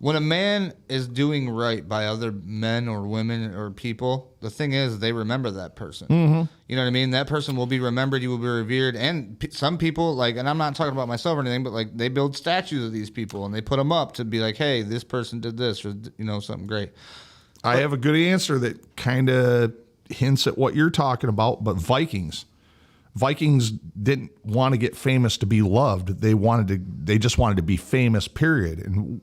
When a man is doing right by other men or women or people, the thing is they remember that person. Mm-hmm. You know what I mean? That person will be remembered. You will be revered. And some people, and I'm not talking about myself or anything, but they build statues of these people and they put them up to be like, hey, this person did this or, something great. I have a good answer that kind of hints at what you're talking about, but Vikings didn't want to get famous to be loved. They just wanted to be famous, period. And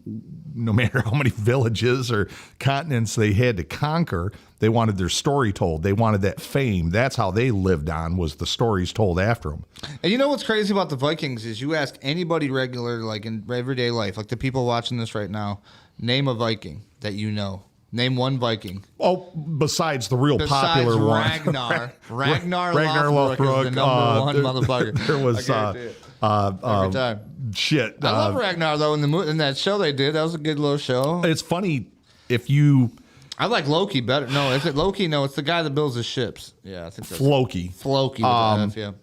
no matter how many villages or continents they had to conquer, they wanted their story told. They wanted that fame. That's how they lived on, was the stories told after them. And you know what's crazy about the Vikings is you ask anybody regular, like in everyday life, like the people watching this right now, name a Viking that you know. Name one Viking. Oh, besides the real popular one. Ragnar. Ragnar Lothbrok is the number one motherfucker. There was every time. Shit. I love Ragnar though in that show they did. That was a good little show. It's funny if you. I like Loki better. No, is it Loki? No, it's the guy that builds the ships. Yeah, I think that's Floki. Floki. Yeah.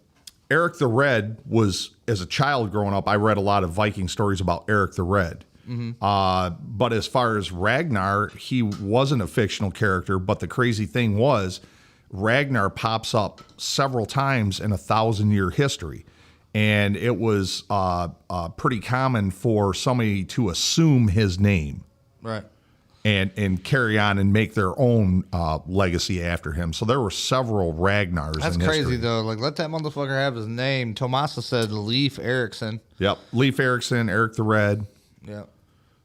Eric the Red was, as a child growing up, I read a lot of Viking stories about Eric the Red. Mm-hmm. But as far as Ragnar, he wasn't a fictional character. But the crazy thing was, Ragnar pops up several times in 1,000-year history. And it was pretty common for somebody to assume his name. Right. And carry on and make their own legacy after him. So there were several Ragnars. That's in crazy, history. though. Like, let that motherfucker have his name. Tomasa said Leif Erikson. Yep. Leif Erikson, Eric the Red. Yep.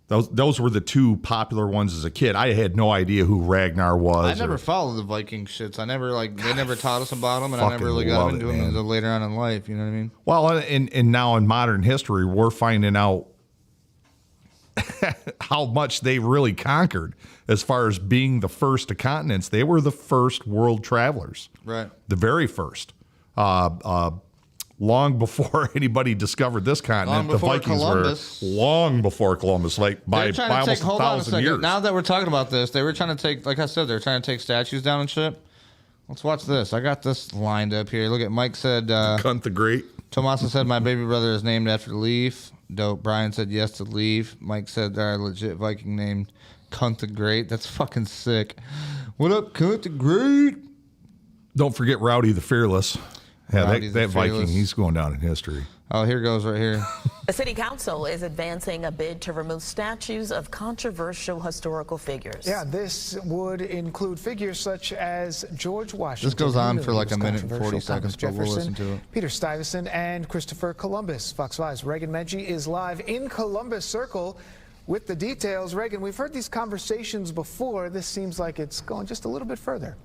Those were the two popular ones as a kid. I had no idea who Ragnar was. I never followed the Viking shits. I never they never taught us about them, and I never really got into them until later on in life. You know what I mean? Well, and now in modern history, we're finding out how much they really conquered as far as being the first to continents. They were the first world travelers, right? The very first. Long before anybody discovered this continent, the Vikings Columbus. were long before Columbus, like by almost hold on a 1,000 second. years. Now that we're talking about this, they were trying to take, like I said, they're trying to take statues down and shit. Let's watch this. I got this lined up here. Look at Mike said, Cunt the Great. Tomasa said, my baby brother is named after Leaf. Dope. Brian said yes to Leaf. Mike said, our legit Viking named Cunt the Great. That's fucking sick. What up, Cunt the Great? Don't forget Rowdy the Fearless. Yeah, that Viking, he's going down in history. Oh, here goes right here. The city council is advancing a bid to remove statues of controversial historical figures. Yeah, this would include figures such as George Washington. This goes on for like a minute and 40 seconds, but we'll listen to it. Peter Stuyvesant and Christopher Columbus. Fox 5's Reagan Medji is live in Columbus Circle with the details. Reagan, we've heard these conversations before. This seems like it's going just a little bit further.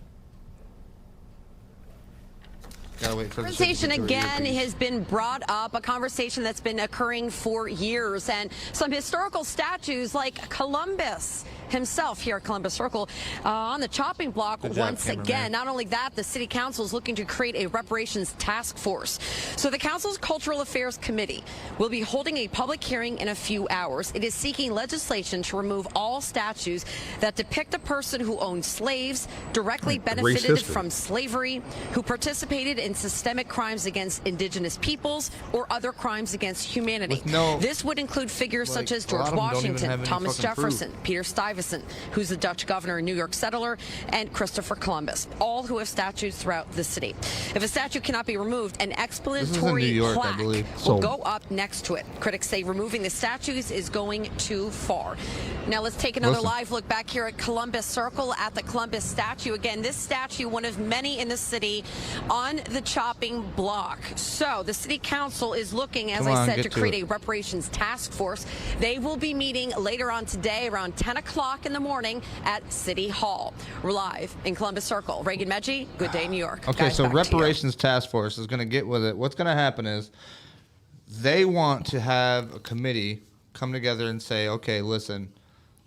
Conversation again has been brought up, a conversation that's been occurring for years, and some historical statues like Columbus himself here at Columbus Circle on the chopping block once again. Not only that, the city council is looking to create a reparations task force. So the council's Cultural Affairs Committee will be holding a public hearing in a few hours. It is seeking legislation to remove all statues that depict a person who owned slaves, directly benefited from slavery, who participated in systemic crimes against indigenous peoples or other crimes against humanity. This would include figures such as George Washington, Thomas Jefferson, Peter Stuyvesant, who's the Dutch governor and New York settler, and Christopher Columbus, all who have statues throughout the city. If a statue cannot be removed, an explanatory plaque will go up next to it. Critics say removing the statues is going too far. Now let's take another live look back here at Columbus Circle at the Columbus statue. Again, this statue, one of many in the city on the chopping block. So the city council is looking, as I said, to create a reparations task force. They will be meeting later on today around 10 o'clock in the morning at City Hall. We're live in Columbus Circle. Reagan Medji, Good Day, New York. Okay, Guys, so reparations task force is going to get with it. What's going to happen is they want to have a committee come together and say, okay, listen,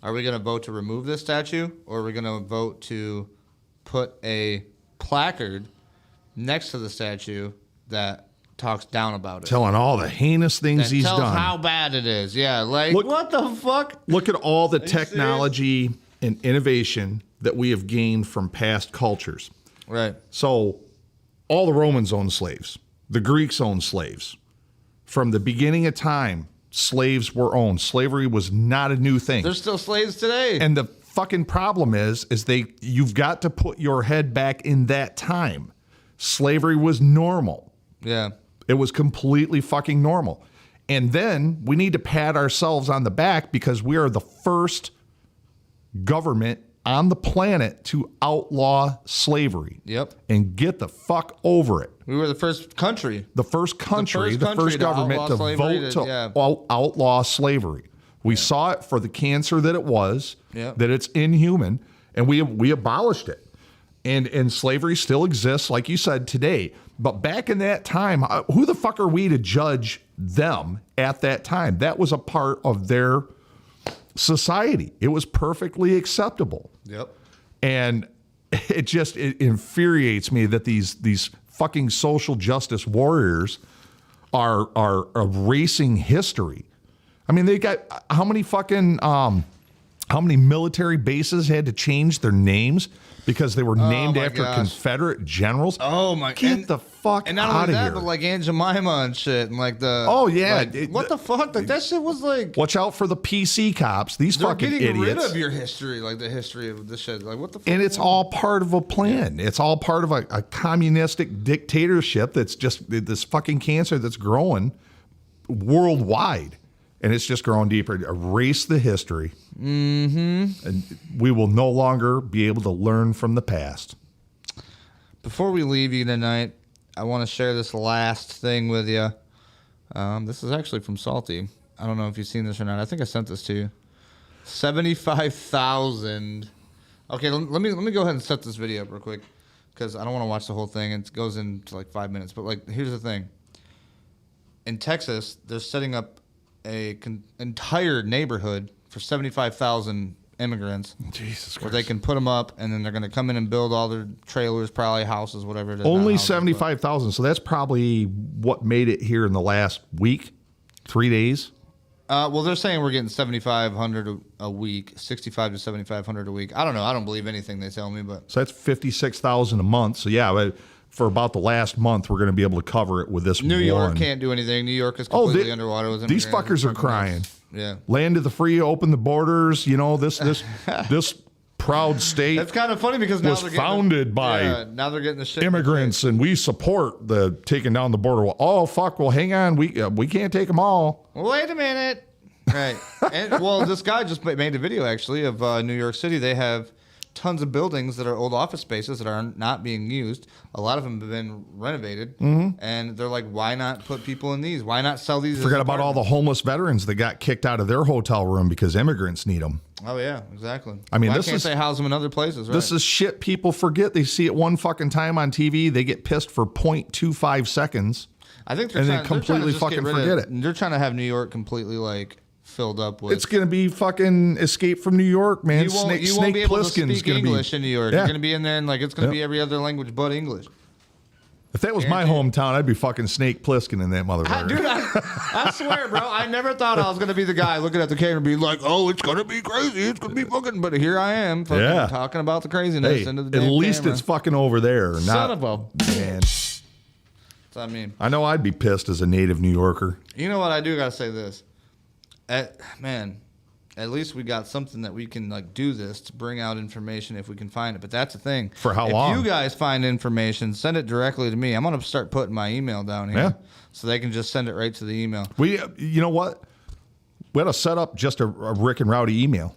are we going to vote to remove this statue, or are we going to vote to put a placard next to the statue that talks down about it, telling all the heinous things he's done, how bad it is. Yeah, like what the fuck? Look at all the technology and innovation that we have gained from past cultures. Right. So all the Romans owned slaves. The Greeks owned slaves. From the beginning of time, slaves were owned. Slavery was not a new thing. There's still slaves today. And the fucking problem is you've got to put your head back in that time. Slavery was normal. Yeah. It was completely fucking normal. And then we need to pat ourselves on the back because we are the first government on the planet to outlaw slavery. Yep. And get the fuck over it. We were the first country. The first country, the first government to vote to outlaw slavery. We saw it for the cancer that it was, that it's inhuman, and we abolished it. And slavery still exists, like you said, today. But back in that time, who the fuck are we to judge them at that time? That was a part of their society. It was perfectly acceptable. Yep. And it infuriates me that these fucking social justice warriors are erasing history. I mean, they got how many military bases had to change their names because they were named after Confederate generals? Oh my! Get the fuck and not out only of that, here! but like Aunt Jemima and shit, and like the what the fuck? Like that shit was like. Watch out for the PC cops! These fucking idiots. They're getting rid of your history, like the history of this shit. Like what the fuck? And it's all part of a plan. It's all part of a communistic dictatorship that's just this fucking cancer that's growing worldwide. And it's just growing deeper. Erase the history. Mm-hmm. And we will no longer be able to learn from the past. Before we leave you tonight, I want to share this last thing with you. This is actually from Salty. I don't know if you've seen this or not. I think I sent this to you. 75,000. Okay, let me go ahead and set this video up real quick because I don't want to watch the whole thing. It goes into like 5 minutes. But like, here's the thing. In Texas, they're setting up a entire neighborhood for 75,000 immigrants. Jesus Christ. Where they can put them up, and then they're going to come in and build all their trailers, probably houses, whatever it is. Only 75,000. So that's probably what made it here in the last week, 3 days. Well, they're saying we're getting 7,500 a week, 65 to 7,500 a week. I don't know. I don't believe anything they tell me, but So that's 56,000 a month. So yeah, but for about the last month, we're going to be able to cover it with this New York one. can't do anything. New York is completely underwater with These immigrants. fuckers are crying. Yeah. Land of the free, open the borders. You know, this proud state. It's kind of funny because now was they're getting founded by now they're getting the shit. immigrants, and we support the taking down the border. Well, oh fuck! Well, hang on, we can't take them all. Wait a minute. Right. And well, this guy just made a video actually of New York City. They have tons of buildings that are old office spaces that are not being used. A lot of them have been renovated, and they're like, why not put people in these? Why not sell these? Forget about all the homeless veterans that got kicked out of their hotel room because immigrants need them. Oh yeah, exactly. I mean, why this can't is they house them in other places? Right? This is shit people forget. They see it one fucking time on TV. They get pissed for 0.25 seconds. I think and then completely fucking forget it. They're trying to have New York completely like filled up with. It's gonna be fucking Escape from New York, man. You won't Snake be able to Plissken's speak gonna English be in New York. Yeah. You're gonna be in there and like it's gonna be every other language but English. If that was my hometown, I'd be fucking Snake Plissken in that motherfucker. Dude, I swear, bro. I never thought I was gonna be the guy looking at the camera and be like, "Oh, it's gonna be crazy. It's gonna be fucking." But here I am, fucking talking about the craziness Hey, into the at damn least camera. it's fucking over there. Son not, of a man. That's what I mean. I know I'd be pissed as a native New Yorker. You know what? I do gotta say this. At least we got something that we can like do this to bring out information if we can find it. But that's the thing. For how if long? If you guys find information, send it directly to me. I'm gonna start putting my email down here, so they can just send it right to the email. You know what? We ought to set up just a Rick and Rowdy email.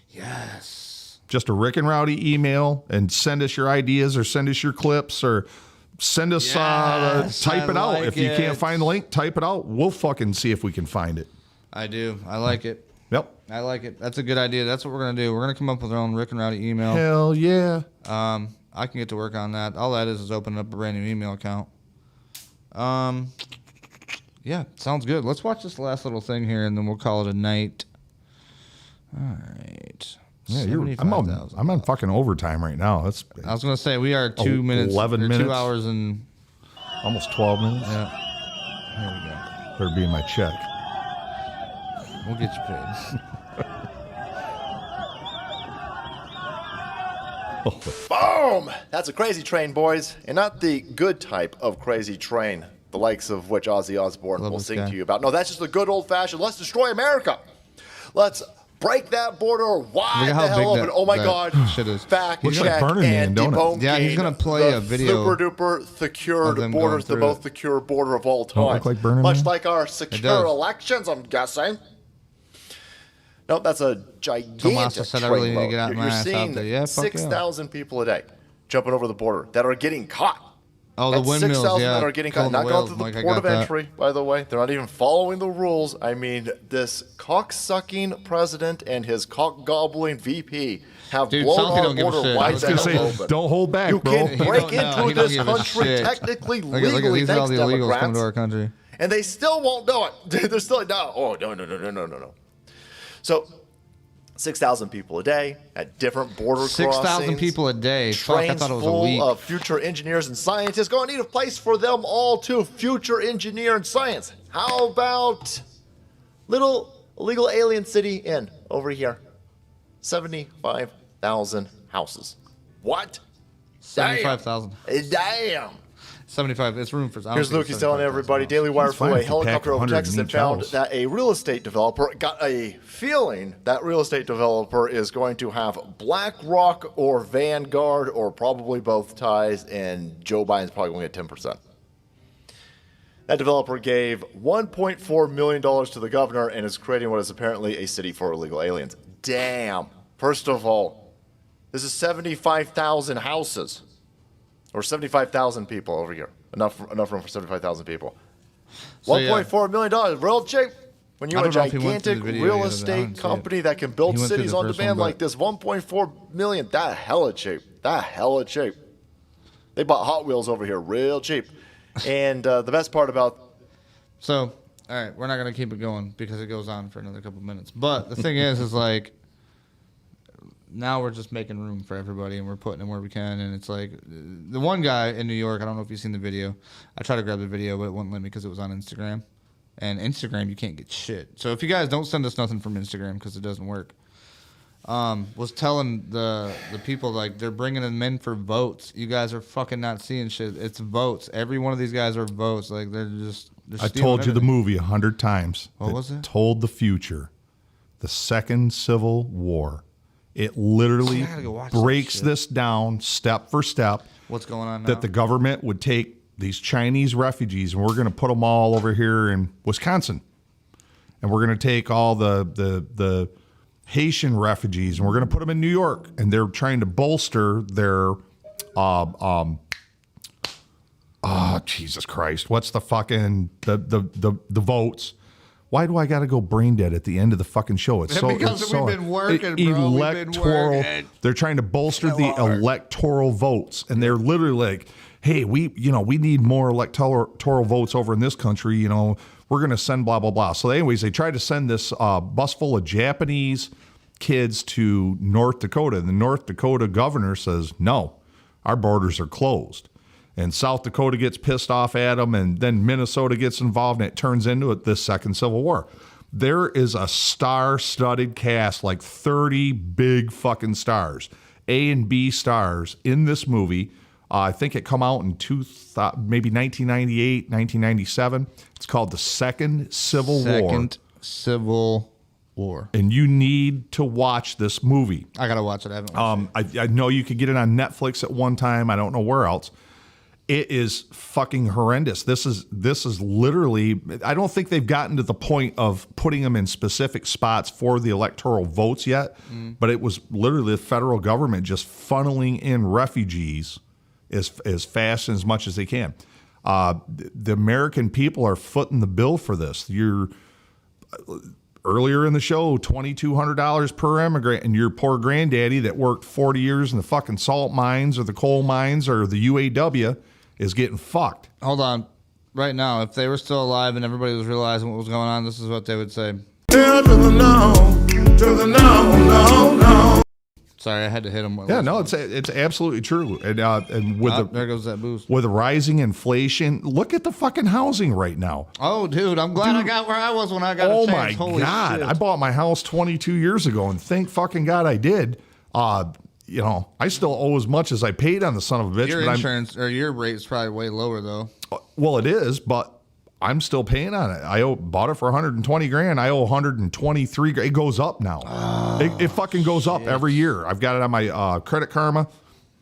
Yes. Just a Rick and Rowdy email, and send us your ideas or send us your clips or send us type it out. If you can't find the link, type it out. We'll fucking see if we can find it. I do. I like it. Yep. I like it. That's a good idea. That's what we're gonna do. We're gonna come up with our own Rick and Rowdy email. Hell yeah. I can get to work on that. All that is opening up a brand new email account. Yeah, sounds good. Let's watch this last little thing here, and then we'll call it a night. All right. Yeah, I'm on fucking overtime right now. I was gonna say we are 2 minutes, 11 minutes, 2 hours and almost 12 minutes. Yeah. Here we go. Better be in my check. We'll get you paid. Boom! That's a crazy train, boys. And not the good type of crazy train, the likes of which Ozzy Osbourne will sing to you about. No, that's just the good old-fashioned, let's destroy America. Let's break that border wide the hell open. Oh my God. Fact check and debunking. Yeah, he's going to play a video. Super-duper secured border is the most secure border of all time. Don't look like Burning Much Man? like our secure elections, I'm guessing. No, that's a gigantic said I train really need to load. get out my You're ass out seeing there. Yeah, fuck yeah. 6,000 people a day jumping over the border that are getting caught. Oh, the That's windmills, 6,000 yeah. that are getting caught. Killing the Not going whales, through the Mike, I port of got that. entry, by the way. They're not even following the rules. I mean, this cock-sucking president and his cock-gobbling VP have blown our border wide the hell open. Don't hold back, you bro. can break He into don't this give a country shit. technically, Look at legally, these are all thanks, the illegals coming to Democrats. our country. And they still won't do it. They're still like, no. So, 6,000 people a day at different border 6,000 crossings. people a day. Fuck, I Trains thought it was a full week. of future engineers and scientists. Going to need a place for them all to future engineer and science. How about little illegal alien city inn over here? 75,000 houses. What? 75,000. Damn. 75. It's room for. Here's Luke. He's telling everybody. Daily Wire flew a helicopter over Texas and found that a real estate developer got a feeling that real estate developer is going to have BlackRock or Vanguard or probably both ties, and Joe Biden's probably going to get 10%. That developer gave $1.4 million to the governor and is creating what is apparently a city for illegal aliens. Damn. First of all, this is 75,000 houses. Or 75,000 people over here. Enough room for 75,000 people. So, $1.4 million, real cheap. When you're a gigantic real estate company that can build cities on demand like this, 1.4 million, that hella cheap. That hella cheap. They bought Hot Wheels over here real cheap. And the best part about... So, all right, we're not going to keep it going because it goes on for another couple minutes. But the thing is like, now we're just making room for everybody and we're putting in where we can. And it's like, the one guy in New York, I don't know if you've seen the video. I tried to grab the video, but it wouldn't let me because it was on Instagram. And Instagram, you can't get shit. So if you guys don't send us nothing from Instagram because it doesn't work, was telling the people, like, they're bringing them in for votes. You guys are fucking not seeing shit. It's votes. Every one of these guys are votes. Like, they're I told you the movie 100 times. What was it? Told the future. The Second Civil War. It literally breaks this down step for step. What's going on now? That the government would take these Chinese refugees, and we're going to put them all over here in Wisconsin. And we're going to take all the Haitian refugees, and we're going to put them in New York. And they're trying to bolster their, Jesus Christ, what's the fucking, the votes. Why do I got to go brain dead at the end of the fucking show? It's so because we've been working, bro. Electoral. We've been working. They're trying to bolster the electoral votes, and they're literally like, "Hey, we need more electoral votes over in this country. You know, we're going to send blah blah blah." So, anyways, they tried to send this bus full of Japanese kids to North Dakota. And the North Dakota governor says, "No, our borders are closed." And South Dakota gets pissed off at them, and then Minnesota gets involved, and it turns into the Second Civil War. There is a star-studded cast, like 30 big fucking stars, A and B stars in this movie. I think it come out in maybe 1998, 1997. It's called The Second Civil War. Second Civil War. And you need to watch this movie. I got to watch it. I haven't watched it. I know you could get it on Netflix at one time. I don't know where else. It is fucking horrendous. This is literally, I don't think they've gotten to the point of putting them in specific spots for the electoral votes yet, but it was literally the federal government just funneling in refugees as fast and as much as they can. The American people are footing the bill for this. Earlier in the show, $2,200 per immigrant, and your poor granddaddy that worked 40 years in the fucking salt mines or the coal mines or the UAW is getting fucked. Hold on. Right now, if they were still alive and everybody was realizing what was going on, this is what they would say. Down to the no. Sorry, I had to hit him. Yeah, no, it's absolutely true. And with there goes that boost. With the rising inflation, look at the fucking housing right now. Oh, dude, I'm glad I got where I was when I got a chance. Oh my God, I bought my house 22 years ago, and thank fucking God I did. I still owe as much as I paid on the son of a bitch. Your insurance or your rate is probably way lower though. Well, it is, but I'm still paying on it. Bought it for $120,000. I owe 123 grand. It goes up now. It fucking goes up every year. I've got it on my Credit Karma.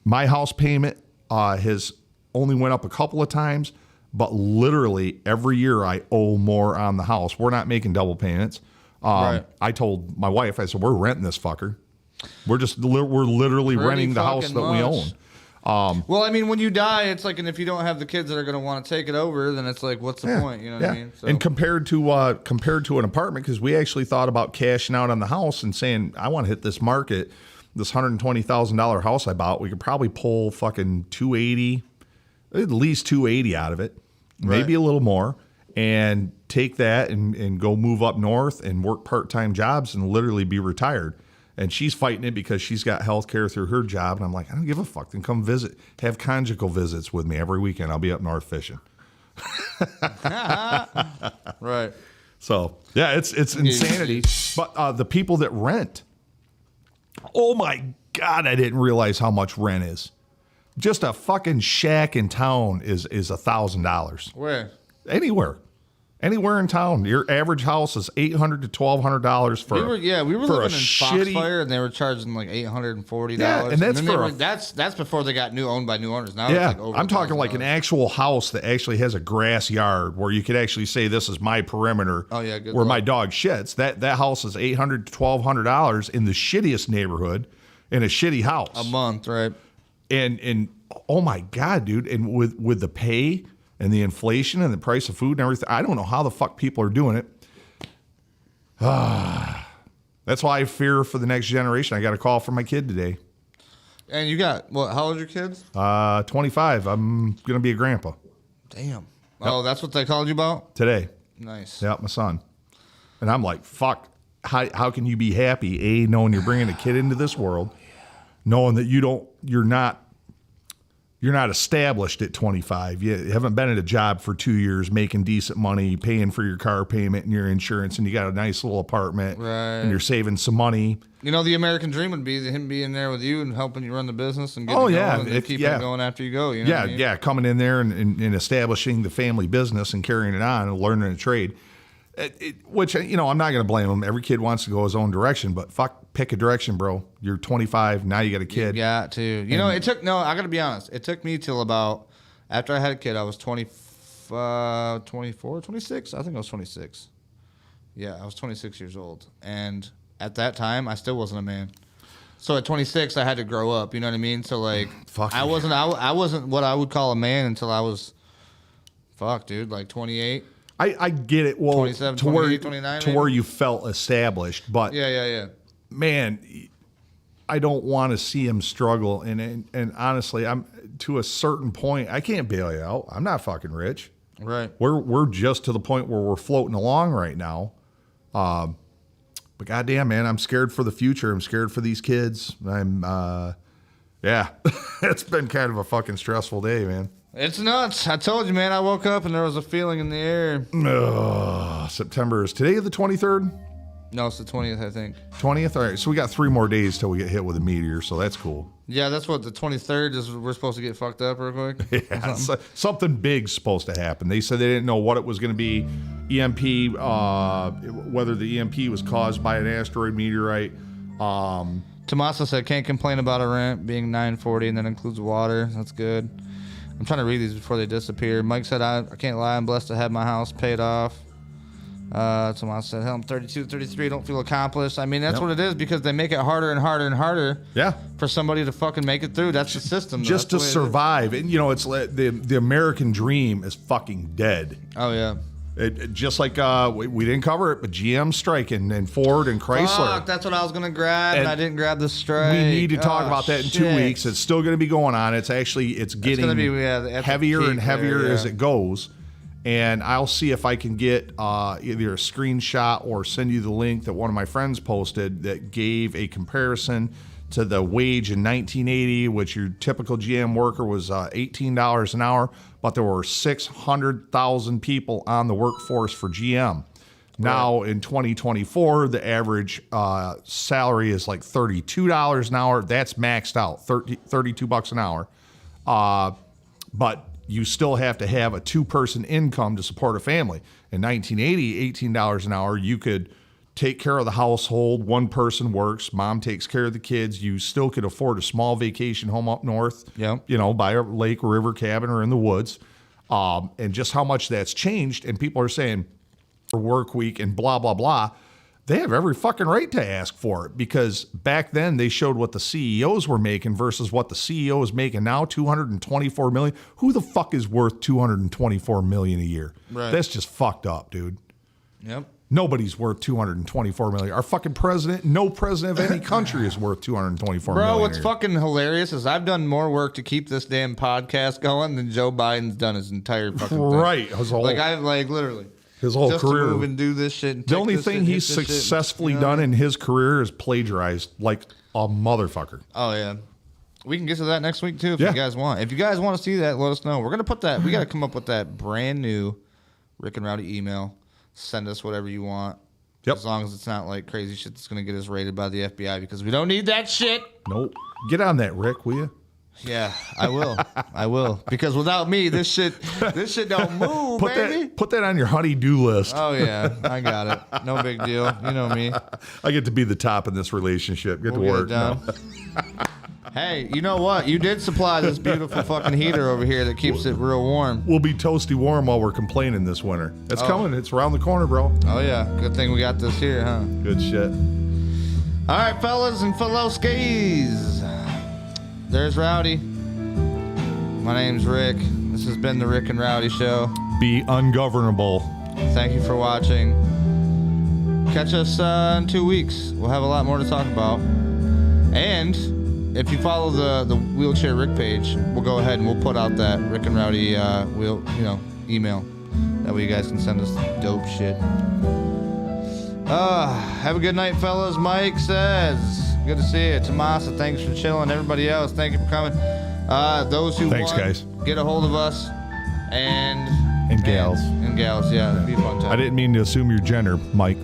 My house payment has only went up a couple of times, but literally every year I owe more on the house. We're not making double payments. Right. I told my wife, I said, we're renting this fucker. We're literally renting the house that we own. Well, I mean, when you die, it's like, and if you don't have the kids that are going to want to take it over, then it's like, what's the point? You know what I mean? So. And compared to an apartment, because we actually thought about cashing out on the house and saying, I want to hit this market, this $120,000 house I bought. We could probably pull fucking $280,000, at least $280,000 out of it, maybe a little more, and take that and go move up north and work part-time jobs and literally be retired. And she's fighting it because she's got health care through her job. And I'm like, I don't give a fuck. Then come visit. Have conjugal visits with me every weekend. I'll be up north fishing. Right. So, yeah, it's insanity. But the people that rent, oh, my God, I didn't realize how much rent is. Just a fucking shack in town is $1,000. Where? Anywhere in town. Your average house is $800 to $1,200 for. We were living in Foxfire, and they were charging like $840. Yeah, and that's that's before they got owned by new owners. Now yeah, it's like over I'm talking like an actual house that actually has a grass yard where you could actually say this is my perimeter. Oh yeah, good where luck. my dog shits. That house is $800 to $1,200 in the shittiest neighborhood in a shitty house a month, right? And oh my God, dude! And with the pay and the inflation and the price of food and everything, I don't know how the fuck people are doing it. That's why I fear for the next generation. I got a call from my kid today. And you got, what, how old are your kids? 25. I'm going to be a grandpa. Damn. Yep. Oh, that's what they called you about? Today. Nice. Yeah, my son. And I'm like, fuck. How can you be happy, A, knowing you're bringing a kid into this world, knowing that you're not established at 25. You haven't been at a job for 2 years, making decent money, paying for your car payment and your insurance, and you got a nice little apartment, right? And you're saving some money. You know, the American dream would be him being there with you and helping you run the business and getting going and keeping it going after you go. You know what I mean? Yeah, coming in there and establishing the family business and carrying it on and learning a trade. Which, you know, I'm not going to blame them. Every kid wants to go his own direction, but pick a direction, bro. You're 25, now you got a kid. You got to. You know, I got to be honest. It took me till about, after I had a kid, I was 24, 26? I think I was 26. Yeah, I was 26 years old. And at that time, I still wasn't a man. So at 26, I had to grow up, you know what I mean? So, like, I wasn't what I would call a man until I was, like 28. I get it. Well, 27, 28, 29, to where you felt established, but yeah. Man, I don't want to see him struggle. And honestly, I'm to a certain point. I can't bail you out. I'm not fucking rich. Right. We're just to the point where we're floating along right now. But goddamn, man, I'm scared for the future. I'm scared for these kids. It's been kind of a fucking stressful day, man. It's nuts. I told you, man. I woke up and there was a feeling in the air. September is today the 23rd? No, it's the 20th, I think. 20th? All right. So we got 3 more days till we get hit with a meteor, so that's cool. Yeah, that's what the 23rd is. We're supposed to get fucked up real quick. Yeah, something big's supposed to happen. They said they didn't know what it was going to be. EMP, whether the EMP was caused by an asteroid, meteorite. Tommaso said, can't complain about a rent being $9.40 and that includes water. That's good. I'm trying to read these before they disappear. Mike said, I can't lie. I'm blessed to have my house paid off. Tommaso said, hell, I'm 32, 33. Don't feel accomplished. I mean, that's what it is because they make it harder and harder and harder for somebody to fucking make it through. That's the system. Just to survive. And, you know, it's the American dream is fucking dead. Oh, yeah. Just like we didn't cover it, but GM striking and Ford and Chrysler. Fuck, that's what I was going to grab, and I didn't grab the strike. We need to talk about that in 2 weeks. It's still going to be going on. It's getting heavier and heavier as it goes. And I'll see if I can get either a screenshot or send you the link that one of my friends posted that gave a comparison to the wage in 1980, which your typical GM worker was $18 an hour, but there were 600,000 people on the workforce for GM. Now in 2024, the average salary is like $32 an hour. That's maxed out, $32 an hour. But you still have to have a 2-person income to support a family. In 1980, $18 an hour, you could take care of the household. 1 person works. Mom takes care of the kids. You still could afford a small vacation home up north, you know, by a lake, river cabin, or in the woods. And just how much that's changed. And people are saying for work week and blah, blah, blah. They have every fucking right to ask for it because back then they showed what the CEOs were making versus what the CEO is making now, $224 million. Who the fuck is worth $224 million a year? Right. That's just fucked up, dude. Yep. Nobody's worth $224 million. Our fucking president, no president of any country is worth $224 million. Bro, what's fucking hilarious is I've done more work to keep this damn podcast going than Joe Biden's done his entire fucking thing. Right. Literally. His whole just career. To move and do this shit. And the only thing he's successfully done in his career is plagiarized like a motherfucker. Oh, yeah. We can get to that next week, too, if you guys want. If you guys want to see that, let us know. We're going to put that. We got to come up with that brand new Rick and Rowdy email. Send us whatever you want. Yep. As long as it's not like crazy shit that's going to get us raided by the FBI because we don't need that shit. Nope. Get on that, Rick, will you? Yeah, I will. I will. Because without me, this shit don't move, baby. Put that on your honey-do list. Oh, yeah. I got it. No big deal. You know me. I get to be the top in this relationship. Get to work. No. Hey, you know what? You did supply this beautiful fucking heater over here that keeps it real warm. We'll be toasty warm while we're complaining this winter. It's coming. It's around the corner, bro. Oh, yeah. Good thing we got this here, huh? Good shit. All right, fellas and fellow-skis. There's Rowdy. My name's Rick. This has been the Rick and Rowdy Show. Be ungovernable. Thank you for watching. catch us in 2 weeks. We'll have a lot more to talk about. And if you follow the Wheelchair Rick page, we'll go ahead and we'll put out that Rick and Rowdy email. That way you guys can send us dope shit. Have a good night, fellas. Mike says, good to see you. Tomasa, thanks for chilling. Everybody else, thank you for coming. Those who Thanks, want, guys. Get a hold of us. And gals. And gals, yeah. It'd be a fun time. I didn't mean to assume your gender, Mike.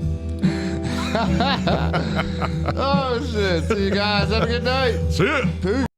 Oh, shit. See you guys. Have a good night. See ya. Peace.